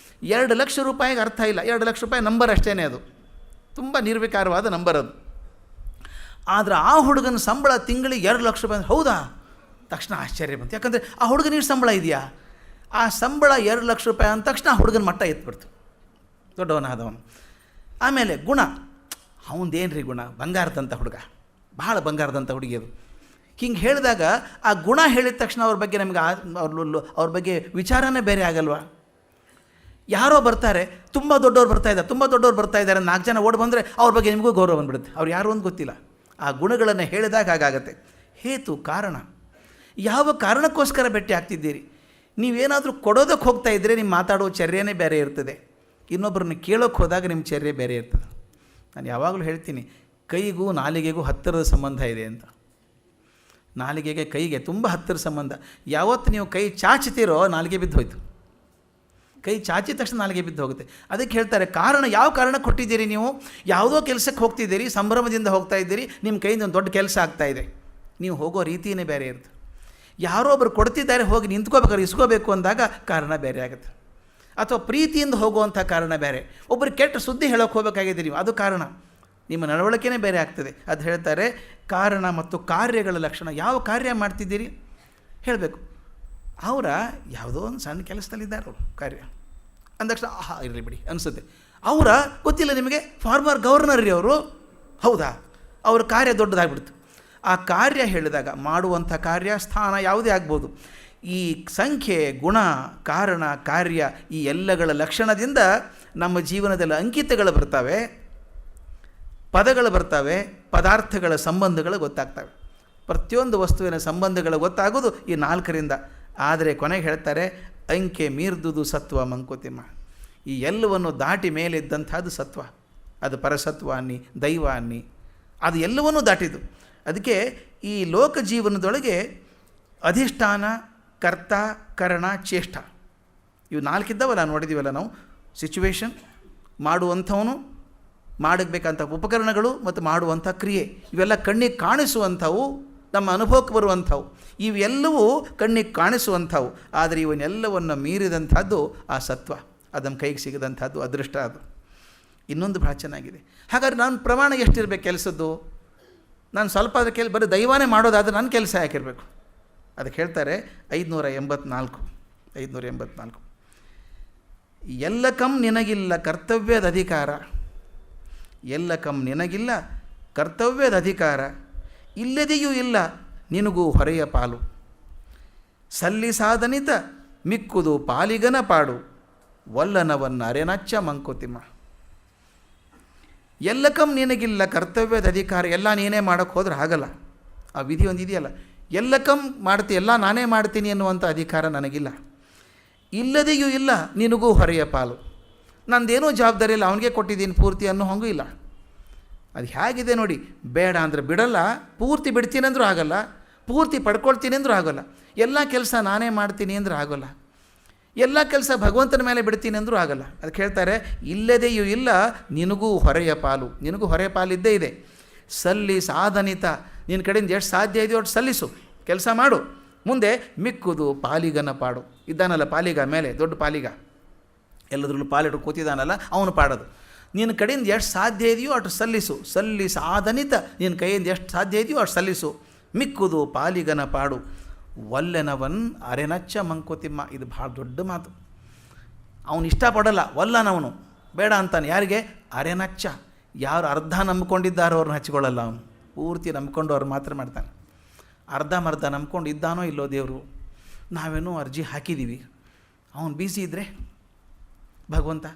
2 ಲಕ್ಷ ರೂಪಾಯಿಗೆ ಅರ್ಥ ಇಲ್ಲ. 2 ಲಕ್ಷ ರೂಪಾಯಿ ನಂಬರ್ ಅಷ್ಟೇ, ಅದು ತುಂಬ ನಿರ್ವಿಕಾರವಾದ ನಂಬರ್ ಅದು. ಆದರೆ ಆ ಹುಡುಗನ ಸಂಬಳ ತಿಂಗಳಿಗೆ 2 ಲಕ್ಷ ರೂಪಾಯಿ. ಹೌದಾ? ತಕ್ಷಣ ಆಶ್ಚರ್ಯ ಬಂತು. ಯಾಕಂದರೆ ಆ ಹುಡುಗನಿಗೆ ಸಂಬಳ ಇದೆಯಾ? ಆ ಸಂಬಳ 2 ಲಕ್ಷ ರೂಪಾಯಿ ಅಂದ ತಕ್ಷಣ ಆ ಹುಡುಗನ ಮಟ್ಟ ಎತ್ಬಿಡ್ತು, ದೊಡ್ಡವನಾದವನು. ಆಮೇಲೆ ಗುಣ, ಅವನದೇನು ರೀ ಗುಣ, ಬಂಗಾರದಂಥ ಹುಡುಗ, ಭಾಳ ಬಂಗಾರದಂಥ ಹುಡುಗಿ ಅದು. ಹಿಂಗೆ ಹೇಳಿದಾಗ ಆ ಗುಣ ಹೇಳಿದ ತಕ್ಷಣ ಅವ್ರ ಬಗ್ಗೆ ನಮಗೆ ಅವ್ರ ಬಗ್ಗೆ ವಿಚಾರನೇ ಬೇರೆ ಆಗಲ್ವಾ? ಯಾರೋ ಬರ್ತಾರೆ, ತುಂಬ ದೊಡ್ಡವ್ರು ಬರ್ತಾ ಇದ್ದಾರೆ, 4 ಜನ ಓಡಿ ಬಂದರೆ ಅವ್ರ ಬಗ್ಗೆ ನಿಮಗೂ ಗೌರವ ಬಂದುಬಿಡುತ್ತೆ. ಅವ್ರು ಯಾರು ಅಂತ ಗೊತ್ತಿಲ್ಲ. ಆ ಗುಣಗಳನ್ನು ಹೇಳಿದಾಗ ಹಾಗಾಗತ್ತೆ. ಹೇತು ಕಾರಣ, ಯಾವ ಕಾರಣಕ್ಕೋಸ್ಕರ ಭೇಟಿ ಆಗ್ತಿದ್ದೀರಿ? ನೀವೇನಾದರೂ ಕೊಡೋದಕ್ಕೆ ಹೋಗ್ತಾ ಇದ್ದರೆ ನಿಮ್ಮ ಮಾತಾಡೋ ಚರ್ಯೆನೇ ಬೇರೆ ಇರ್ತದೆ. ಇನ್ನೊಬ್ಬರನ್ನ ಕೇಳೋಕ್ಕೆ ಹೋದಾಗ ನಿಮ್ಮ ಚರ್ಯೆ ಬೇರೆ ಇರ್ತದೆ. ನಾನು ಯಾವಾಗಲೂ ಹೇಳ್ತೀನಿ, ಕೈಗೂ ನಾಲಿಗೆಗೂ ಹತ್ತಿರದ ಸಂಬಂಧ ಇದೆ ಅಂತ. ನಾಲಿಗೆಗೆ ಕೈಗೆ ತುಂಬ ಹತ್ತಿರ ಸಂಬಂಧ. ಯಾವತ್ತು ನೀವು ಕೈ ಚಾಚ್ತೀರೋ ನಾಲಿಗೆ ಬಿದ್ದು ಹೋಯ್ತು. ಕೈ ಚಾಚಿದ ತಕ್ಷಣ ನಾಲಿಗೆ ಬಿದ್ದು ಹೋಗುತ್ತೆ. ಅದಕ್ಕೆ ಹೇಳ್ತಾರೆ, ಕಾರಣ ಯಾವ ಕಾರಣ ಕೊಟ್ಟಿದ್ದೀರಿ ನೀವು? ಯಾವುದೋ ಕೆಲಸಕ್ಕೆ ಹೋಗ್ತಿದ್ದೀರಿ, ಸಂಭ್ರಮದಿಂದ ಹೋಗ್ತಾ ಇದ್ದೀರಿ, ನಿಮ್ಮ ಕೈಯಿಂದ ಒಂದು ದೊಡ್ಡ ಕೆಲಸ ಆಗ್ತಾಯಿದೆ. ನೀವು ಹೋಗೋ ರೀತಿಯೇ ಬೇರೆ ಇರುತ್ತೆ. ಯಾರೋ ಒಬ್ಬರು ಕೊಡ್ತಿದ್ದಾರೆ, ಹೋಗಿ ನಿಂತ್ಕೋಬೇಕಾದ್ರೆ ಇಸ್ಕೋಬೇಕು ಅಂದಾಗ ಕಾರಣ ಬೇರೆ ಆಗುತ್ತೆ. ಅಥವಾ ಪ್ರೀತಿಯಿಂದ ಹೋಗುವಂಥ ಕಾರಣ ಬೇರೆ. ಒಬ್ಬರು ಕೆಟ್ಟ ಸುದ್ದಿ ಹೇಳೋಕ್ಕೆ ಹೋಗಬೇಕಾಗಿದೆ ನೀವು, ಅದು ಕಾರಣ. ನಿಮ್ಮ ನಡವಳಿಕೆನೇ ಬೇರೆ ಆಗ್ತದೆ. ಅದು ಹೇಳ್ತಾರೆ, ಕಾರಣ ಮತ್ತು ಕಾರ್ಯಗಳ ಲಕ್ಷಣ. ಯಾವ ಕಾರ್ಯ ಮಾಡ್ತಿದ್ದೀರಿ ಹೇಳಬೇಕು. ಅವರ ಯಾವುದೋ ಒಂದು ಸಣ್ಣ ಕೆಲಸದಲ್ಲಿದ್ದಾರೆ ಅವರು, ಕಾರ್ಯ ಅಂದಕ್ಷಣ ಆಹಾ ಇರಲಿ ಬಿಡಿ ಅನಿಸುತ್ತೆ. ಅವರ ಗೊತ್ತಿಲ್ಲ ನಿಮಗೆ, ಫಾರ್ಮರ್ ಗವರ್ನರ್ ರೀ ಅವರು. ಹೌದಾ? ಅವ್ರ ಕಾರ್ಯ ದೊಡ್ಡದಾಗ್ಬಿಡ್ತು. ಆ ಕಾರ್ಯ ಹೇಳಿದಾಗ ಮಾಡುವಂಥ ಕಾರ್ಯ ಸ್ಥಾನ ಯಾವುದೇ ಆಗ್ಬೋದು. ಈ ಸಂಖ್ಯೆ ಗುಣ ಕಾರಣ ಕಾರ್ಯ ಈ ಎಲ್ಲಗಳ ಲಕ್ಷಣದಿಂದ ನಮ್ಮ ಜೀವನದಲ್ಲಿ ಅಂಕಿತಗಳು ಬರ್ತವೆ, ಪದಗಳು ಬರ್ತವೆ, ಪದಾರ್ಥಗಳ ಸಂಬಂಧಗಳು ಗೊತ್ತಾಗ್ತವೆ. ಪ್ರತಿಯೊಂದು ವಸ್ತುವಿನ ಸಂಬಂಧಗಳು ಗೊತ್ತಾಗೋದು ಈ 4ರಿಂದ. ಆದರೆ ಕೊನೆಗೆ ಹೇಳ್ತಾರೆ, ಅಂಕೆ ಮೀರ್ದುದು ಸತ್ವ ಮಂಕುತಿಮ್ಮ. ಈ ಎಲ್ಲವನ್ನು ದಾಟಿ ಮೇಲೆ ಇದ್ದಂಥದ್ದು ಸತ್ವ. ಅದು ಪರಸತ್ವ ಅನ್ನಿ, ದೈವ ಅನ್ನಿ, ಅದು ಎಲ್ಲವನ್ನೂ ದಾಟಿದು. ಅದಕ್ಕೆ ಈ ಲೋಕ ಜೀವನದೊಳಗೆ ಅಧಿಷ್ಠಾನ, ಕರ್ತ, ಕರಣ, ಚೇಷ್ಟ ಇವು 4 ಇದ್ದಾವಲ್ಲ, ನೋಡಿದ್ದೀವಲ್ಲ ನಾವು. ಸಿಚುವೇಶನ್, ಮಾಡುವಂಥವನು, ಮಾಡಬೇಕಂತ ಉಪಕರಣಗಳು ಮತ್ತು ಮಾಡುವಂಥ ಕ್ರಿಯೆ ಇವೆಲ್ಲ ಕಣ್ಣಿಗೆ ಕಾಣಿಸುವಂಥವು, ನಮ್ಮ ಅನುಭವಕ್ಕೆ ಬರುವಂಥವು. ಇವೆಲ್ಲವೂ ಕಣ್ಣಿಗೆ ಕಾಣಿಸುವಂಥವು. ಆದರೆ ಇವನ್ನೆಲ್ಲವನ್ನು ಮೀರಿದಂಥದ್ದು ಆ ಸತ್ವ, ಅದು ನಮ್ಮ ಕೈಗೆ ಸಿಗದಂಥದ್ದು ಅದೃಷ್ಟ. ಅದು ಇನ್ನೊಂದು ಭಾಳ ಚೆನ್ನಾಗಿದೆ. ಹಾಗಾದ್ರೆ ನಾನು ಪ್ರಮಾಣ ಎಷ್ಟಿರಬೇಕು ಕೆಲಸದ್ದು? ನಾನು ಸ್ವಲ್ಪ ಅದಕ್ಕೆ ಬರೀ ದೈವನೇ ಮಾಡೋದಾದರೆ ನನ್ನ ಕೆಲಸ ಯಾಕಿರಬೇಕು? ಅದಕ್ಕೆ ಹೇಳ್ತಾರೆ 584 ಎಲ್ಲಕಂ ನಿನಗಿಲ್ಲ ಕರ್ತವ್ಯದ ಅಧಿಕಾರ, ಎಲ್ಲಕಂ ನಿನಗಿಲ್ಲ ಕರ್ತವ್ಯದ ಅಧಿಕಾರ, ಇಲ್ಲದೆಯೂ ಇಲ್ಲ ನಿನಗೂ ಹೊರೆಯ ಪಾಲು, ಸಲ್ಲಿಸಾದನಿತ ಮಿಕ್ಕುದು ಪಾಲಿಗನ ಪಾಡು, ವಲ್ಲನವನ್ನ ಅರೆನಚ್ಚ ಮಂಕುತಿಮ್ಮ. ಎಲ್ಲಕಂ ನಿನಗಿಲ್ಲ ಕರ್ತವ್ಯದ ಅಧಿಕಾರ, ಎಲ್ಲ ನೀನೇ ಮಾಡೋಕ್ಕೆ ಹೋದ್ರೆ ಆಗಲ್ಲ. ಆ ವಿಧಿ ಒಂದು ಇದೆಯಲ್ಲ, ಎಲ್ಲಕಂ ಮಾಡ್ತೀನಿ, ಎಲ್ಲ ನಾನೇ ಮಾಡ್ತೀನಿ ಅನ್ನುವಂಥ ಅಧಿಕಾರ ನನಗಿಲ್ಲ. ಇಲ್ಲದೆಯೂ ಇಲ್ಲ ನಿನಗೂ ಹೊರೆಯ ಪಾಲು, ನಂದೇನೂ ಜವಾಬ್ದಾರಿ ಇಲ್ಲ, ಅವನಿಗೆ ಕೊಟ್ಟಿದ್ದೀನಿ ಪೂರ್ತಿ ಅನ್ನೋ ಹಂಗೂ ಇಲ್ಲ. ಅದು ಹೇಗಿದೆ ನೋಡಿ, ಬೇಡ ಅಂದರೆ ಬಿಡಲ್ಲ, ಪೂರ್ತಿ ಬಿಡ್ತೀನಿ ಅಂದರೂ ಆಗಲ್ಲ, ಪೂರ್ತಿ ಪಡ್ಕೊಳ್ತೀನಿ ಅಂದರೂ ಆಗೋಲ್ಲ, ಎಲ್ಲ ಕೆಲಸ ನಾನೇ ಮಾಡ್ತೀನಿ ಅಂದರೂ ಆಗೋಲ್ಲ, ಎಲ್ಲ ಕೆಲಸ ಭಗವಂತನ ಮೇಲೆ ಬಿಡ್ತೀನಿ ಅಂದರೂ ಆಗಲ್ಲ. ಅದಕ್ಕೆ ಹೇಳ್ತಾರೆ ಇಲ್ಲದೆಯೂ ಇಲ್ಲ ನಿನಗೂ ಹೊರೆಯ ಪಾಲು, ನಿನಗೂ ಹೊರೆಯ ಪಾಲಿದ್ದೇ ಇದೆ. ಸಾಧನಿತ, ನಿನ್ನ ಕಡೆಯಿಂದ ಎಷ್ಟು ಸಾಧ್ಯ ಇದೆಯೋ ಅಷ್ಟು ಸಲ್ಲಿಸು, ಕೆಲಸ ಮಾಡು, ಮುಂದೆ ಮಿಕ್ಕುದು ಪಾಲಿಗನ ಪಾಡು. ಇದ್ದಾನಲ್ಲ ಪಾಲಿಗ, ಮೇಲೆ ದೊಡ್ಡ ಪಾಲಿಗ, ಎಲ್ಲದ್ರಲ್ಲೂ ಪಾಲಿಟ್ಟು ಕೂತಿದ್ದಾನಲ್ಲ ಅವನು ಪಾಡೋದು. ನಿನ್ನ ಕಡೆಯಿಂದ ಎಷ್ಟು ಸಾಧ್ಯ ಇದೆಯೋ ಅಷ್ಟು ಸಲ್ಲಿಸು, ಸಾಧನಿತ, ನಿನ್ನ ಕೈಯಿಂದ ಎಷ್ಟು ಸಾಧ್ಯ ಇದೆಯೋ ಅಷ್ಟು ಸಲ್ಲಿಸು, ಮಿಕ್ಕುದು ಪಾಲಿಗನ ಪಾಡು, ವಲ್ಲೆನವನ್ ಅರೆನಚ್ಚ ಮಂಕುತಿಮ್ಮ. ಇದು ಭಾಳ ದೊಡ್ಡ ಮಾತು. ಅವನು ಇಷ್ಟಪಡಲ್ಲ, ವಲ್ಲನವನು ಬೇಡ ಅಂತಾನೆ. ಯಾರಿಗೆ? ಅರೆನಚ್ಚ. ಯಾರು ಅರ್ಧ ನಂಬ್ಕೊಂಡಿದ್ದಾರೋ ಅವ್ರನ್ನ ಹಚ್ಕೊಳ್ಳಲ್ಲ, ಅವನು ಪೂರ್ತಿ ನಂಬ್ಕೊಂಡು ಅವ್ರು ಮಾತ್ರ ಮಾಡ್ತಾನೆ. ಅರ್ಧಂಬರ್ಧ ನಂಬ್ಕೊಂಡು ಇದ್ದಾನೋ ಇಲ್ಲೋ ದೇವರು, ನಾವೇನೋ ಅರ್ಜಿ ಹಾಕಿದ್ದೀವಿ, ಅವನು ಬ್ಯುಸಿ ಇದ್ದರೆ ಭಗವಂತ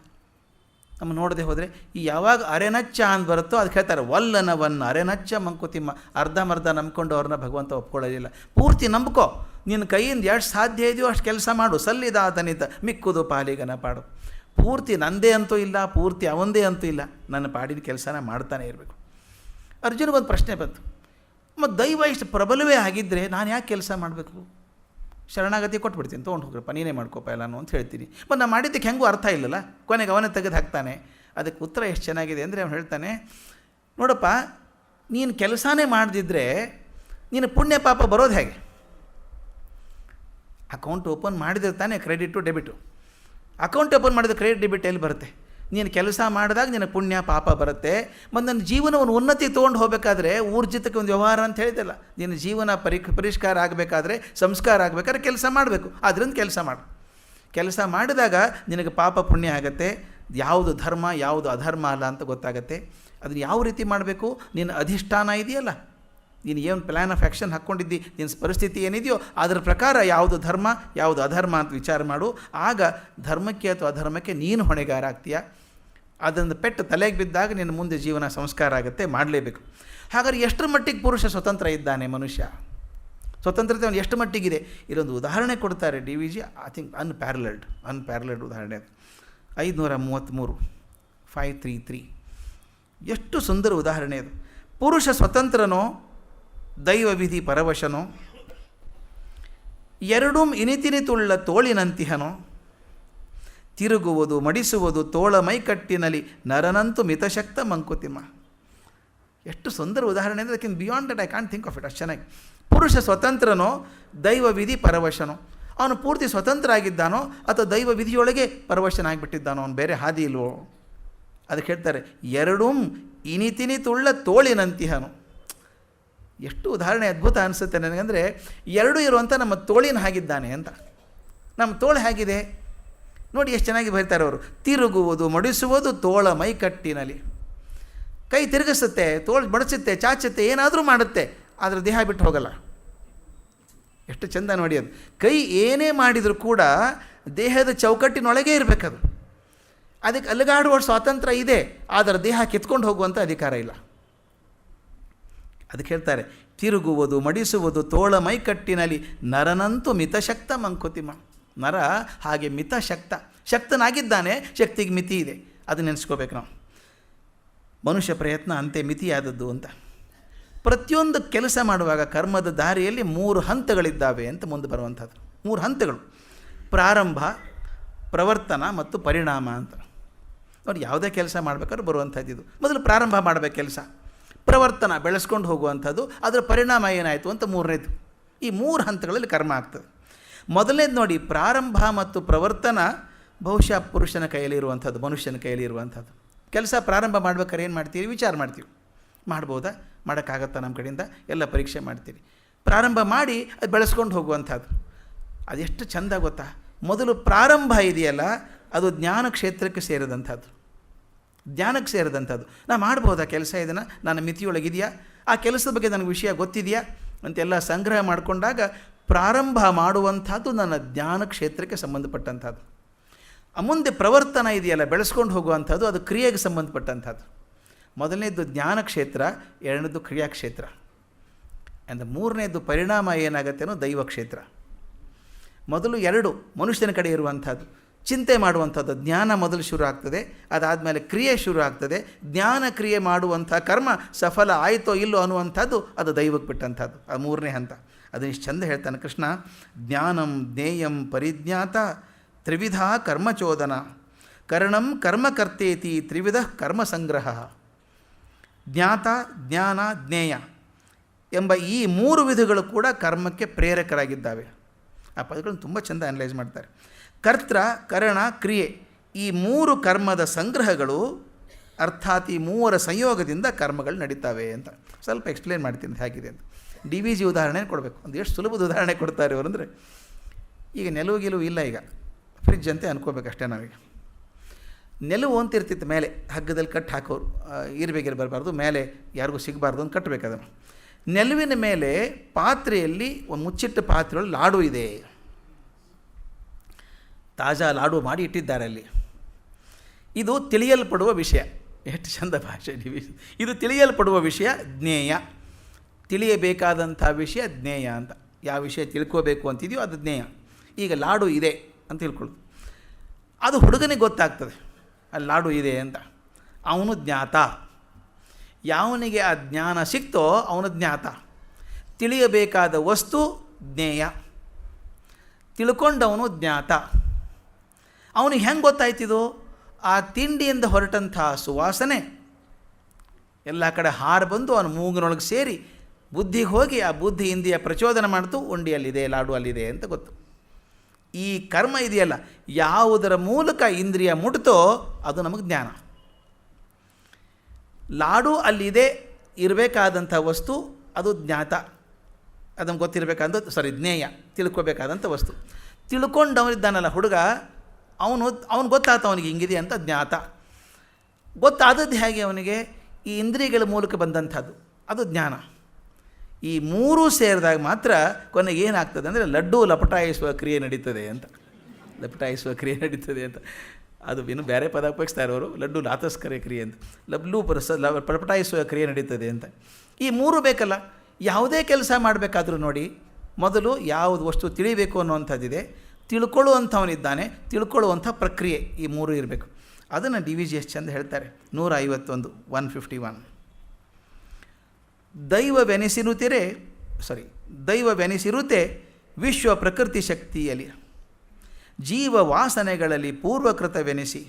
ನಮ್ಮ ನೋಡದೆ ಹೋದರೆ, ಈ ಯಾವಾಗ ಅರೆನಚ್ಚ ಅಂತ ಬರುತ್ತೋ ಅದಕ್ಕೆ ಹೇಳ್ತಾರೆ ವಲ್ಲನವನ್ನ ಅರೆನಚ್ಚ ಮಂಕುತಿಮ್ಮ. ಅರ್ಧಂಬರ್ಧ ನಂಬ್ಕೊಂಡು ಅವ್ರನ್ನ ಭಗವಂತ ಒಪ್ಕೊಳ್ಳೋದಿಲ್ಲ. ಪೂರ್ತಿ ನಂಬ್ಕೋ, ನಿನ್ನ ಕೈಯಿಂದ ಎಷ್ಟು ಸಾಧ್ಯ ಇದೆಯೋ ಅಷ್ಟು ಕೆಲಸ ಮಾಡು, ಸಲ್ಲಿದಾತನಿತ ಮಿಕ್ಕುದು ಪಾಲಿಗನ ಪಾಡು. ಪೂರ್ತಿ ನಂದೇ ಅಂತೂ ಇಲ್ಲ, ಪೂರ್ತಿ ಅವಂದೇ ಅಂತೂ ಇಲ್ಲ, ನನ್ನ ಪಾಡಿನ ಕೆಲಸನ ಮಾಡ್ತಾನೆ ಇರಬೇಕು. ಅರ್ಜುನಿಗೊಂದು ಪ್ರಶ್ನೆ ಬಂತು, ಮತ್ತು ದೈವ ಇಷ್ಟು ಪ್ರಬಲವೇ ಆಗಿದ್ದರೆ ನಾನು ಯಾಕೆ ಕೆಲಸ ಮಾಡಬೇಕು? ಶರಣಾಗತಿ ಕೊಟ್ಬಿಡ್ತೀನಿ, ತೊಗೊಂಡು ಹೋಗ್ರಪ್ಪ, ನೀನೇ ಮಾಡ್ಕೋಪ ಎಲ್ಲನೂ ಅಂತ ಹೇಳ್ತೀನಿ. ಮತ್ತು ನಾನು ಮಾಡಿದ್ದಕ್ಕೆ ಹೆಂಗೂ ಅರ್ಥ ಇಲ್ಲಲ್ಲ, ಕೊನೆಗೆ ಅವನೇ ತೆಗೆದು ಹಾಕ್ತಾನೆ. ಅದಕ್ಕೆ ಉತ್ತರ ಎಷ್ಟು ಚೆನ್ನಾಗಿದೆ ಅಂದರೆ ಅವನು ಹೇಳ್ತಾನೆ, ನೋಡಪ್ಪ, ನೀನು ಕೆಲಸನೇ ಮಾಡದಿದ್ದರೆ ನೀನು ಪುಣ್ಯ ಪಾಪ ಬರೋದು ಹೇಗೆ? ಅಕೌಂಟ್ ಓಪನ್ ಮಾಡಿದ್ರೆ ತಾನೇ ಕ್ರೆಡಿಟು ಡೆಬಿಟು. ಅಕೌಂಟ್ ಓಪನ್ ಮಾಡಿದ್ರೆ ಕ್ರೆಡಿಟ್ ಡೆಬಿಟ್ ಎಲ್ಲಿ ಬರುತ್ತೆ? ನೀನು ಕೆಲಸ ಮಾಡಿದಾಗ ನಿನ್ನ ಪುಣ್ಯ ಪಾಪ ಬರುತ್ತೆ. ಮತ್ತು ನನ್ನ ಜೀವನವನ್ನು ಉನ್ನತಿ ತೊಗೊಂಡು ಹೋಗಬೇಕಾದ್ರೆ ಊರ್ಜಿತಕ್ಕೆ ಒಂದು ವ್ಯವಹಾರ ಅಂತ ಹೇಳಿದೆಲ್ಲ, ನಿನ್ನ ಜೀವನ ಪರಿಷ್ಕಾರ ಆಗಬೇಕಾದ್ರೆ, ಸಂಸ್ಕಾರ ಆಗಬೇಕಾದ್ರೆ ಕೆಲಸ ಮಾಡಬೇಕು. ಅದರಿಂದ ಕೆಲಸ ಮಾಡು. ಕೆಲಸ ಮಾಡಿದಾಗ ನಿನಗೆ ಪಾಪ ಪುಣ್ಯ ಆಗುತ್ತೆ, ಯಾವುದು ಧರ್ಮ ಯಾವುದು ಅಧರ್ಮ ಅಲ್ಲ ಅಂತ ಗೊತ್ತಾಗುತ್ತೆ. ಅದನ್ನು ಯಾವ ರೀತಿ ಮಾಡಬೇಕು? ನಿನ್ನ ಅಧಿಷ್ಠಾನ ಇದೆಯಲ್ಲ, ನೀನು ಏನು ಪ್ಲ್ಯಾನ್ ಆಫ್ ಆ್ಯಕ್ಷನ್ ಹಾಕ್ಕೊಂಡಿದ್ದಿ, ನಿನ್ನ ಪರಿಸ್ಥಿತಿ ಏನಿದೆಯೋ ಅದರ ಪ್ರಕಾರ ಯಾವುದು ಧರ್ಮ ಯಾವುದು ಅಧರ್ಮ ಅಂತ ವಿಚಾರ ಮಾಡು. ಆಗ ಧರ್ಮಕ್ಕೆ ಅಥವಾ ಅಧರ್ಮಕ್ಕೆ ನೀನು ಹೊಣೆಗಾರ ಆಗ್ತೀಯ. ಅದನ್ನು ಪೆಟ್ಟು ತಲೆಗೆ ಬಿದ್ದಾಗ ನಿನ್ನ ಮುಂದೆ ಜೀವನ ಸಂಸ್ಕಾರ ಆಗುತ್ತೆ, ಮಾಡಲೇಬೇಕು. ಹಾಗಾದ್ರೆ ಎಷ್ಟರ ಮಟ್ಟಿಗೆ ಪುರುಷ ಸ್ವತಂತ್ರ ಇದ್ದಾನೆ? ಮನುಷ್ಯ ಸ್ವತಂತ್ರತೆ ಅವನು ಎಷ್ಟು ಮಟ್ಟಿಗಿದೆ? ಇಲ್ಲೊಂದು ಉದಾಹರಣೆ ಕೊಡ್ತಾರೆ DVG, ಐ ಥಿಂಕ್ ಅನ್ಪ್ಯಾರಲಡ್ ಉದಾಹರಣೆ ಅದು. 533 533 ಎಷ್ಟು ಸುಂದರ ಉದಾಹರಣೆ ಅದು. ಪುರುಷ ಸ್ವತಂತ್ರನೋ ದೈವ ವಿಧಿ ಪರವಶನೋ, ಎರಡೂ ಇನಿತಿನಿತುಳ್ಳ ತೋಳಿನಂತಿಹನೋ, ತಿರುಗುವುದು ಮಡಿಸುವುದು ತೋಳ ಮೈಕಟ್ಟಿನಲ್ಲಿ ನರನಂತು ಮಿತಶಕ್ತ ಮಂಕುತಿಮ್ಮ. ಎಷ್ಟು ಸುಂದರ ಉದಾಹರಣೆ ಅಂದರೆ ಅದಕ್ಕಿಂತ beyond that I can't think of it. ಅಷ್ಟು ಚೆನ್ನಾಗಿ. ಪುರುಷ ಸ್ವತಂತ್ರನೋ ದೈವ ವಿಧಿ ಪರವಶನೋ, ಅವನು ಪೂರ್ತಿ ಸ್ವತಂತ್ರ ಆಗಿದ್ದಾನೋ ಅಥವಾ ದೈವ ವಿಧಿಯೊಳಗೆ ಪರವಶನಾಗಿಬಿಟ್ಟಿದ್ದಾನೋ, ಅವನು ಬೇರೆ ಹಾದಿ ಇಲ್ವೋ? ಅದಕ್ಕೆ ಹೇಳ್ತಾರೆ ಎರಡೂ ಇನಿತಿನಿತುಳ್ಳ ತೋಳಿನಂತಿಹನು. ಎಷ್ಟು ಉದಾಹರಣೆ ಅದ್ಭುತ ಅನಿಸುತ್ತೆ ನನಗಂದರೆ, ಎರಡೂ ಇರುವಂಥ ನಮ್ಮ ತೋಳಿನ ಹಾಗಿದ್ದಾನೆ ಅಂತ. ನಮ್ಮ ತೋಳು ಹೇಗಿದೆ ನೋಡಿ, ಎಷ್ಟು ಚೆನ್ನಾಗಿ ಬರೀತಾರೆ ಅವರು. ತಿರುಗುವುದು ಮಡಿಸುವುದು ತೋಳ ಮೈಕಟ್ಟಿನಲ್ಲಿ. ಕೈ ತಿರುಗಿಸುತ್ತೆ, ತೋಳು ಬಡಿಸುತ್ತೆ, ಚಾಚುತ್ತೆ, ಏನಾದರೂ ಮಾಡುತ್ತೆ, ಆದರೆ ದೇಹ ಬಿಟ್ಟು ಹೋಗಲ್ಲ. ಎಷ್ಟು ಚೆಂದ ನೋಡಿ ಅದು. ಕೈ ಏನೇ ಮಾಡಿದರೂ ಕೂಡ ದೇಹದ ಚೌಕಟ್ಟಿನೊಳಗೆ ಇರಬೇಕದು. ಅದಕ್ಕೆ ಅಲುಗಾಡುವ ಸ್ವಾತಂತ್ರ್ಯ ಇದೆ, ಆದರೆ ದೇಹ ಕಿತ್ಕೊಂಡು ಹೋಗುವಂಥ ಅಧಿಕಾರ ಇಲ್ಲ. ಅದಕ್ಕೆ ಹೇಳ್ತಾರೆ ತಿರುಗುವುದು ಮಡಿಸುವುದು ತೋಳ ಮೈಕಟ್ಟಿನಲ್ಲಿ ನರನಂತೂ ಮಿತಶಕ್ತ ಮಂಕುತಿಮ್ಮ. ನರ ಹಾಗೆ ಶಕ್ತನಾಗಿದ್ದಾನೆ, ಶಕ್ತಿಗೆ ಮಿತಿ ಇದೆ. ಅದು ನೆನೆಸ್ಕೋಬೇಕು ನಾವು. ಮನುಷ್ಯ ಪ್ರಯತ್ನ ಅಂತೆ ಮಿತಿಯಾದದ್ದು ಅಂತ. ಪ್ರತಿಯೊಂದು ಕೆಲಸ ಮಾಡುವಾಗ ಕರ್ಮದ ದಾರಿಯಲ್ಲಿ 3 ಹಂತಗಳಿದ್ದಾವೆ ಅಂತ ಮುಂದೆ ಬರುವಂಥದ್ದು. 3 ಹಂತಗಳು: ಪ್ರಾರಂಭ, ಪ್ರವರ್ತನ ಮತ್ತು ಪರಿಣಾಮ ಅಂತ. ನೋಡಿ, ಯಾವುದೇ ಕೆಲಸ ಮಾಡಬೇಕಾದ್ರೂ ಬರುವಂಥದ್ದು ಇದು. ಮೊದಲು ಪ್ರಾರಂಭ ಮಾಡಬೇಕು ಕೆಲಸ, ಪ್ರವರ್ತನ ಬೆಳೆಸ್ಕೊಂಡು ಹೋಗುವಂಥದ್ದು, ಅದರ ಪರಿಣಾಮ ಏನಾಯಿತು ಅಂತ ಮೂರನೇದು. ಈ 3 ಹಂತಗಳಲ್ಲಿ ಕರ್ಮ ಆಗ್ತದೆ. ಮೊದಲನೇದು ನೋಡಿ, ಪ್ರಾರಂಭ ಮತ್ತು ಪ್ರವರ್ತನ ಬಹುಶಃ ಪುರುಷನ ಕೈಯಲ್ಲಿ ಇರುವಂಥದ್ದು, ಮನುಷ್ಯನ ಕೈಯಲ್ಲಿ ಇರುವಂಥದ್ದು. ಕೆಲಸ ಪ್ರಾರಂಭ ಮಾಡ್ಬೇಕಾದ್ರೆ ಏನು ಮಾಡ್ತೀವಿ? ವಿಚಾರ ಮಾಡ್ತೀವಿ, ಮಾಡ್ಬೋದಾ, ಮಾಡೋಕ್ಕಾಗತ್ತಾ ನಮ್ಮ ಕಡೆಯಿಂದ, ಎಲ್ಲ ಪರೀಕ್ಷೆ ಮಾಡ್ತೀವಿ. ಪ್ರಾರಂಭ ಮಾಡಿ ಅದು ಬೆಳೆಸ್ಕೊಂಡು ಹೋಗುವಂಥದ್ದು. ಅದೆಷ್ಟು ಚೆಂದ ಗೊತ್ತಾ? ಮೊದಲು ಪ್ರಾರಂಭ ಇದೆಯಲ್ಲ, ಅದು ಜ್ಞಾನ ಕ್ಷೇತ್ರಕ್ಕೆ ಸೇರಿದಂಥದ್ದು, ಜ್ಞಾನಕ್ಕೆ ಸೇರಿದಂಥದ್ದು. ನಾನು ಮಾಡ್ಬೋದಾ ಕೆಲಸ, ಇದನ್ನು ನನ್ನ ಮಿತಿಯೊಳಗಿದೆಯಾ, ಆ ಕೆಲಸದ ಬಗ್ಗೆ ನನಗೆ ವಿಷಯ ಗೊತ್ತಿದೆಯಾ ಅಂತೆಲ್ಲ ಸಂಗ್ರಹ ಮಾಡಿಕೊಂಡಾಗ ಪ್ರಾರಂಭ ಮಾಡುವಂಥದ್ದು ನನ್ನ ಜ್ಞಾನ ಕ್ಷೇತ್ರಕ್ಕೆ ಸಂಬಂಧಪಟ್ಟಂಥದ್ದು. ಮುಂದೆ ಪ್ರವರ್ತನ ಇದೆಯಲ್ಲ, ಬೆಳೆಸ್ಕೊಂಡು ಹೋಗುವಂಥದ್ದು, ಅದು ಕ್ರಿಯೆಗೆ ಸಂಬಂಧಪಟ್ಟಂಥದ್ದು. ಮೊದಲನೇದು ಜ್ಞಾನ ಕ್ಷೇತ್ರ, ಎರಡನೇದು ಕ್ರಿಯಾಕ್ಷೇತ್ರ, ಅಂದರೆ ಮೂರನೇದು ಪರಿಣಾಮ ಏನಾಗುತ್ತೆ ಅನ್ನೋ ದೈವ ಕ್ಷೇತ್ರ. ಮೊದಲು 2 ಮನುಷ್ಯನ ಕಡೆ ಇರುವಂಥದ್ದು, ಚಿಂತೆ ಮಾಡುವಂಥದ್ದು, ಜ್ಞಾನ ಮೊದಲು ಶುರು ಆಗ್ತದೆ, ಅದಾದಮೇಲೆ ಕ್ರಿಯೆ ಶುರು ಆಗ್ತದೆ. ಜ್ಞಾನ ಕ್ರಿಯೆ ಮಾಡುವಂಥ ಕರ್ಮ ಸಫಲ ಆಯಿತೋ ಇಲ್ಲೋ ಅನ್ನುವಂಥದ್ದು ಅದು ದೈವಕ್ಕೆ ಬಿಟ್ಟಂಥದ್ದು, ಅದು 3ನೇ ಹಂತ. ಅದನ್ನು ಇಷ್ಟು ಚಂದ ಹೇಳ್ತಾನೆ ಕೃಷ್ಣ. ಜ್ಞಾನಂ ಜ್ಞೇಯಂ ಪರಿಜ್ಞಾತ ತ್ರಿವಿಧ ಕರ್ಮಚೋದನ ಕರಣಂ ಕರ್ಮಕರ್ತೇತಿ ತ್ರಿವಿಧ ಕರ್ಮ ಸಂಗ್ರಹ. ಜ್ಞಾತ, ಜ್ಞಾನ, ಜ್ಞೇಯ ಎಂಬ ಈ 3 ವಿಧಗಳು ಕೂಡ ಕರ್ಮಕ್ಕೆ ಪ್ರೇರಕರಾಗಿದ್ದಾವೆ. ಆ ಪದಗಳನ್ನು ತುಂಬ ಚೆಂದ ಅನಲೈಸ್ ಮಾಡ್ತಾರೆ. ಕರ್ತ, ಕರಣ, ಕ್ರಿಯೆ ಈ 3 ಕರ್ಮದ ಸಂಗ್ರಹಗಳು, ಅರ್ಥಾತ್ ಈ 3ರ ಸಂಯೋಗದಿಂದ ಕರ್ಮಗಳು ನಡೀತಾವೆ ಅಂತ ಸ್ವಲ್ಪ ಎಕ್ಸ್ಪ್ಲೇನ್ ಮಾಡ್ತೀನಿ ಹೇಗಿದೆ ಅಂತ. DVG ಉದಾಹರಣೆ ಕೊಡಬೇಕು. ಒಂದು ಎಷ್ಟು ಸುಲಭದ ಉದಾಹರಣೆ ಕೊಡ್ತಾರೆ ಅವರು ಅಂದರೆ, ಈಗ ನೆಲವು ಗೆಲುವು ಇಲ್ಲ, ಈಗ ಫ್ರಿಜ್ ಅಂತ ಅನ್ಕೋಬೇಕಷ್ಟೇ ನಾವೀಗ. ನೆಲವು ಅಂತಿರ್ತಿತ್ತು ಮೇಲೆ, ಹಗ್ಗದಲ್ಲಿ ಕಟ್ಟು ಹಾಕೋರು, ಇರಬೇಕಿರ ಬರಬಾರ್ದು, ಮೇಲೆ ಯಾರಿಗೂ ಸಿಗಬಾರ್ದು ಅಂತ ಕಟ್ಟಬೇಕು ಅದನ್ನು. ನೆಲುವಿನ ಮೇಲೆ ಪಾತ್ರೆಯಲ್ಲಿ ಒಂದು ಮುಚ್ಚಿಟ್ಟ ಪಾತ್ರೆಯಲ್ಲಿ ಲಾಡು ಇದೆ, ತಾಜಾ ಲಾಡು ಮಾಡಿ ಇಟ್ಟಿದ್ದಾರೆ ಅಲ್ಲಿ. ಇದು ತಿಳಿಯಲ್ಪಡುವ ವಿಷಯ. ಎಷ್ಟು ಚಂದ ಭಾಷೆ DVG. ಇದು ತಿಳಿಯಲ್ಪಡುವ ವಿಷಯ ಜ್ಞೇಯ, ತಿಳಿಯಬೇಕಾದಂಥ ವಿಷಯ ಜ್ಞೇಯ ಅಂತ. ಯಾವ ವಿಷಯ ತಿಳ್ಕೋಬೇಕು ಅಂತಿದೆಯೋ ಅದು ಜ್ಞೇಯ. ಈಗ ಲಾಡು ಇದೆ ಅಂತ ತಿಳ್ಕೊಳ್ಳೋದು, ಅದು ಹುಡುಗನಿಗೆ ಗೊತ್ತಾಗ್ತದೆ ಅಲ್ಲಿ ಲಾಡು ಇದೆ ಅಂತ, ಅವನು ಜ್ಞಾತ. ಯಾವನಿಗೆ ಆ ಜ್ಞಾನ ಸಿಕ್ತೋ ಅವನು ಜ್ಞಾತ. ತಿಳಿಯಬೇಕಾದ ವಸ್ತು ಜ್ಞೇಯ, ತಿಳ್ಕೊಂಡವನು ಜ್ಞಾತ. ಅವನಿಗೆ ಹೆಂಗೆ ಗೊತ್ತಾಯ್ತಿದು? ಆ ತಿಂಡಿಯಿಂದ ಹೊರಟಂಥ ಸುವಾಸನೆ ಎಲ್ಲ ಕಡೆ ಹಾರು ಬಂದು ಅವನ ಮೂಗಿನೊಳಗೆ ಸೇರಿ ಬುದ್ಧಿಗೆ ಹೋಗಿ ಆ ಬುದ್ಧಿ ಇಂದ್ರಿಯ ಪ್ರಚೋದನೆ ಮಾಡ್ತು, ಉಂಡಿಯಲ್ಲಿದೆ, ಲಾಡು ಅಲ್ಲಿದೆ ಅಂತ ಗೊತ್ತು. ಈ ಕರ್ಮ ಇದೆಯಲ್ಲ, ಯಾವುದರ ಮೂಲಕ ಇಂದ್ರಿಯ ಮುಟ್ತೋ ಅದು ನಮಗೆ ಜ್ಞಾನ. ಲಾಡು ಅಲ್ಲಿದೆ, ಇರಬೇಕಾದಂಥ ವಸ್ತು ಅದು ಜ್ಞಾತ, ಅದನ್ನು ಗೊತ್ತಿರಬೇಕಾದಂಥ ಜ್ಞೇಯ, ತಿಳ್ಕೊಬೇಕಾದಂಥ ವಸ್ತು. ತಿಳ್ಕೊಂಡವನಿದ್ದಾನಲ್ಲ ಹುಡುಗ, ಅವನು ಗೊತ್ತಾತ ಅವನಿಗೆ ಹಿಂಗಿದೆ ಅಂತ ಜ್ಞಾತ. ಗೊತ್ತಾದದ್ದು ಹೇಗೆ ಅವನಿಗೆ? ಈ ಇಂದ್ರಿಯಗಳ ಮೂಲಕ ಬಂದಂಥದ್ದು, ಅದು ಜ್ಞಾನ. ಈ 3 ಸೇರಿದಾಗ ಮಾತ್ರ ಕೊನೆಗೆ ಏನಾಗ್ತದೆ ಅಂದರೆ ಲಡ್ಡು ಲಪಟಾಯಿಸುವ ಕ್ರಿಯೆ ನಡೀತದೆ ಅಂತ. ಲಪಟಾಯಿಸುವ ಕ್ರಿಯೆ ನಡೀತದೆ ಅಂತ ಅದು ಇನ್ನು ಬೇರೆ ಪದ ಉಪಯೋಗಿಸ್ತಾರೆ ಅವರು, ಲಡ್ಡು ಲಾತಸ್ಕರ ಕ್ರಿಯೆ ಅಂತ. ಲಪಟಾಯಿಸುವ ಕ್ರಿಯೆ ನಡೀತದೆ ಅಂತ. ಈ 3 ಬೇಕಲ್ಲ. ಯಾವುದೇ ಕೆಲಸ ಮಾಡಬೇಕಾದ್ರೂ ನೋಡಿ, ಮೊದಲು ಯಾವುದು ವಸ್ತು ತಿಳಿಬೇಕು ಅನ್ನುವಂಥದ್ದಿದೆ, ತಿಳ್ಕೊಳ್ಳುವಂಥವನಿದ್ದಾನೆ, ತಿಳ್ಕೊಳ್ಳುವಂಥ ಪ್ರಕ್ರಿಯೆ, ಈ 3 ಇರಬೇಕು. ಅದನ್ನು DVG ಎಷ್ಟು ಚಂದ ಹೇಳ್ತಾರೆ. 151 151 ದೈವವೆನಿಸಿರುತ್ತೆ ವಿಶ್ವ ಪ್ರಕೃತಿ ಶಕ್ತಿಯಲ್ಲಿ, ಜೀವ ವಾಸನೆಗಳಲ್ಲಿ ಪೂರ್ವಕೃತವೆನಿಸಿ,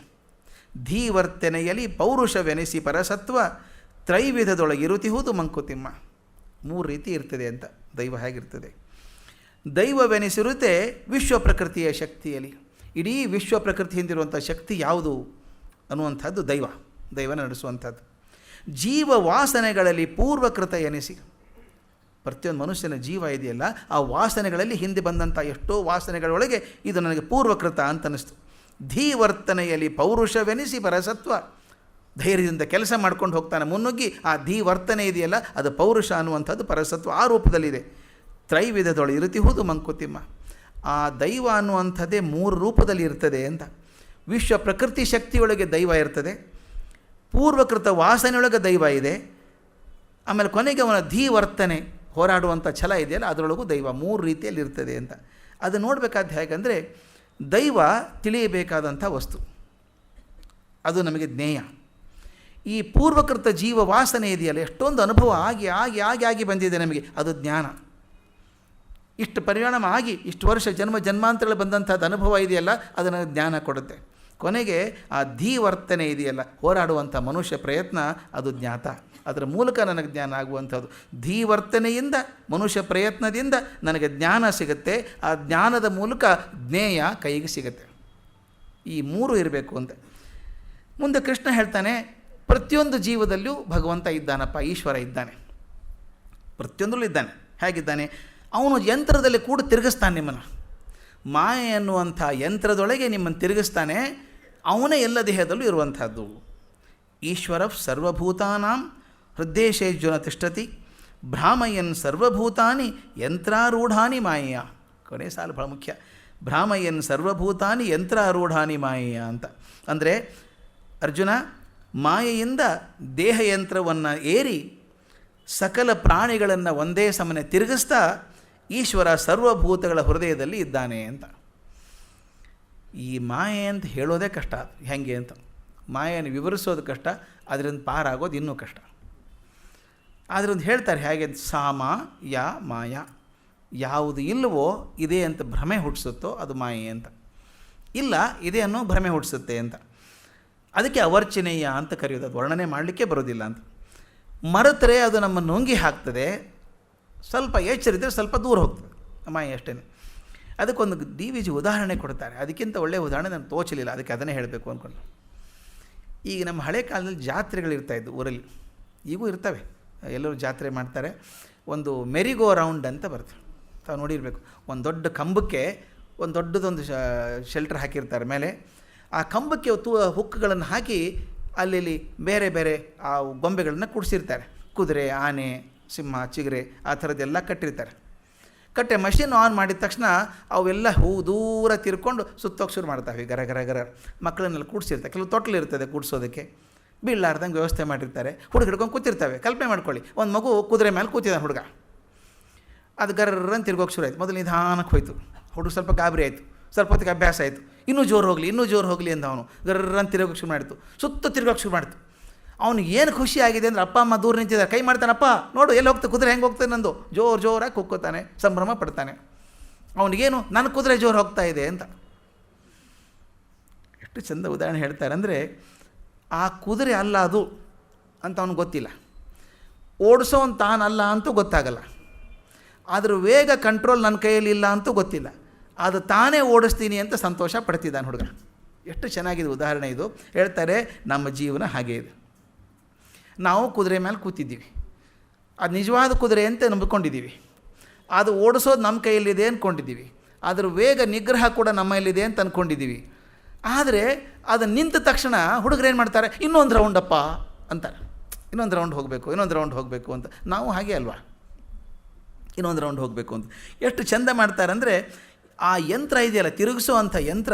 ಧೀವರ್ತನೆಯಲ್ಲಿ ಪೌರುಷವೆನಿಸಿ ಪರಸತ್ವ ತ್ರೈವಿಧದೊಳಗಿರುತ್ತಿಹುದು ಮಂಕುತಿಮ್ಮ. 3 ರೀತಿ ಇರ್ತದೆ ಅಂತ ದೈವ ಹೇಗಿರ್ತದೆ. ದೈವವೆನಿಸಿರುತ್ತೆ ವಿಶ್ವ ಪ್ರಕೃತಿಯ ಶಕ್ತಿಯಲ್ಲಿ. ಇಡೀ ವಿಶ್ವ ಪ್ರಕೃತಿ ಹಿಂದಿರುವಂಥ ಶಕ್ತಿ ಯಾವುದು ಅನ್ನುವಂಥದ್ದು ದೈವನ ನಡೆಸುವಂಥದ್ದು. ಜೀವ ವಾಸನೆಗಳಲ್ಲಿ ಪೂರ್ವಕೃತ ಎನಿಸಿ, ಪ್ರತಿಯೊಂದು ಮನುಷ್ಯನ ಜೀವ ಇದೆಯಲ್ಲ, ಆ ವಾಸನೆಗಳಲ್ಲಿ ಹಿಂದೆ ಬಂದಂಥ ಎಷ್ಟೋ ವಾಸನೆಗಳೊಳಗೆ ಇದು ನನಗೆ ಪೂರ್ವಕೃತ ಅಂತ ಅನ್ನಿಸ್ತು. ಧೀವರ್ತನೆಯಲ್ಲಿ ಪೌರುಷವೆನಿಸಿ ಪರಸತ್ವ, ಧೈರ್ಯದಿಂದ ಕೆಲಸ ಮಾಡ್ಕೊಂಡು ಹೋಗ್ತಾನೆ ಮುನ್ನುಗ್ಗಿ. ಆ ಧೀವರ್ತನೆ ಇದೆಯಲ್ಲ, ಅದು ಪೌರುಷ ಅನ್ನುವಂಥದ್ದು ಪರಸತ್ವ ಆ ರೂಪದಲ್ಲಿದೆ. ತ್ರೈವಿಧದೊಳು ಇರುತ್ತಿಹುದು ಮಂಕುತಿಮ್ಮ. ಆ ದೈವ ಅನ್ನುವಂಥದ್ದೇ 3 ರೂಪದಲ್ಲಿ ಇರ್ತದೆ ಅಂತ. ವಿಶ್ವ ಪ್ರಕೃತಿ ಶಕ್ತಿಯೊಳಗೆ ದೈವ ಇರ್ತದೆ, ಪೂರ್ವಕೃತ ವಾಸನೆಯೊಳಗೆ ದೈವ ಇದೆ, ಆಮೇಲೆ ಕೊನೆಗೆ ಅವನ ಧೀವರ್ತನೆ ಹೋರಾಡುವಂಥ ಛಲ ಇದೆಯಲ್ಲ ಅದರೊಳಗೂ ದೈವ. 3 ರೀತಿಯಲ್ಲಿ ಇರ್ತದೆ ಅಂತ. ಅದು ನೋಡಬೇಕಾದ ಹೇಗೆಂದರೆ, ದೈವ ತಿಳಿಯಬೇಕಾದಂಥ ವಸ್ತು, ಅದು ನಮಗೆ ಜ್ಞೇಯ. ಈ ಪೂರ್ವಕೃತ ಜೀವ ವಾಸನೆ ಇದೆಯಲ್ಲ, ಎಷ್ಟೊಂದು ಅನುಭವ ಆಗಿ ಆಗಿ ಆಗಿ ಆಗಿ ಬಂದಿದೆ ನಮಗೆ, ಅದು ಜ್ಞಾನ. ಇಷ್ಟು ಪರಿಣಾಮ ಆಗಿ ಇಷ್ಟು ವರ್ಷ ಜನ್ಮಾಂತರಗಳು ಬಂದಂಥದ್ದು ಅನುಭವ ಇದೆಯಲ್ಲ, ಅದು ನನಗೆ ಜ್ಞಾನ ಕೊಡುತ್ತೆ. ಕೊನೆಗೆ ಆ ಧೀವರ್ತನೆ ಇದೆಯಲ್ಲ, ಹೋರಾಡುವಂಥ ಮನುಷ್ಯ ಪ್ರಯತ್ನ, ಅದು ಜ್ಞಾತ. ಅದರ ಮೂಲಕ ನನಗೆ ಜ್ಞಾನ ಆಗುವಂಥದ್ದು. ಧೀವರ್ತನೆಯಿಂದ, ಮನುಷ್ಯ ಪ್ರಯತ್ನದಿಂದ ನನಗೆ ಜ್ಞಾನ ಸಿಗುತ್ತೆ. ಆ ಜ್ಞಾನದ ಮೂಲಕ ಜ್ಞೇಯ ಕೈಗೆ ಸಿಗುತ್ತೆ. ಈ ಮೂರು ಇರಬೇಕು ಅಂತ. ಮುಂದೆ ಕೃಷ್ಣ ಹೇಳ್ತಾನೆ, ಪ್ರತಿಯೊಂದು ಜೀವದಲ್ಲೂ ಭಗವಂತ ಇದ್ದಾನಪ್ಪ, ಈಶ್ವರ ಇದ್ದಾನೆ, ಪ್ರತಿಯೊಂದರಲ್ಲೂ ಇದ್ದಾನೆ. ಹೇಗಿದ್ದಾನೆ? ಅವನು ಯಂತ್ರದಲ್ಲಿ ಕೂಡ ತಿರುಗಿಸ್ತಾನೆ ನಿಮ್ಮನ್ನು. ಮಾಯೆ ಅನ್ನುವಂಥ ಯಂತ್ರದೊಳಗೆ ನಿಮ್ಮನ್ನು ತಿರುಗಿಸ್ತಾನೆ. ಅವನೇ ಎಲ್ಲ ದೇಹದಲ್ಲೂ ಇರುವಂಥದ್ದು. ಈಶ್ವರ ಸರ್ವಭೂತಾನಾಂ ಹೃದ್ದೇಶೇರ್ಜುನ ತಿಷ್ಠತಿ ಭ್ರಾಮಯನ್ ಸರ್ವಭೂತಾನಿ ಯಂತ್ರಾರೂಢಾನಿ ಮಾಯೆಯ. ಕೊನೆ ಸಾಲು ಬಹಳ ಮುಖ್ಯ. ಭ್ರಾಮಯನ್ ಸರ್ವಭೂತಾನಿ ಯಂತ್ರಾರೂಢಾನಿ ಮಾಯೆಯ ಅಂತ. ಅಂದರೆ ಅರ್ಜುನ, ಮಾಯೆಯಿಂದ ದೇಹಯಂತ್ರವನ್ನು ಏರಿ ಸಕಲ ಪ್ರಾಣಿಗಳನ್ನು ಒಂದೇ ಸಮನೆ ತಿರುಗಿಸ್ತಾ ಈಶ್ವರ ಸರ್ವಭೂತಗಳ ಹೃದಯದಲ್ಲಿ ಇದ್ದಾನೆ ಅಂತ. ಈ ಮಾಯೆ ಅಂತ ಹೇಳೋದೇ ಕಷ್ಟ. ಹೇಗೆ ಅಂತ ಮಾಯೆಯನ್ನು ವಿವರಿಸೋದು ಕಷ್ಟ, ಅದರಿಂದ ಪಾರಾಗೋದು ಇನ್ನೂ ಕಷ್ಟ. ಅದರಿಂದ ಹೇಳ್ತಾರೆ ಹೇಗೆ, ಸಾಮ ಯಾ ಮಾಯಾ, ಯಾವುದು ಇಲ್ಲವೋ ಇದೆ ಅಂತ ಭ್ರಮೆ ಹುಟ್ಟಿಸುತ್ತೋ ಅದು ಮಾಯೆ ಅಂತ. ಇಲ್ಲ ಇದೆ ಅನ್ನೋ ಭ್ರಮೆ ಹುಟ್ಟಿಸುತ್ತೆ ಅಂತ. ಅದಕ್ಕೆ ಅವರ್ಚನೀಯ ಅಂತ ಕರೆಯೋದು. ಅದು ವರ್ಣನೆ ಮಾಡಲಿಕ್ಕೆ ಬರೋದಿಲ್ಲ ಅಂತ. ಮರೆತರೆ ಅದು ನಮ್ಮ ನುಂಗಿ ಹಾಕ್ತದೆ. ಸ್ವಲ್ಪ ಎಚ್ಚರಿದ್ರೆ ಸ್ವಲ್ಪ ದೂರ ಹೋಗ್ತದೆ ಮಾಯೆ, ಅಷ್ಟೇ. ಅದಕ್ಕೊಂದು DVG ಉದಾಹರಣೆ ಕೊಡ್ತಾರೆ. ಅದಕ್ಕಿಂತ ಒಳ್ಳೆಯ ಉದಾಹರಣೆ ನನಗೆ ತೋಚಲಿಲ್ಲ, ಅದಕ್ಕೆ ಅದನ್ನೇ ಹೇಳಬೇಕು ಅಂದ್ಕೊಂಡು. ಈಗ ನಮ್ಮ ಹಳೆ ಕಾಲದಲ್ಲಿ ಜಾತ್ರೆಗಳಿರ್ತಾಯಿದ್ದು ಊರಲ್ಲಿ, ಈಗೂ ಇರ್ತವೆ, ಎಲ್ಲರೂ ಜಾತ್ರೆ ಮಾಡ್ತಾರೆ. ಒಂದು ಮೆರಿಗೋ ರೌಂಡ್ ಅಂತ ಬರ್ತದೆ, ತಾವು ನೋಡಿರಬೇಕು. ಒಂದು ದೊಡ್ಡ ಕಂಬಕ್ಕೆ ಒಂದು ದೊಡ್ಡದೊಂದು ಶೆಲ್ಟರ್ ಹಾಕಿರ್ತಾರೆ ಮೇಲೆ. ಆ ಕಂಬಕ್ಕೆ ಹುಕ್ಕುಗಳನ್ನು ಹಾಕಿ ಅಲ್ಲಿ ಬೇರೆ ಬೇರೆ ಆ ಗೊಂಬೆಗಳನ್ನು ಕೂಡಿಸಿರ್ತಾರೆ. ಕುದುರೆ, ಆನೆ, ಸಿಂಹ, ಚಿಗರೆ ಆ ಥರದ್ದೆಲ್ಲ ಕಟ್ಟಿರ್ತಾರೆ. ಕಟ್ಟೆ ಮಷಿನ್ ಆನ್ ಮಾಡಿದ ತಕ್ಷಣ ಅವೆಲ್ಲ ದೂರ ತಿರ್ಕೊಂಡು ಸುತ್ತೋಗಿ ಶುರು ಮಾಡ್ತಾವೆ. ಗರ ಗರ ಗರ ಮಕ್ಕಳನ್ನೆಲ್ಲ ಕೂಡಿಸಿರ್ತಾರೆ. ಕೆಲವು ತೊಟ್ಲಿರ್ತದೆ ಕೂಡಿಸೋದಕ್ಕೆ, ಬೀಳಾರ್ದಂಗೆ ವ್ಯವಸ್ಥೆ ಮಾಡಿರ್ತಾರೆ. ಹುಡುಗ ಹಿಡ್ಕೊಂಡು ಕೂತಿರ್ತವೆ. ಕಲ್ಪನೆ ಮಾಡ್ಕೊಳ್ಳಿ, ಒಂದು ಮಗು ಕುದುರೆ ಮೇಲೆ ಕೂತಿದ್ದಾನೆ ಹುಡುಗ. ಅದು ಗರ್ರನ್ನು ತಿರ್ಗೋಕೆ ಶುರು ಆಯಿತು. ಮೊದಲು ನಿಧಾನಕ್ಕೆ ಹೋಯಿತು. ಹುಡುಗ ಸ್ವಲ್ಪ ಗಾಬರಿ ಆಯಿತು. ಸ್ವಲ್ಪ ಹೊತ್ತಿಗೆ ಅಭ್ಯಾಸ ಆಯಿತು. ಇನ್ನೂ ಜೋರು ಹೋಗಲಿ ಅಂತ ಅವನು ಗರ್ರನ್ನು ತಿರ್ಗೋಕೆ ಶುರು ಮಾಡಿತು. ಸುತ್ತ ತಿರ್ಗೋಕೆ ಶುರು ಮಾಡಿತು. ಅವ್ನಿಗೆ ಏನು ಖುಷಿ ಆಗಿದೆ ಅಂದರೆ, ಅಪ್ಪ ಅಮ್ಮ ದೂರ ನಿಂತಿದ್ದಾರೆ, ಕೈ ಮಾಡ್ತಾನಪ್ಪ ನೋಡು ಎಲ್ಲಿ ಹೋಗ್ತದೆ ಕುದುರೆ, ಹೆಂಗೆ ಹೋಗ್ತದೆ ನಂದು, ಜೋರಾಗಿ ಕುಕ್ಕೋತಾನೆ, ಸಂಭ್ರಮ ಪಡ್ತಾನೆ. ಅವನಿಗೇನು, ನನ್ನ ಕುದುರೆ ಜೋರು ಹೋಗ್ತಾ ಇದೆ ಅಂತ. ಎಷ್ಟು ಚಂದ ಉದಾಹರಣೆ ಹೇಳ್ತಾರೆ ಅಂದರೆ, ಆ ಕುದುರೆ ಅಲ್ಲ ಅದು ಅಂತ ಅವ್ನಿಗೆ ಗೊತ್ತಿಲ್ಲ, ಓಡಿಸೋನ್ ತಾನಲ್ಲ ಅಂತೂ ಗೊತ್ತಾಗಲ್ಲ, ಅದ್ರ ವೇಗ ಕಂಟ್ರೋಲ್ ನನ್ನ ಕೈಯಲ್ಲಿ ಇಲ್ಲ ಅಂತೂ ಗೊತ್ತಿಲ್ಲ, ಅದು ತಾನೇ ಓಡಿಸ್ತೀನಿ ಅಂತ ಸಂತೋಷ ಪಡ್ತಿದ್ದಾನೆ ಹುಡುಗ. ಎಷ್ಟು ಚೆನ್ನಾಗಿದೆ ಉದಾಹರಣೆ ಇದು. ಹೇಳ್ತಾರೆ, ನಮ್ಮ ಜೀವನ ಹಾಗೆ ಇದೆ. ನಾವು ಕುದುರೆ ಮೇಲೆ ಕೂತಿದ್ದೀವಿ, ಅದು ನಿಜವಾದ ಕುದುರೆ ಅಂತ ನಂಬಿಕೊಂಡಿದ್ದೀವಿ. ಅದು ಓಡಿಸೋದು ನಮ್ಮ ಕೈಯಲ್ಲಿದೆ ಅಂದ್ಕೊಂಡಿದ್ದೀವಿ. ಅದರ ವೇಗ ನಿಗ್ರಹ ಕೂಡ ನಮ್ಮಲ್ಲಿದೆ ಅಂತ ಅಂದ್ಕೊಂಡಿದ್ದೀವಿ. ಆದರೆ ಅದು ನಿಂತ ತಕ್ಷಣ ಹುಡುಗರು ಏನು ಮಾಡ್ತಾರೆ, ಇನ್ನೊಂದು ರೌಂಡಪ್ಪ ಅಂತಾರೆ. ಇನ್ನೊಂದು ರೌಂಡ್ ಹೋಗಬೇಕು ಅಂತ. ನಾವು ಹಾಗೆ ಅಲ್ವಾ, ಇನ್ನೊಂದು ರೌಂಡ್ ಹೋಗಬೇಕು ಅಂತ ಎಷ್ಟು ಚೆಂದ ಮಾಡ್ತಾರೆ ಅಂದರೆ, ಆ ಯಂತ್ರ ಇದೆಯಲ್ಲ, ತಿರುಗಿಸೋ ಅಂಥ ಯಂತ್ರ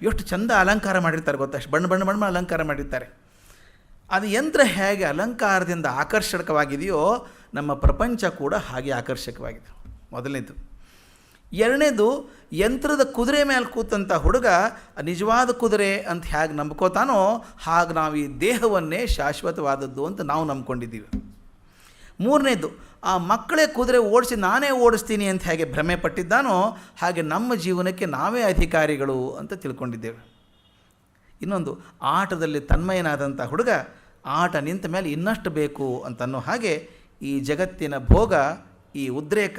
ಎಷ್ಟು ಚೆಂದ ಅಲಂಕಾರ ಮಾಡಿರ್ತಾರೆ ಗೊತ್ತಾ, ಅಷ್ಟು ಬಣ್ಣ ಅಲಂಕಾರ ಮಾಡಿರ್ತಾರೆ. ಅದು ಯಂತ್ರ ಹೇಗೆ ಅಲಂಕಾರದಿಂದ ಆಕರ್ಷಕವಾಗಿದೆಯೋ, ನಮ್ಮ ಪ್ರಪಂಚ ಕೂಡ ಹಾಗೆ ಆಕರ್ಷಕವಾಗಿದೆ. ಮೊದಲನೇದು. ಎರಡನೇದು, ಯಂತ್ರದ ಕುದುರೆ ಮೇಲೆ ಕೂತಂಥ ಹುಡುಗ ನಿಜವಾದ ಕುದುರೆ ಅಂತ ಹೇಗೆ ನಂಬ್ಕೋತಾನೋ, ಹಾಗೆ ನಾವು ಈ ದೇಹವನ್ನೇ ಶಾಶ್ವತವಾದದ್ದು ಅಂತ ನಾವು ನಂಬ್ಕೊಂಡಿದ್ದೀವಿ. ಮೂರನೇದು, ಆ ಮಕ್ಕಳೇ ಕುದುರೆ ಓಡಿಸಿ ನಾನೇ ಓಡಿಸ್ತೀನಿ ಅಂತ ಹೇಗೆ ಭ್ರಮೆ ಪಟ್ಟಿದ್ದಾನೋ, ಹಾಗೆ ನಮ್ಮ ಜೀವನಕ್ಕೆ ನಾವೇ ಅಧಿಕಾರಿಗಳು ಅಂತ ತಿಳ್ಕೊಂಡಿದ್ದೇವೆ. ಇನ್ನೊಂದು, ಆಟದಲ್ಲಿ ತನ್ಮಯನಾದಂಥ ಹುಡುಗ ಆಟ ನಿಂತ ಮೇಲೆ ಇನ್ನಷ್ಟು ಬೇಕು ಅಂತನ್ನೋ ಹಾಗೆ ಈ ಜಗತ್ತಿನ ಭೋಗ, ಈ ಉದ್ರೇಕ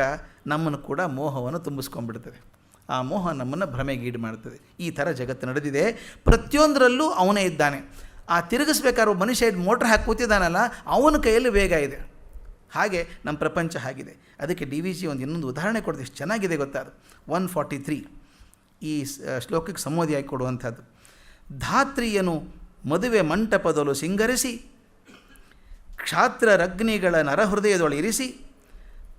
ನಮ್ಮನ್ನು ಕೂಡ ಮೋಹವನ್ನು ತುಂಬಿಸ್ಕೊಂಡ್ಬಿಡ್ತದೆ. ಆ ಮೋಹ ನಮ್ಮನ್ನು ಭ್ರಮೆಗೀಡು ಮಾಡ್ತದೆ. ಈ ಥರ ಜಗತ್ತು ನಡೆದಿದೆ. ಪ್ರತಿಯೊಂದರಲ್ಲೂ ಅವನೇ ಇದ್ದಾನೆ. ಆ ತಿರುಗಿಸ್ಬೇಕಾದ್ರೆ ಮನುಷ್ಯ ಮೋಟ್ರ್ ಹಾಕಿ ಕೂತಿದ್ದಾನಲ್ಲ, ಅವನ ಕೈಯಲ್ಲಿ ವೇಗ ಇದೆ. ಹಾಗೆ ನಮ್ಮ ಪ್ರಪಂಚ ಆಗಿದೆ. ಅದಕ್ಕೆ DVG ಒಂದು ಇನ್ನೊಂದು ಉದಾಹರಣೆ ಕೊಡೋದು ಎಷ್ಟು ಚೆನ್ನಾಗಿದೆ ಗೊತ್ತಾ, ಅದು 143 ಈ ಶ್ಲೋಕಕ್ಕೆ ಸಂಬೋಧಿಯಾಗಿ ಕೊಡುವಂಥದ್ದು. ಧಾತ್ರಿಯನು ಮದುವೆ ಮಂಟಪದಲು ಸಿಂಗರಿಸಿ, ಕ್ಷಾತ್ರರಗ್ನಿಗಳ ನರಹೃದಯದೊಳಿರಿಸಿ,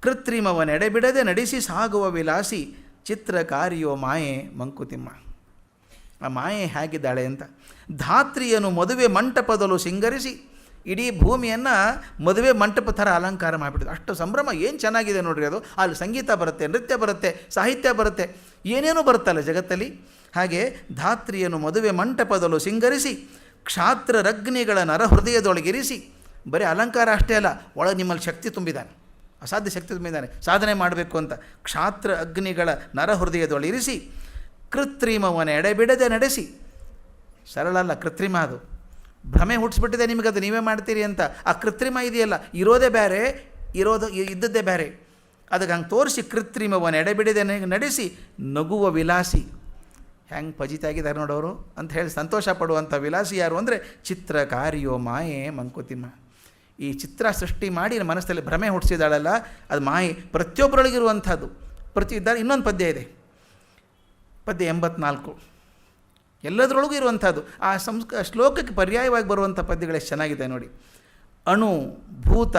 ಕೃತ್ರಿಮವನೆಡೆಬಿಡದೆ ನಡೆಸಿ ಸಾಗುವ ವಿಲಾಸಿ, ಚಿತ್ರಕಾರಿಯೋ ಮಾಯೆ ಮಂಕುತಿಮ್ಮ. ಆ ಮಾಯೆ ಹೇಗಿದ್ದಾಳೆ ಅಂತ. ಧಾತ್ರಿಯನು ಮದುವೆ ಮಂಟಪದಲು ಸಿಂಗರಿಸಿ, ಇಡೀ ಭೂಮಿಯನ್ನು ಮದುವೆ ಮಂಟಪ ಥರ ಅಲಂಕಾರ ಮಾಡಿಬಿಟ್ಟಿದೆ. ಅಷ್ಟು ಸಂಭ್ರಮ, ಏನು ಚೆನ್ನಾಗಿದೆ ನೋಡ್ರಿ ಅದು. ಅಲ್ಲಿ ಸಂಗೀತ ಬರುತ್ತೆ, ನೃತ್ಯ ಬರುತ್ತೆ, ಸಾಹಿತ್ಯ ಬರುತ್ತೆ, ಏನೇನೂ ಬರುತ್ತಲ್ಲ ಜಗತ್ತಲ್ಲಿ. ಹಾಗೆ ಧಾತ್ರಿಯನ್ನು ಮದುವೆ ಮಂಟಪದಲ್ಲೂ ಸಿಂಗರಿಸಿ, ಕ್ಷಾತ್ರರಗ್ನಿಗಳ ನರಹೃದಯದೊಳಗಿರಿಸಿ. ಬರೀ ಅಲಂಕಾರ ಅಷ್ಟೇ ಅಲ್ಲ, ಒಳಗೆ ನಿಮ್ಮಲ್ಲಿ ಶಕ್ತಿ ತುಂಬಿದ್ದಾನೆ, ಅಸಾಧ್ಯ ಶಕ್ತಿ ತುಂಬಿದ್ದಾನೆ, ಸಾಧನೆ ಮಾಡಬೇಕು ಅಂತ. ಕ್ಷಾತ್ರ ಅಗ್ನಿಗಳ ನರಹೃದಯದೊಳಿರಿಸಿ, ಕೃತ್ರಿಮವನ್ನು ಎಡೆಬಿಡದೆ ನಡೆಸಿ, ಸರಳ ಅಲ್ಲ, ಕೃತ್ರಿಮ. ಅದು ಭ್ರಮೆ ಹುಟ್ಟಿಸ್ಬಿಟ್ಟಿದೆ ನಿಮಗೆ, ಅದು ನೀವೇ ಮಾಡ್ತೀರಿ ಅಂತ. ಆ ಕೃತ್ರಿಮ ಇದೆಯಲ್ಲ, ಇರೋದೇ ಬೇರೆ, ಇದ್ದದ್ದೇ ಬೇರೆ. ಅದಕ್ಕೆ ಹಂಗೆ ತೋರಿಸಿ ಕೃತ್ರಿಮವನ್ನು ಎಡೆಬಿಡದೆ ನಡೆಸಿ ನಗುವ ವಿಲಾಸಿ. ಹೆಂಗೆ ಫಜಿತಾಗಿದ್ದಾರೆ ನೋಡೋರು ಅಂತ ಹೇಳಿ ಸಂತೋಷ ಪಡುವಂಥ ವಿಲಾಸಿ ಯಾರು ಅಂದರೆ ಚಿತ್ರಕಾರಿಯೋ ಮಾಯೆ ಮಂಕುತಿಮ್ಮ. ಈ ಚಿತ್ರ ಸೃಷ್ಟಿ ಮಾಡಿ ಮನಸ್ಸಲ್ಲಿ ಭ್ರಮೆ ಹುಟ್ಟಿಸಿದಾಳಲ್ಲ, ಅದು ಮಾಯೆ ಪ್ರತಿಯೊಬ್ಬರೊಳಗಿರುವಂಥದ್ದು. ಇನ್ನೊಂದು ಪದ್ಯ ಇದೆ, ಪದ್ಯ 84, ಎಲ್ಲದರೊಳಗೂ ಇರುವಂಥದ್ದು. ಆ ಶ್ಲೋಕಕ್ಕೆ ಪರ್ಯಾಯವಾಗಿ ಬರುವಂಥ ಪದ್ಯಗಳು ಎಷ್ಟು ಚೆನ್ನಾಗಿದೆ ನೋಡಿ. ಅಣು, ಭೂತ,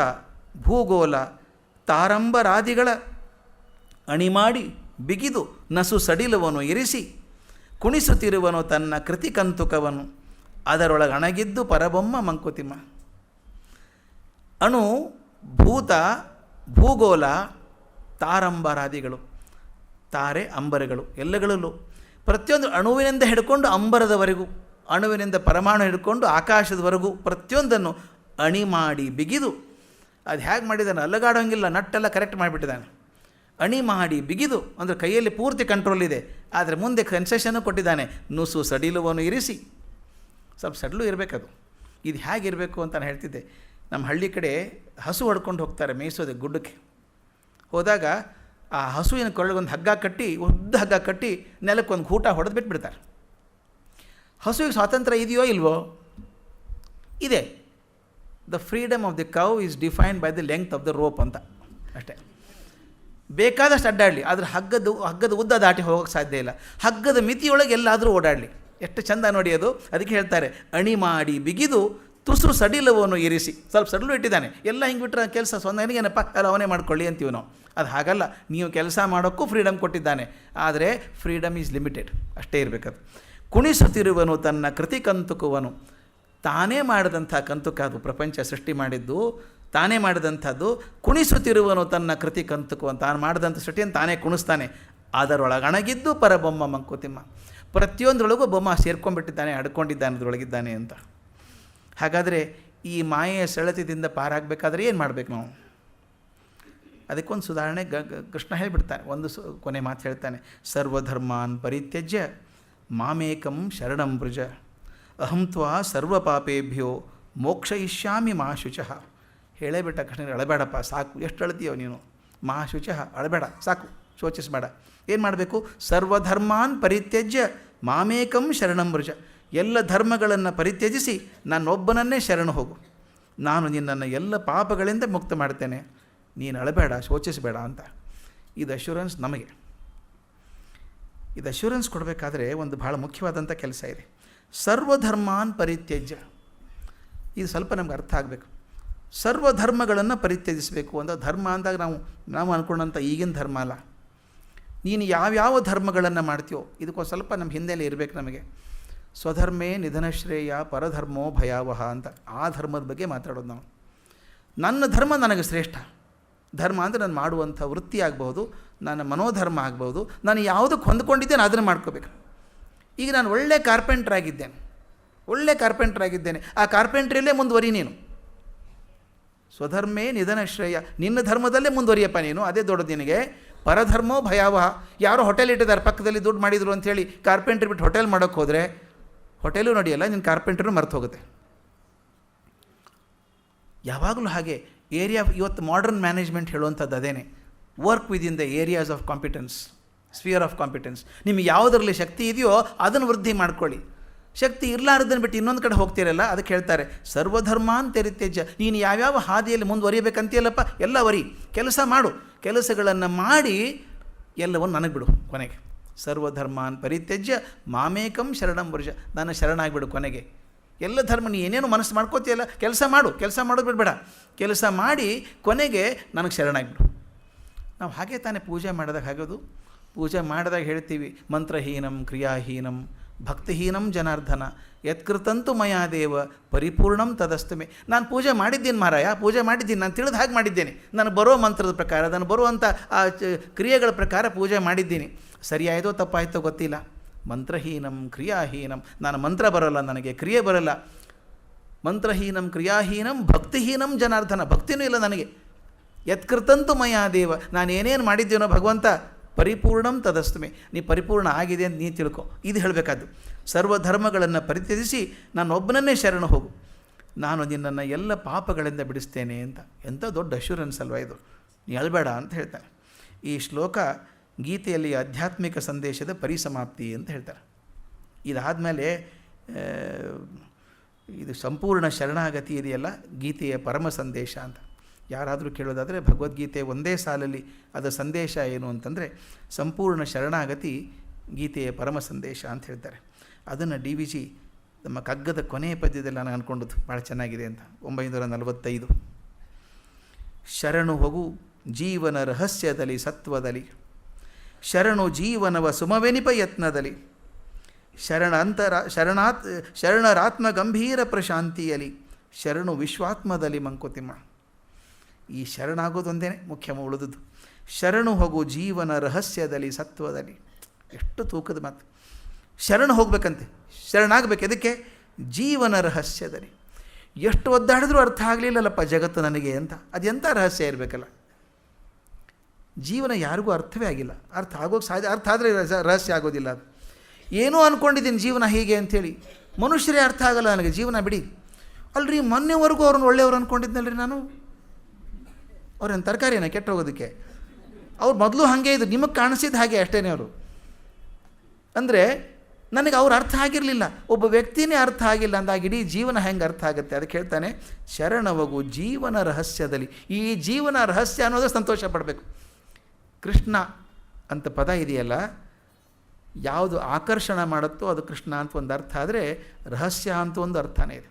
ಭೂಗೋಳ, ತಾರಂಬರಾದಿಗಳ ಅಣಿಮಾಡಿ ಬಿಗಿದು ನಸು ಸಡಿಲವನು ಇರಿಸಿ ಕುಣಿಸುತ್ತಿರುವನು ತನ್ನ ಕೃತಿ ಕಂತುಕವನು ಅದರೊಳಗೆ ಅಣಗಿದ್ದು ಪರಬೊಮ್ಮ ಮಂಕುತಿಮ್ಮ. ಅಣು, ಭೂತ, ಭೂಗೋಳ, ತಾರಂಬರಾದಿಗಳು, ತಾರೆ ಅಂಬರಗಳು, ಎಲ್ಲಗಳಲ್ಲೂ ಪ್ರತಿಯೊಂದು ಅಣುವಿನಿಂದ ಹಿಡ್ಕೊಂಡು ಅಂಬರದವರೆಗೂ, ಅಣುವಿನಿಂದ ಪರಮಾಣು ಹಿಡ್ಕೊಂಡು ಆಕಾಶದವರೆಗೂ ಪ್ರತಿಯೊಂದನ್ನು ಅಣಿ ಮಾಡಿ ಬಿಗಿದು, ಅದು ಹೇಗೆ ಮಾಡಿದ್ದಾನೆ, ಅಲ್ಲಗಾಡೋಂಗಿಲ್ಲ, ನಟ್ಟೆಲ್ಲ ಕರೆಕ್ಟ್ ಮಾಡಿಬಿಟ್ಟಿದ್ದಾನೆ. ಅಣಿ ಮಾಡಿ ಬಿಗಿದು ಅಂದರೆ ಕೈಯಲ್ಲಿ ಪೂರ್ತಿ ಕಂಟ್ರೋಲ್ ಇದೆ, ಆದರೆ ಮುಂದೆ ಕನ್ಸೆಷನ್ನು ಕೊಟ್ಟಿದ್ದಾನೆ. ನುಸು ಸಡಿಲುವನ್ನು ಇರಿಸಿ, ಸ್ವಲ್ಪ ಸಡಿಲು ಇರಬೇಕದು. ಇದು ಹೇಗಿರಬೇಕು ಅಂತ ನಾನು ಹೇಳ್ತಿದ್ದೆ. ನಮ್ಮ ಹಳ್ಳಿ ಕಡೆ ಹಸು ಹೊಡ್ಕೊಂಡು ಹೋಗ್ತಾರೆ ಮೇಯಿಸೋದೆ. ಗುಡ್ಡಕ್ಕೆ ಹೋದಾಗ ಆ ಹಸುವಿನ ಕೊಳ್ಳಗೊಂದು ಹಗ್ಗ ಕಟ್ಟಿ, ಉದ್ದ ಹಗ್ಗ ಕಟ್ಟಿ ನೆಲಕ್ಕೊಂದು ಊಟ ಹೊಡೆದು ಬಿಟ್ಬಿಡ್ತಾರೆ. ಹಸುವಿಗೆ ಸ್ವಾತಂತ್ರ್ಯ ಇದೆಯೋ ಇಲ್ವೋ? ಇದೆ. The freedom of the cow is defined by the length of the rope ಅಂತ ಅಷ್ಟೇ. ಬೇಕಾದಷ್ಟು ಅಡ್ಡಾಡಲಿ, ಆದರೆ ಹಗ್ಗದ ಉದ್ದ ದಾಟಿ ಹೋಗೋಕ್ಕೆ ಸಾಧ್ಯ ಇಲ್ಲ. ಹಗ್ಗದ ಮಿತಿಯೊಳಗೆ ಎಲ್ಲಾದರೂ ಓಡಾಡಲಿ. ಎಷ್ಟು ಚಂದ ನೋಡಿ ಅದು. ಅದಕ್ಕೆ ಹೇಳ್ತಾರೆ ಅಣಿ ಮಾಡಿ ಬಿಗಿದು ತುಸು ಸಡಿಲವನ್ನು ಇರಿಸಿ. ಸ್ವಲ್ಪ ಸಡಿಲು ಇಟ್ಟಿದ್ದಾನೆ, ಎಲ್ಲ ಹಿಂಗೆ ಬಿಟ್ಟರೆ ಕೆಲಸ ನನಗೇನಪ್ಪ ಎಲ್ಲ ಅವನೇ ಮಾಡ್ಕೊಳ್ಳಿ ಅಂತೀವಿ ನಾವು. ಅದು ಹಾಗಲ್ಲ, ನೀವು ಕೆಲಸ ಮಾಡೋಕ್ಕೂ ಫ್ರೀಡಮ್ ಕೊಟ್ಟಿದ್ದಾನೆ, ಆದರೆ ಫ್ರೀಡಮ್ ಈಸ್ ಲಿಮಿಟೆಡ್, ಅಷ್ಟೇ ಇರಬೇಕದು. ಕುಣಿಸುತ್ತಿರುವನು ತನ್ನ ಕೃತಿ ಕಂತುಕುವನು, ತಾನೇ ಮಾಡಿದಂಥ ಕಂತುಕ ಅದು. ಪ್ರಪಂಚ ಸೃಷ್ಟಿ ಮಾಡಿದ್ದು ತಾನೇ ಮಾಡಿದಂಥದ್ದು. ಕುಣಿಸುತ್ತಿರುವನು ತನ್ನ ಕೃತಿ ಕಂತುಕು, ತಾನು ಮಾಡಿದಂಥ ಸೃಷ್ಟಿಯನ್ನು ತಾನೇ ಕುಣಿಸ್ತಾನೆ. ಅದರೊಳಗಣಗಿದ್ದು ಪರಬೊಮ್ಮ ಮಂಕುತಿಮ್ಮ. ಪ್ರತಿಯೊಂದರೊಳಗೂ ಬೊಮ್ಮ ಸೇರ್ಕೊಂಡ್ಬಿಟ್ಟಿದ್ದಾನೆ, ಅಡ್ಕೊಂಡಿದ್ದಾನೆ, ಅದರೊಳಗಿದ್ದಾನೆ ಅಂತ. ಹಾಗಾದರೆ ಈ ಮಾಯೆಯ ಸೆಳೆತದಿಂದ ಪಾರಾಗಬೇಕಾದ್ರೆ ಏನು ಮಾಡಬೇಕು ನಾವು? ಅದಕ್ಕೊಂದು ಸುಧಾರಣೆ ಕೃಷ್ಣ ಹೇಳಿಬಿಡ್ತಾನೆ. ಒಂದು ಕೊನೆ ಮಾತು ಹೇಳ್ತಾನೆ, ಸರ್ವಧರ್ಮಾನ್ ಪರಿತ್ಯಜ್ಯ ಮಾಮೇಕಂ ಶರಣಂ ವೃಜ ಅಹಂ ತ್ವಾ ಸರ್ವ ಪಾಪೇಭ್ಯೋ ಮೋಕ್ಷಯಿಷ್ಯಾಮಿ ಮಾ ಶುಚಃ. ಹೇಳೇ ಬಿಟ್ಟ ಕೃಷ್ಣನಿಗೆ, ಅಳಬೇಡಪ್ಪ, ಸಾಕು, ಎಷ್ಟು ಅಳ್ತೀಯೋ ನೀನು, ಮಾ ಶುಚಃ, ಅಳಬೇಡ, ಸಾಕು, ಶೋಚಿಸಬೇಡ. ಏನು ಮಾಡಬೇಕು? ಸರ್ವಧರ್ಮಾನ್ ಪರಿತ್ಯಜ್ಯ ಮಾಮೇಕಂ ಶರಣಂ ವೃಜ. ಎಲ್ಲ ಧರ್ಮಗಳನ್ನು ಪರಿತ್ಯಜಿಸಿ ನನ್ನೊಬ್ಬನನ್ನೇ ಶರಣು ಹೋಗು, ನಾನು ನಿನ್ನನ್ನು ಎಲ್ಲ ಪಾಪಗಳಿಂದ ಮುಕ್ತ ಮಾಡ್ತೇನೆ, ನೀನು ಅಳಬೇಡ, ಶೋಚಿಸಬೇಡ ಅಂತ. ಇದು ಅಶ್ಯೂರೆನ್ಸ್ ನಮಗೆ. ಇದು ಅಶ್ಯೂರೆನ್ಸ್ ಕೊಡಬೇಕಾದ್ರೆ ಒಂದು ಭಾಳ ಮುಖ್ಯವಾದಂಥ ಕೆಲಸ ಇದೆ. ಸರ್ವಧರ್ಮಾನ್ ಪರಿತ್ಯಜ್ಯ, ಇದು ಸ್ವಲ್ಪ ನಮ್ಗೆ ಅರ್ಥ ಆಗಬೇಕು. ಸರ್ವಧರ್ಮಗಳನ್ನು ಪರಿತ್ಯಜಿಸಬೇಕು ಅಂತ. ಧರ್ಮ ಅಂದಾಗ ನಾವು ಅಂದ್ಕೊಂಡಂಥ ಈಗಿನ ಧರ್ಮ ಅಲ್ಲ. ನೀನು ಯಾವ್ಯಾವ ಧರ್ಮಗಳನ್ನು ಮಾಡ್ತೀಯೋ ಇದಕ್ಕೊಂದು ಸ್ವಲ್ಪ ನಮ್ಮ ಹಿಂದೆಲೇ ಇರಬೇಕು ನಮಗೆ. ಸ್ವಧರ್ಮೇ ನಿಧನಶ್ರೇಯ ಪರಧರ್ಮೋ ಭಯಾವಹ ಅಂತ. ಆ ಧರ್ಮದ ಬಗ್ಗೆ ಮಾತಾಡೋದು ನಾವು. ನನ್ನ ಧರ್ಮ ನನಗೆ ಶ್ರೇಷ್ಠ. ಧರ್ಮ ಅಂದರೆ ನಾನು ಮಾಡುವಂಥ ವೃತ್ತಿ ಆಗ್ಬೋದು, ನನ್ನ ಮನೋಧರ್ಮ ಆಗ್ಬೋದು, ನಾನು ಯಾವುದಕ್ಕೆ ಹೊಂದ್ಕೊಂಡಿದ್ದೇನೆ ಅದನ್ನು ಮಾಡ್ಕೋಬೇಕು. ಈಗ ನಾನು ಒಳ್ಳೆ ಕಾರ್ಪೆಂಟ್ರ್ ಆಗಿದ್ದೇನೆ, ಆ ಕಾರ್ಪೆಂಟ್ರಿಯಲ್ಲೇ ಮುಂದುವರಿ ನೀನು. ಸ್ವಧರ್ಮೇ ನಿಧನಶ್ರೇಯ, ನಿನ್ನ ಧರ್ಮದಲ್ಲೇ ಮುಂದುವರಿಯಪ್ಪ ನೀನು, ಅದೇ ದೊಡ್ಡದು ನಿನಗೆ. ಪರಧರ್ಮೋ ಭಯಾವಹ. ಯಾರೋ ಹೋಟೆಲ್ ಇಟ್ಟಿದ್ದಾರೆ ಪಕ್ಕದಲ್ಲಿ, ದುಡ್ಡು ಮಾಡಿದ್ರು ಅಂಥೇಳಿ ಕಾರ್ಪೆಂಟ್ರಿ ಬಿಟ್ಟು ಹೋಟೆಲ್ ಮಾಡೋಕ್ಕೆ ಹೋದರೆ ಹೋಟೆಲು ನಡೆಯಲ್ಲ, ನಿನ್ನ ಕಾರ್ಪೆಂಟ್ರೂ ಮರೆತು ಹೋಗುತ್ತೆ. ಯಾವಾಗಲೂ ಹಾಗೆ ಇವತ್ತು ಮಾಡರ್ನ್ ಮ್ಯಾನೇಜ್ಮೆಂಟ್ ಹೇಳುವಂಥದ್ದು ಅದೇನೆ. Work within the areas of competence, sphere of competence. ನಿಮಗೆ ಯಾವುದರಲ್ಲಿ ಶಕ್ತಿ ಇದೆಯೋ ಅದನ್ನು ವೃದ್ಧಿ ಮಾಡ್ಕೊಳ್ಳಿ. ಶಕ್ತಿ ಇರಲಾರ್ದನ್ನು ಬಿಟ್ಟು ಇನ್ನೊಂದು ಕಡೆ ಹೋಗ್ತಿರಲ್ಲ, ಅದಕ್ಕೆ ಹೇಳ್ತಾರೆ ಸರ್ವಧರ್ಮಾನ್ ಪರಿತ್ಯಜ್ಯ. ನೀನು ಯಾವ್ಯಾವ ಹಾದಿಯಲ್ಲಿ ಮುಂದುವರಿಯಬೇಕಂತೀಯಲ್ಲಪ್ಪ, ಎಲ್ಲ ವರಿ, ಕೆಲಸ ಮಾಡು, ಕೆಲಸಗಳನ್ನು ಮಾಡಿ ಎಲ್ಲವನ್ನು ನನಗೆ ಬಿಡು. ಕೊನೆಗೆ ಸರ್ವಧರ್ಮಾನ್ ಪರಿತ್ಯಜ್ಯ ಮಾಮೇಕಂ ಶರಣಂ ವೃಜ, ನನ್ನ ಶರಣಾಗಿಬಿಡು. ಕೊನೆಗೆ ಎಲ್ಲ ಧರ್ಮ ನೀ ಏನೇನು ಮನಸ್ಸು ಮಾಡ್ಕೋತೀಯಲ್ಲ, ಕೆಲಸ ಮಾಡೋದು ಬಿಡಬೇಡ, ಕೆಲಸ ಮಾಡಿ ಕೊನೆಗೆ ನನಗೆ ಶರಣಾಗಿಬಿಡು. ನಾವು ಹಾಗೆ ತಾನೇ ಪೂಜೆ ಮಾಡಿದಾಗ ಆಗೋದು. ಪೂಜೆ ಮಾಡಿದಾಗ ಹೇಳ್ತೀವಿ ಮಂತ್ರಹೀನಂ ಕ್ರಿಯಾಹೀನಂ ಭಕ್ತಿಹೀನಂ ಜನಾರ್ದನ ಯತ್ಕೃತಂತು ಮಯಾದೇವ ಪರಿಪೂರ್ಣಂ ತದಸ್ತಮೆ. ನಾನು ಪೂಜೆ ಮಾಡಿದ್ದೀನಿ ಮಾರಾಯ, ಪೂಜೆ ಮಾಡಿದ್ದೀನಿ, ನಾನು ತಿಳಿದು ಹಾಗೆ ಮಾಡಿದ್ದೇನೆ, ನಾನು ಬರೋ ಮಂತ್ರದ ಪ್ರಕಾರ, ನಾನು ಬರುವಂಥ ಆ ಕ್ರಿಯೆಗಳ ಪ್ರಕಾರ ಪೂಜೆ ಮಾಡಿದ್ದೀನಿ. ಸರಿಯಾಯಿತೋ ತಪ್ಪಾಯಿತೋ ಗೊತ್ತಿಲ್ಲ. ಮಂತ್ರಹೀನಂ ಕ್ರಿಯಾಹೀನಂ, ನಾನು ಮಂತ್ರ ಬರೋಲ್ಲ, ನನಗೆ ಕ್ರಿಯೆ ಬರೋಲ್ಲ. ಮಂತ್ರಹೀನಂ ಕ್ರಿಯಾಹೀನಂ ಭಕ್ತಿಹೀನಂ ಜನಾರ್ದನ, ಭಕ್ತಿನೂ ಇಲ್ಲ ನನಗೆ. ಯತ್ಕೃತಂತು ಮಯಾದೇವ, ನಾನು ಏನೇನು ಮಾಡಿದ್ದೇನೋ ಭಗವಂತ ಪರಿಪೂರ್ಣಂ ತದಸ್ತುಮೆ. ನೀ ಪರಿಪೂರ್ಣ ಆಗಿದೆ ಅಂತ ನೀ ತಿಳ್ಕೊ. ಇದು ಹೇಳಬೇಕಾದ್ದು. ಸರ್ವಧರ್ಮಗಳನ್ನು ಪರಿತ್ಯಜಿಸಿ ನಾನೊಬ್ಬನನ್ನೇ ಶರಣು ಹೋಗು, ನಾನು ನಿನ್ನನ್ನು ಎಲ್ಲ ಪಾಪಗಳಿಂದ ಬಿಡಿಸ್ತೇನೆ ಅಂತ. ಎಂಥ ದೊಡ್ಡ ಅಶ್ಯೂರೆನ್ಸ್ ಅಲ್ವಾ ಇದು. ನೀ ಅಳಬೇಡ ಅಂತ ಹೇಳ್ತಾನೆ. ಈ ಶ್ಲೋಕ ಗೀತೆಯಲ್ಲಿ ಆಧ್ಯಾತ್ಮಿಕ ಸಂದೇಶದ ಪರಿಸಮಾಪ್ತಿ ಅಂತ ಹೇಳ್ತಾರೆ. ಇದಾದಮೇಲೆ ಇದು ಸಂಪೂರ್ಣ ಶರಣಾಗತಿ ಇದೆಯಲ್ಲ, ಗೀತೆಯ ಪರಮ ಸಂದೇಶ ಅಂತ. ಯಾರಾದರೂ ಕೇಳೋದಾದರೆ ಭಗವದ್ಗೀತೆ ಒಂದೇ ಸಾಲಲ್ಲಿ ಅದರ ಸಂದೇಶ ಏನು ಅಂತಂದರೆ ಸಂಪೂರ್ಣ ಶರಣಾಗತಿ ಗೀತೆಯ ಪರಮ ಸಂದೇಶ ಅಂತ ಹೇಳ್ತಾರೆ. ಅದನ್ನು ಡಿ ವಿ ಜಿ ನಮ್ಮ ಕಗ್ಗದ ಕೊನೆಯ ಪದ್ಯದಲ್ಲಿ ನಾನು ಅಂದ್ಕೊಂಡದ್ದು ಭಾಳ ಚೆನ್ನಾಗಿದೆ ಅಂತ. 945 ಶರಣು ಹೋಗು ಜೀವನ ರಹಸ್ಯದಲ್ಲಿ ಸತ್ವದಲ್ಲಿ, ಶರಣು ಜೀವನವ ಸುಮವೆನಿಪ ಯತ್ನದಲ್ಲಿ, ಶರಣರಾತ್ಮ ಗಂಭೀರ ಪ್ರಶಾಂತಿಯಲ್ಲಿ, ಶರಣು ವಿಶ್ವಾತ್ಮದಲ್ಲಿ ಮಂಕುತಿಮ್ಮ. ಈ ಶರಣಾಗೋದೊಂದೇ ಮುಖ್ಯ ಉಳಿದದ್ದು. ಶರಣು ಹೋಗು ಜೀವನ ರಹಸ್ಯದಲ್ಲಿ ಸತ್ವದಲ್ಲಿ. ಎಷ್ಟು ತೂಕದ ಮಾತು. ಶರಣು ಹೋಗ್ಬೇಕಂತೆ, ಶರಣಾಗಬೇಕು. ಎದಕ್ಕೆ? ಜೀವನ ರಹಸ್ಯದಲ್ಲಿ. ಎಷ್ಟು ಒದ್ದಾಡಿದ್ರೂ ಅರ್ಥ ಆಗಲಿಲ್ಲಲ್ಲಪ್ಪ ಜಗತ್ತು ನನಗೆ ಅಂತ. ಅದೆಂಥ ರಹಸ್ಯ ಇರಬೇಕಲ್ಲ. ಜೀವನ ಯಾರಿಗೂ ಅರ್ಥವೇ ಆಗಿಲ್ಲ. ಅರ್ಥ ಆಗೋಕ್ಕೆ ಸಾಧ್ಯ, ಅರ್ಥ ಆದರೆ ರಹಸ್ಯ ಆಗೋದಿಲ್ಲ. ಅದು ಏನೋ ಅಂದ್ಕೊಂಡಿದ್ದೀನಿ ಜೀವನ ಹೀಗೆ ಅಂಥೇಳಿ. ಮನುಷ್ಯರೇ ಅರ್ಥ ಆಗಲ್ಲ ನನಗೆ ಜೀವನ ಬಿಡಿ. ಅಲ್ರಿ ಮೊನ್ನೆವರೆಗೂ ಅವ್ರನ್ನ ಒಳ್ಳೆಯವ್ರು ಅಂದ್ಕೊಂಡಿದ್ನಲ್ರಿ ನಾನು. ಅವ್ರೇನು ತರಕಾರಿನ ಕೆಟ್ಟು ಹೋಗೋದಕ್ಕೆ? ಅವ್ರು ಮೊದಲು ಹಾಗೆ ಇದ್ರು, ನಿಮಗೆ ಕಾಣಿಸಿದ ಹಾಗೆ ಅಷ್ಟೇ ಅವರು. ಅಂದರೆ ನನಗೆ ಅವ್ರು ಅರ್ಥ ಆಗಿರಲಿಲ್ಲ, ಒಬ್ಬ ವ್ಯಕ್ತಿನೇ ಅರ್ಥ ಆಗಿಲ್ಲ ಅಂದಾಗ ಇಡೀ ಜೀವನ ಹೆಂಗೆ ಅರ್ಥ ಆಗುತ್ತೆ? ಅದಕ್ಕೆ ಹೇಳ್ತಾನೆ ಶರಣವಗು ಜೀವನ ರಹಸ್ಯದಲ್ಲಿ. ಈ ಜೀವನ ರಹಸ್ಯ ಅನ್ನೋದೇ ಸಂತೋಷ ಪಡಬೇಕು. ಕೃಷ್ಣ ಅಂತ ಪದ ಇದೆಯಲ್ಲ, ಯಾವುದು ಆಕರ್ಷಣೆ ಮಾಡುತ್ತೋ ಅದು ಕೃಷ್ಣ ಅಂತ ಒಂದು ಅರ್ಥ ಆದರೆ, ರಹಸ್ಯ ಅಂತ ಒಂದು ಅರ್ಥನೇ ಇದೆ.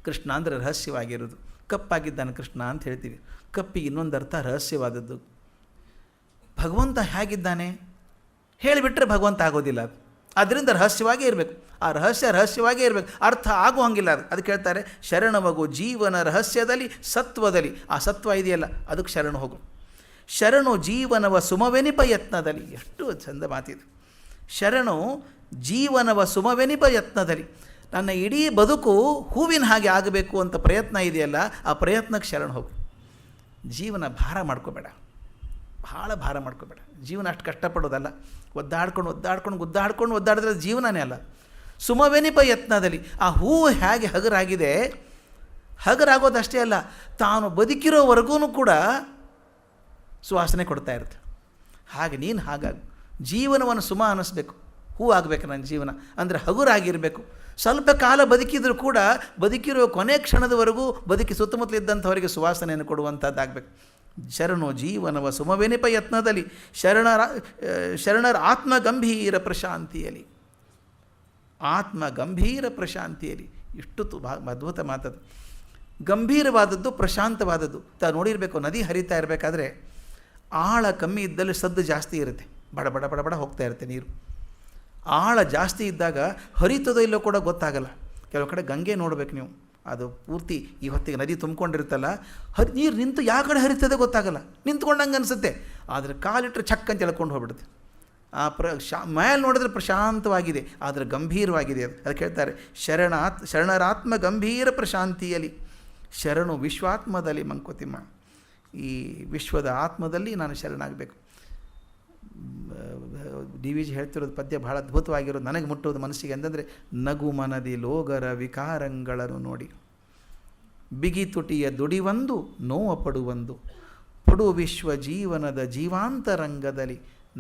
ಕೃಷ್ಣ ಅಂದರೆ ರಹಸ್ಯವಾಗಿರೋದು. ಕಪ್ಪಾಗಿದ್ದಾನೆ ಕೃಷ್ಣ ಅಂತ ಹೇಳ್ತೀವಿ. ಕಪ್ಪಿಗೆ ಇನ್ನೊಂದು ಅರ್ಥ ರಹಸ್ಯವಾದದ್ದು. ಭಗವಂತ ಹೇಗಿದ್ದಾನೆ ಹೇಳಿಬಿಟ್ರೆ ಭಗವಂತ ಆಗೋದಿಲ್ಲ. ಅದು ಅದರಿಂದ ರಹಸ್ಯವಾಗೇ ಇರಬೇಕು. ಆ ರಹಸ್ಯವಾಗೇ ಇರಬೇಕು, ಅರ್ಥ ಆಗೋ ಹಂಗಿಲ್ಲ ಅದು. ಅದಕ್ಕೆ ಹೇಳ್ತಾರೆ ಶರಣವಗು ಜೀವನ ರಹಸ್ಯದಲ್ಲಿ ಸತ್ವದಲ್ಲಿ. ಆ ಸತ್ವ ಇದೆಯಲ್ಲ ಅದಕ್ಕೆ ಶರಣು ಹೋಗು. ಶರಣು ಜೀವನವ ಸುಮವೆನಿಪ ಯತ್ನದಲ್ಲಿ. ಎಷ್ಟು ಚಂದ ಮಾತಿದು. ಶರಣು ಜೀವನವ ಸುಮವೆನಿಪ ಯತ್ನದಲ್ಲಿ. ನನ್ನ ಇಡೀ ಬದುಕು ಹೂವಿನ ಹಾಗೆ ಆಗಬೇಕು ಅಂತ ಪ್ರಯತ್ನ ಇದೆಯಲ್ಲ, ಆ ಪ್ರಯತ್ನಕ್ಕೆ ಶರಣು ಹೋಗು. ಜೀವನ ಭಾರ ಮಾಡ್ಕೋಬೇಡ, ಭಾಳ ಭಾರ ಮಾಡ್ಕೋಬೇಡ. ಜೀವನ ಅಷ್ಟು ಕಷ್ಟಪಡೋದಲ್ಲ. ಒದ್ದಾಡಿದ್ರೆ ಜೀವನನೇ ಅಲ್ಲ. ಸುಮವೆನಿಪ ಯತ್ನದಲ್ಲಿ. ಆ ಹೂವು ಹೇಗೆ ಹಗರಾಗಿದೆ, ಹಗರಾಗೋದಷ್ಟೇ ಅಲ್ಲ, ತಾನು ಬದುಕಿರೋವರೆಗೂ ಕೂಡ ಸುವಾಸನೆ ಕೊಡ್ತಾ ಇರುತ್ತೆ. ಹಾಗೆ ನೀನು ಹಾಗಾಗಿ ಜೀವನವನ್ನು ಸುಮ ಅನ್ನಿಸ್ಬೇಕು. ಹೂ ಆಗಬೇಕು ನನ್ನ ಜೀವನ ಅಂದರೆ ಹಗುರಾಗಿರಬೇಕು. ಸ್ವಲ್ಪ ಕಾಲ ಬದುಕಿದರೂ ಕೂಡ ಬದುಕಿರೋ ಕೊನೆ ಕ್ಷಣದವರೆಗೂ ಬದುಕಿ ಸುತ್ತಮುತ್ತಲಿದ್ದಂಥವರಿಗೆ ಸುವಾಸನೆಯನ್ನು ಕೊಡುವಂಥದ್ದಾಗಬೇಕು. ಶರಣು ಜೀವನವ ಸುಮವೆನಿಪ ಯತ್ನದಲ್ಲಿ, ಶರಣರ ಆತ್ಮಗಂಭೀರ ಪ್ರಶಾಂತಿಯಲ್ಲಿ. ಆತ್ಮಗಂಭೀರ ಪ್ರಶಾಂತಿಯಲ್ಲಿ. ಇಷ್ಟು ಅದ್ಭುತ ಮಾತದು. ಗಂಭೀರವಾದದ್ದು, ಪ್ರಶಾಂತವಾದದ್ದು. ನೋಡಿರಬೇಕು, ನದಿ ಹರಿತಾ ಇರಬೇಕಾದ್ರೆ ಆಳ ಕಮ್ಮಿ ಇದ್ದಲ್ಲಿ ಸದ್ದು ಜಾಸ್ತಿ ಇರುತ್ತೆ. ಬಡ ಬಡ ಬಡ ಬಡ ಹೋಗ್ತಾ ಇರುತ್ತೆ ನೀರು. ಆಳ ಜಾಸ್ತಿ ಇದ್ದಾಗ ಹರಿತದೋ ಇಲ್ಲೋ ಕೂಡ ಗೊತ್ತಾಗಲ್ಲ. ಕೆಲವು ಕಡೆ ಗಂಗೆ ನೋಡ್ಬೇಕು ನೀವು, ಅದು ಪೂರ್ತಿ ಈ ಹೊತ್ತಿಗೆ ನದಿ ತುಂಬ್ಕೊಂಡಿರುತ್ತಲ್ಲ, ನೀರು ನಿಂತು ಯಾವ ಕಡೆ ಹರಿತದೆ ಗೊತ್ತಾಗಲ್ಲ, ನಿಂತ್ಕೊಂಡಂಗೆ ಅನಿಸುತ್ತೆ. ಆದರೆ ಕಾಲಿಟ್ಟರೆ ಚಕ್ ಅಂತ ಎಳ್ಕೊಂಡು ಹೋಗ್ಬಿಡುತ್ತೆ. ಆ ಮೇಲೆ ನೋಡಿದ್ರೆ ಪ್ರಶಾಂತವಾಗಿದೆ, ಆದರೆ ಗಂಭೀರವಾಗಿದೆ ಅದು. ಅದಕ್ಕೆ ಹೇಳ್ತಾರೆ ಶರಣರಾತ್ಮ ಗಂಭೀರ ಪ್ರಶಾಂತಿಯಲ್ಲಿ, ಶರಣು ವಿಶ್ವಾತ್ಮದಲ್ಲಿ ಮಂಕುತಿಮ್ಮ. ಈ ವಿಶ್ವದ ಆತ್ಮದಲ್ಲಿ ನಾನು ಶರಣಾಗಬೇಕು. ಡಿ ವಿ ಜಿ ಹೇಳ್ತಿರೋದು ಪದ್ಯ ಭಾಳ ಅದ್ಭುತವಾಗಿರೋದು, ನನಗೆ ಮುಟ್ಟೋದು ಮನಸ್ಸಿಗೆ. ಅಂತಂದರೆ ನಗು ಮನದಿ ಲೋಗರ ವಿಕಾರಗಳನ್ನು ನೋಡಿ, ಬಿಗಿ ತುಟಿಯ ದುಡಿವೊಂದು ನೋವ ಪಡುವೊಂದು, ಪಡು ವಿಶ್ವ ಜೀವನದ ಜೀವಾಂತರಂಗದಲ್ಲಿ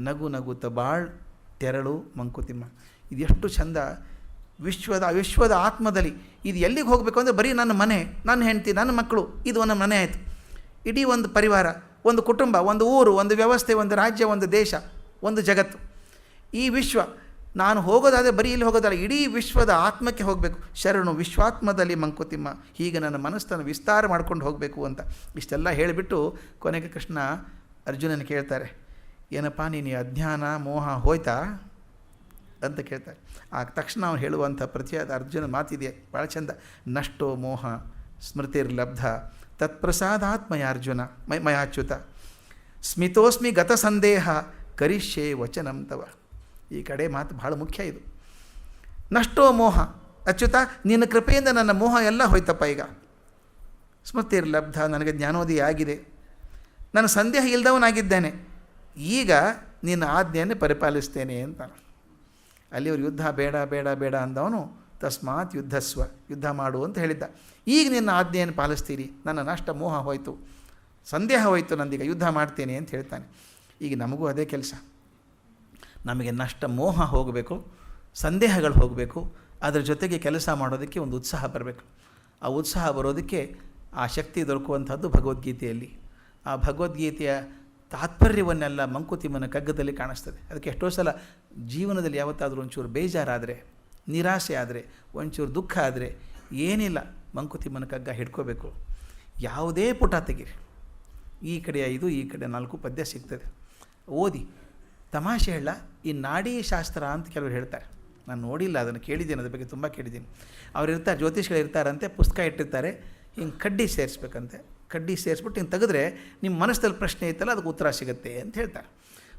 ನಗು ನಗುತ್ತ ಬಾಳ್ ತೆರಳು ಮಂಕುತಿಮ್ಮ. ಇದೆಷ್ಟು ಚಂದ. ವಿಶ್ವದ ಆತ್ಮದಲ್ಲಿ ಇದು ಎಲ್ಲಿಗೆ ಹೋಗಬೇಕು ಅಂದರೆ ಬರೀ ನನ್ನ ಮನೆ, ನನ್ನ ಹೆಂಡತಿ, ನನ್ನ ಮಕ್ಕಳು, ಇದು ಒಂದು ಮನೆ ಆಯಿತು. ಇಡೀ ಒಂದು ಪರಿವಾರ, ಒಂದು ಕುಟುಂಬ, ಒಂದು ಊರು, ಒಂದು ವ್ಯವಸ್ಥೆ, ಒಂದು ರಾಜ್ಯ, ಒಂದು ದೇಶ, ಒಂದು ಜಗತ್ತು. ಈ ವಿಶ್ವ ನಾನು ಹೋಗೋದಾದರೆ ಬರೀ ಇಲ್ಲಿ ಹೋಗೋದಲ್ಲ, ಇಡೀ ವಿಶ್ವದ ಆತ್ಮಕ್ಕೆ ಹೋಗಬೇಕು. ಶರಣು ವಿಶ್ವಾತ್ಮದಲ್ಲಿ ಮಂಕುತಿಮ್ಮ. ಹೀಗೆ ನನ್ನ ಮನಸ್ಸನ್ನು ವಿಸ್ತಾರ ಮಾಡ್ಕೊಂಡು ಹೋಗಬೇಕು ಅಂತ ಇಷ್ಟೆಲ್ಲ ಹೇಳಿಬಿಟ್ಟು ಕೊನೆಗೆ ಕೃಷ್ಣ ಅರ್ಜುನನ ಕೇಳ್ತಾರೆ, ಏನಪ್ಪ ನೀನು ಅಜ್ಞಾನ ಮೋಹ ಹೋಯ್ತಾ ಅಂತ ಕೇಳ್ತಾರೆ. ಆ ತಕ್ಷಣ ಅವನು ಹೇಳುವಂಥ ಪ್ರತಿಯಾದ ಅರ್ಜುನ ಮಾತಿದೆ, ಭಾಳ ಚಂದ. ನಷ್ಟೋ ಮೋಹ ಸ್ಮೃತಿರ್ಲಬ್ಧ ತತ್ಪ್ರಸಾದಾತ್ಮಯ ಅರ್ಜುನ ಮಯಾಚ್ಯುತ, ಸ್ಮಿತೋಸ್ಮಿ ಗತ ಸಂದೇಹ ಕರಿಷ್ಯೆ ವಚನಂ ತವ. ಈ ಕಡೆ ಮಾತು ಭಾಳ ಮುಖ್ಯ ಇದು. ನಷ್ಟೋ ಮೋಹ ಅಚ್ಯುತ, ನಿನ್ನ ಕೃಪೆಯಿಂದ ನನ್ನ ಮೋಹ ಎಲ್ಲ ಹೋಯ್ತಪ್ಪ. ಈಗ ಸ್ಮೃತಿರ್ಲಬ್ಧ, ನನಗೆ ಜ್ಞಾನೋದಯ ಆಗಿದೆ, ನಾನು ಸಂದೇಹ ಇಲ್ಲದವನಾಗಿದ್ದೇನೆ. ಈಗ ನಿನ್ನ ಆಜ್ಞೆಯನ್ನು ಪರಿಪಾಲಿಸ್ತೇನೆ ಅಂತ. ಅಲ್ಲಿವರು ಯುದ್ಧ ಬೇಡ ಬೇಡ ಬೇಡ ಅಂದವನು ತಸ್ಮಾತ್ ಯುದ್ಧಸ್ವ, ಯುದ್ಧ ಮಾಡು ಅಂತ ಹೇಳಿದ್ದ. ಈಗ ನಿನ್ನ ಆಜ್ಞೆಯನ್ನು ಪಾಲಿಸ್ತೀರಿ, ನನ್ನ ನಷ್ಟ ಮೋಹ ಹೋಯಿತು, ಸಂದೇಹ ಹೋಯಿತು, ನಂದೀಗ ಯುದ್ಧ ಮಾಡ್ತೇನೆ ಅಂತ ಹೇಳ್ತಾನೆ. ಈಗ ನಮಗೂ ಅದೇ ಕೆಲಸ. ನಮಗೆ ನಷ್ಟ ಮೋಹ ಹೋಗಬೇಕು, ಸಂದೇಹಗಳು ಹೋಗಬೇಕು, ಅದರ ಜೊತೆಗೆ ಕೆಲಸ ಮಾಡೋದಕ್ಕೆ ಒಂದು ಉತ್ಸಾಹ ಬರಬೇಕು. ಆ ಉತ್ಸಾಹ ಬರೋದಕ್ಕೆ ಆ ಶಕ್ತಿ ದೊರಕುವಂಥದ್ದು ಭಗವದ್ಗೀತೆಯಲ್ಲಿ. ಆ ಭಗವದ್ಗೀತೆಯ ತಾತ್ಪರ್ಯವನ್ನೆಲ್ಲ ಮಂಕುತಿಮ್ಮನ ಕಗ್ಗದಲ್ಲಿ ಕಾಣಿಸ್ತದೆ. ಅದಕ್ಕೆ ಎಷ್ಟೋ ಸಲ ಜೀವನದಲ್ಲಿ ಯಾವತ್ತಾದರೂ ಒಂಚೂರು ಬೇಜಾರಾದರೆ, ನಿರಾಸೆ ಆದರೆ, ಒಂಚೂರು ದುಃಖ ಆದರೆ ಏನಿಲ್ಲ, ಮಂಕುತಿಮ್ಮನ ಕಗ್ಗ ಹಿಡ್ಕೋಬೇಕು. ಯಾವುದೇ ಪುಟ ತೆಗೀರಿ, ಈ ಕಡೆ 5 ಈ ಕಡೆ 4 ಪದ್ಯ ಸಿಗ್ತದೆ, ಓದಿ. ತಮಾಷೆ ಹೇಳ, ಈ ನಾಡಿ ಶಾಸ್ತ್ರ ಅಂತ ಕೆಲವರು ಹೇಳ್ತಾರೆ. ನಾನು ನೋಡಿಲ್ಲ, ಅದನ್ನು ಕೇಳಿದ್ದೀನಿ, ಅದ್ರ ಬಗ್ಗೆ ತುಂಬ ಕೇಳಿದ್ದೀನಿ. ಅವ್ರು ಇರ್ತಾರೆ, ಜ್ಯೋತಿಷ್ಗಳು ಇರ್ತಾರಂತೆ, ಪುಸ್ತಕ ಇಟ್ಟಿರ್ತಾರೆ, ಹಿಂಗೆ ಕಡ್ಡಿ ಸೇರಿಸ್ಬೇಕಂತೆ. ಕಡ್ಡಿ ಸೇರಿಸ್ಬಿಟ್ಟು ಹಿಂಗೆ ತೆಗೆದ್ರೆ ನಿಮ್ಮ ಮನಸ್ಸಲ್ಲಿ ಪ್ರಶ್ನೆ ಇತ್ತಲ್ಲ ಅದಕ್ಕೆ ಉತ್ತರ ಸಿಗುತ್ತೆ ಅಂತ ಹೇಳ್ತಾರೆ.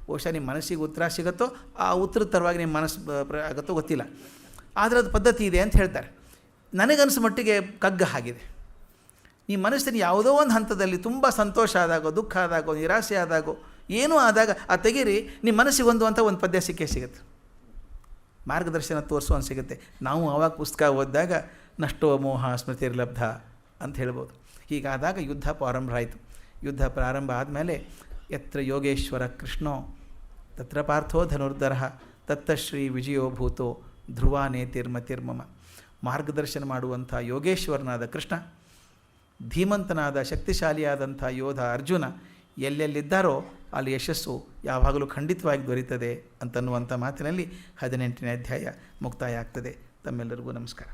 ಬಹುಶಃ ನಿಮ್ಮ ಮನಸ್ಸಿಗೆ ಉತ್ತರ ಸಿಗುತ್ತೋ ಆ ಉತ್ತರದ ತರವಾಗಿ ನಿಮ್ಮ ಮನಸ್ಸು ಆಗುತ್ತೋ ಗೊತ್ತಿಲ್ಲ, ಆದರೆ ಅದು ಪದ್ಧತಿ ಇದೆ ಅಂತ ಹೇಳ್ತಾರೆ. ನನಗನ್ನಿಸೋ ಮಟ್ಟಿಗೆ ಕಗ್ಗ ಆಗಿದೆ. ಈ ಮನಸ್ಸಿನ ಯಾವುದೋ ಒಂದು ಹಂತದಲ್ಲಿ ತುಂಬ ಸಂತೋಷ ಆದಾಗೋ, ದುಃಖ ಆದಾಗೋ, ನಿರಾಸೆ ಆದಾಗೋ, ಏನೂ ಆದಾಗ ಆ ತೆಗೀರಿ, ನಿಮ್ಮ ಮನಸ್ಸಿಗೆ ಒಂದು ಪದ್ಯ ಸಿಕ್ಕೇ ಸಿಗುತ್ತೆ, ಮಾರ್ಗದರ್ಶನ ತೋರಿಸುವಂತ ಸಿಗುತ್ತೆ. ನಾವು ಆವಾಗ ಪುಸ್ತಕ ಓದಿದಾಗ ನಷ್ಟೋ ಮೋಹ ಸ್ಮೃತಿರ್ಲಬ್ಧ ಅಂತ ಹೇಳ್ಬೋದು. ಹೀಗಾದಾಗ ಯುದ್ಧ ಪ್ರಾರಂಭ ಆಯಿತು. ಯುದ್ಧ ಪ್ರಾರಂಭ ಆದಮೇಲೆ ಯತ್ರ ಯೋಗೇಶ್ವರ ಕೃಷ್ಣೋ ತತ್ರ ಪಾರ್ಥೋ ಧನುರ್ಧರಃ ತತ್ತಶ್ರೀ ವಿಜಯೋ ಭೂತೋ ಧ್ರುವ ನೇತಿರ್ಮತಿರ್ಮಮ. ಮಾರ್ಗದರ್ಶನ ಮಾಡುವಂಥ ಯೋಗೇಶ್ವರನಾದ ಕೃಷ್ಣ, ಧೀಮಂತನಾದ ಶಕ್ತಿಶಾಲಿಯಾದಂಥ ಯೋಧ ಅರ್ಜುನ ಎಲ್ಲೆಲ್ಲಿದ್ದಾರೋ ಅಲ್ಲಿ ಯಶಸ್ಸು ಯಾವಾಗಲೂ ಖಂಡಿತವಾಗಿ ದೊರೀತದೆ ಅಂತನ್ನುವಂಥ ಮಾತಿನಲ್ಲಿ 18ನೇ ಅಧ್ಯಾಯ ಮುಕ್ತಾಯ ಆಗ್ತದೆ. ತಮ್ಮೆಲ್ಲರಿಗೂ ನಮಸ್ಕಾರ.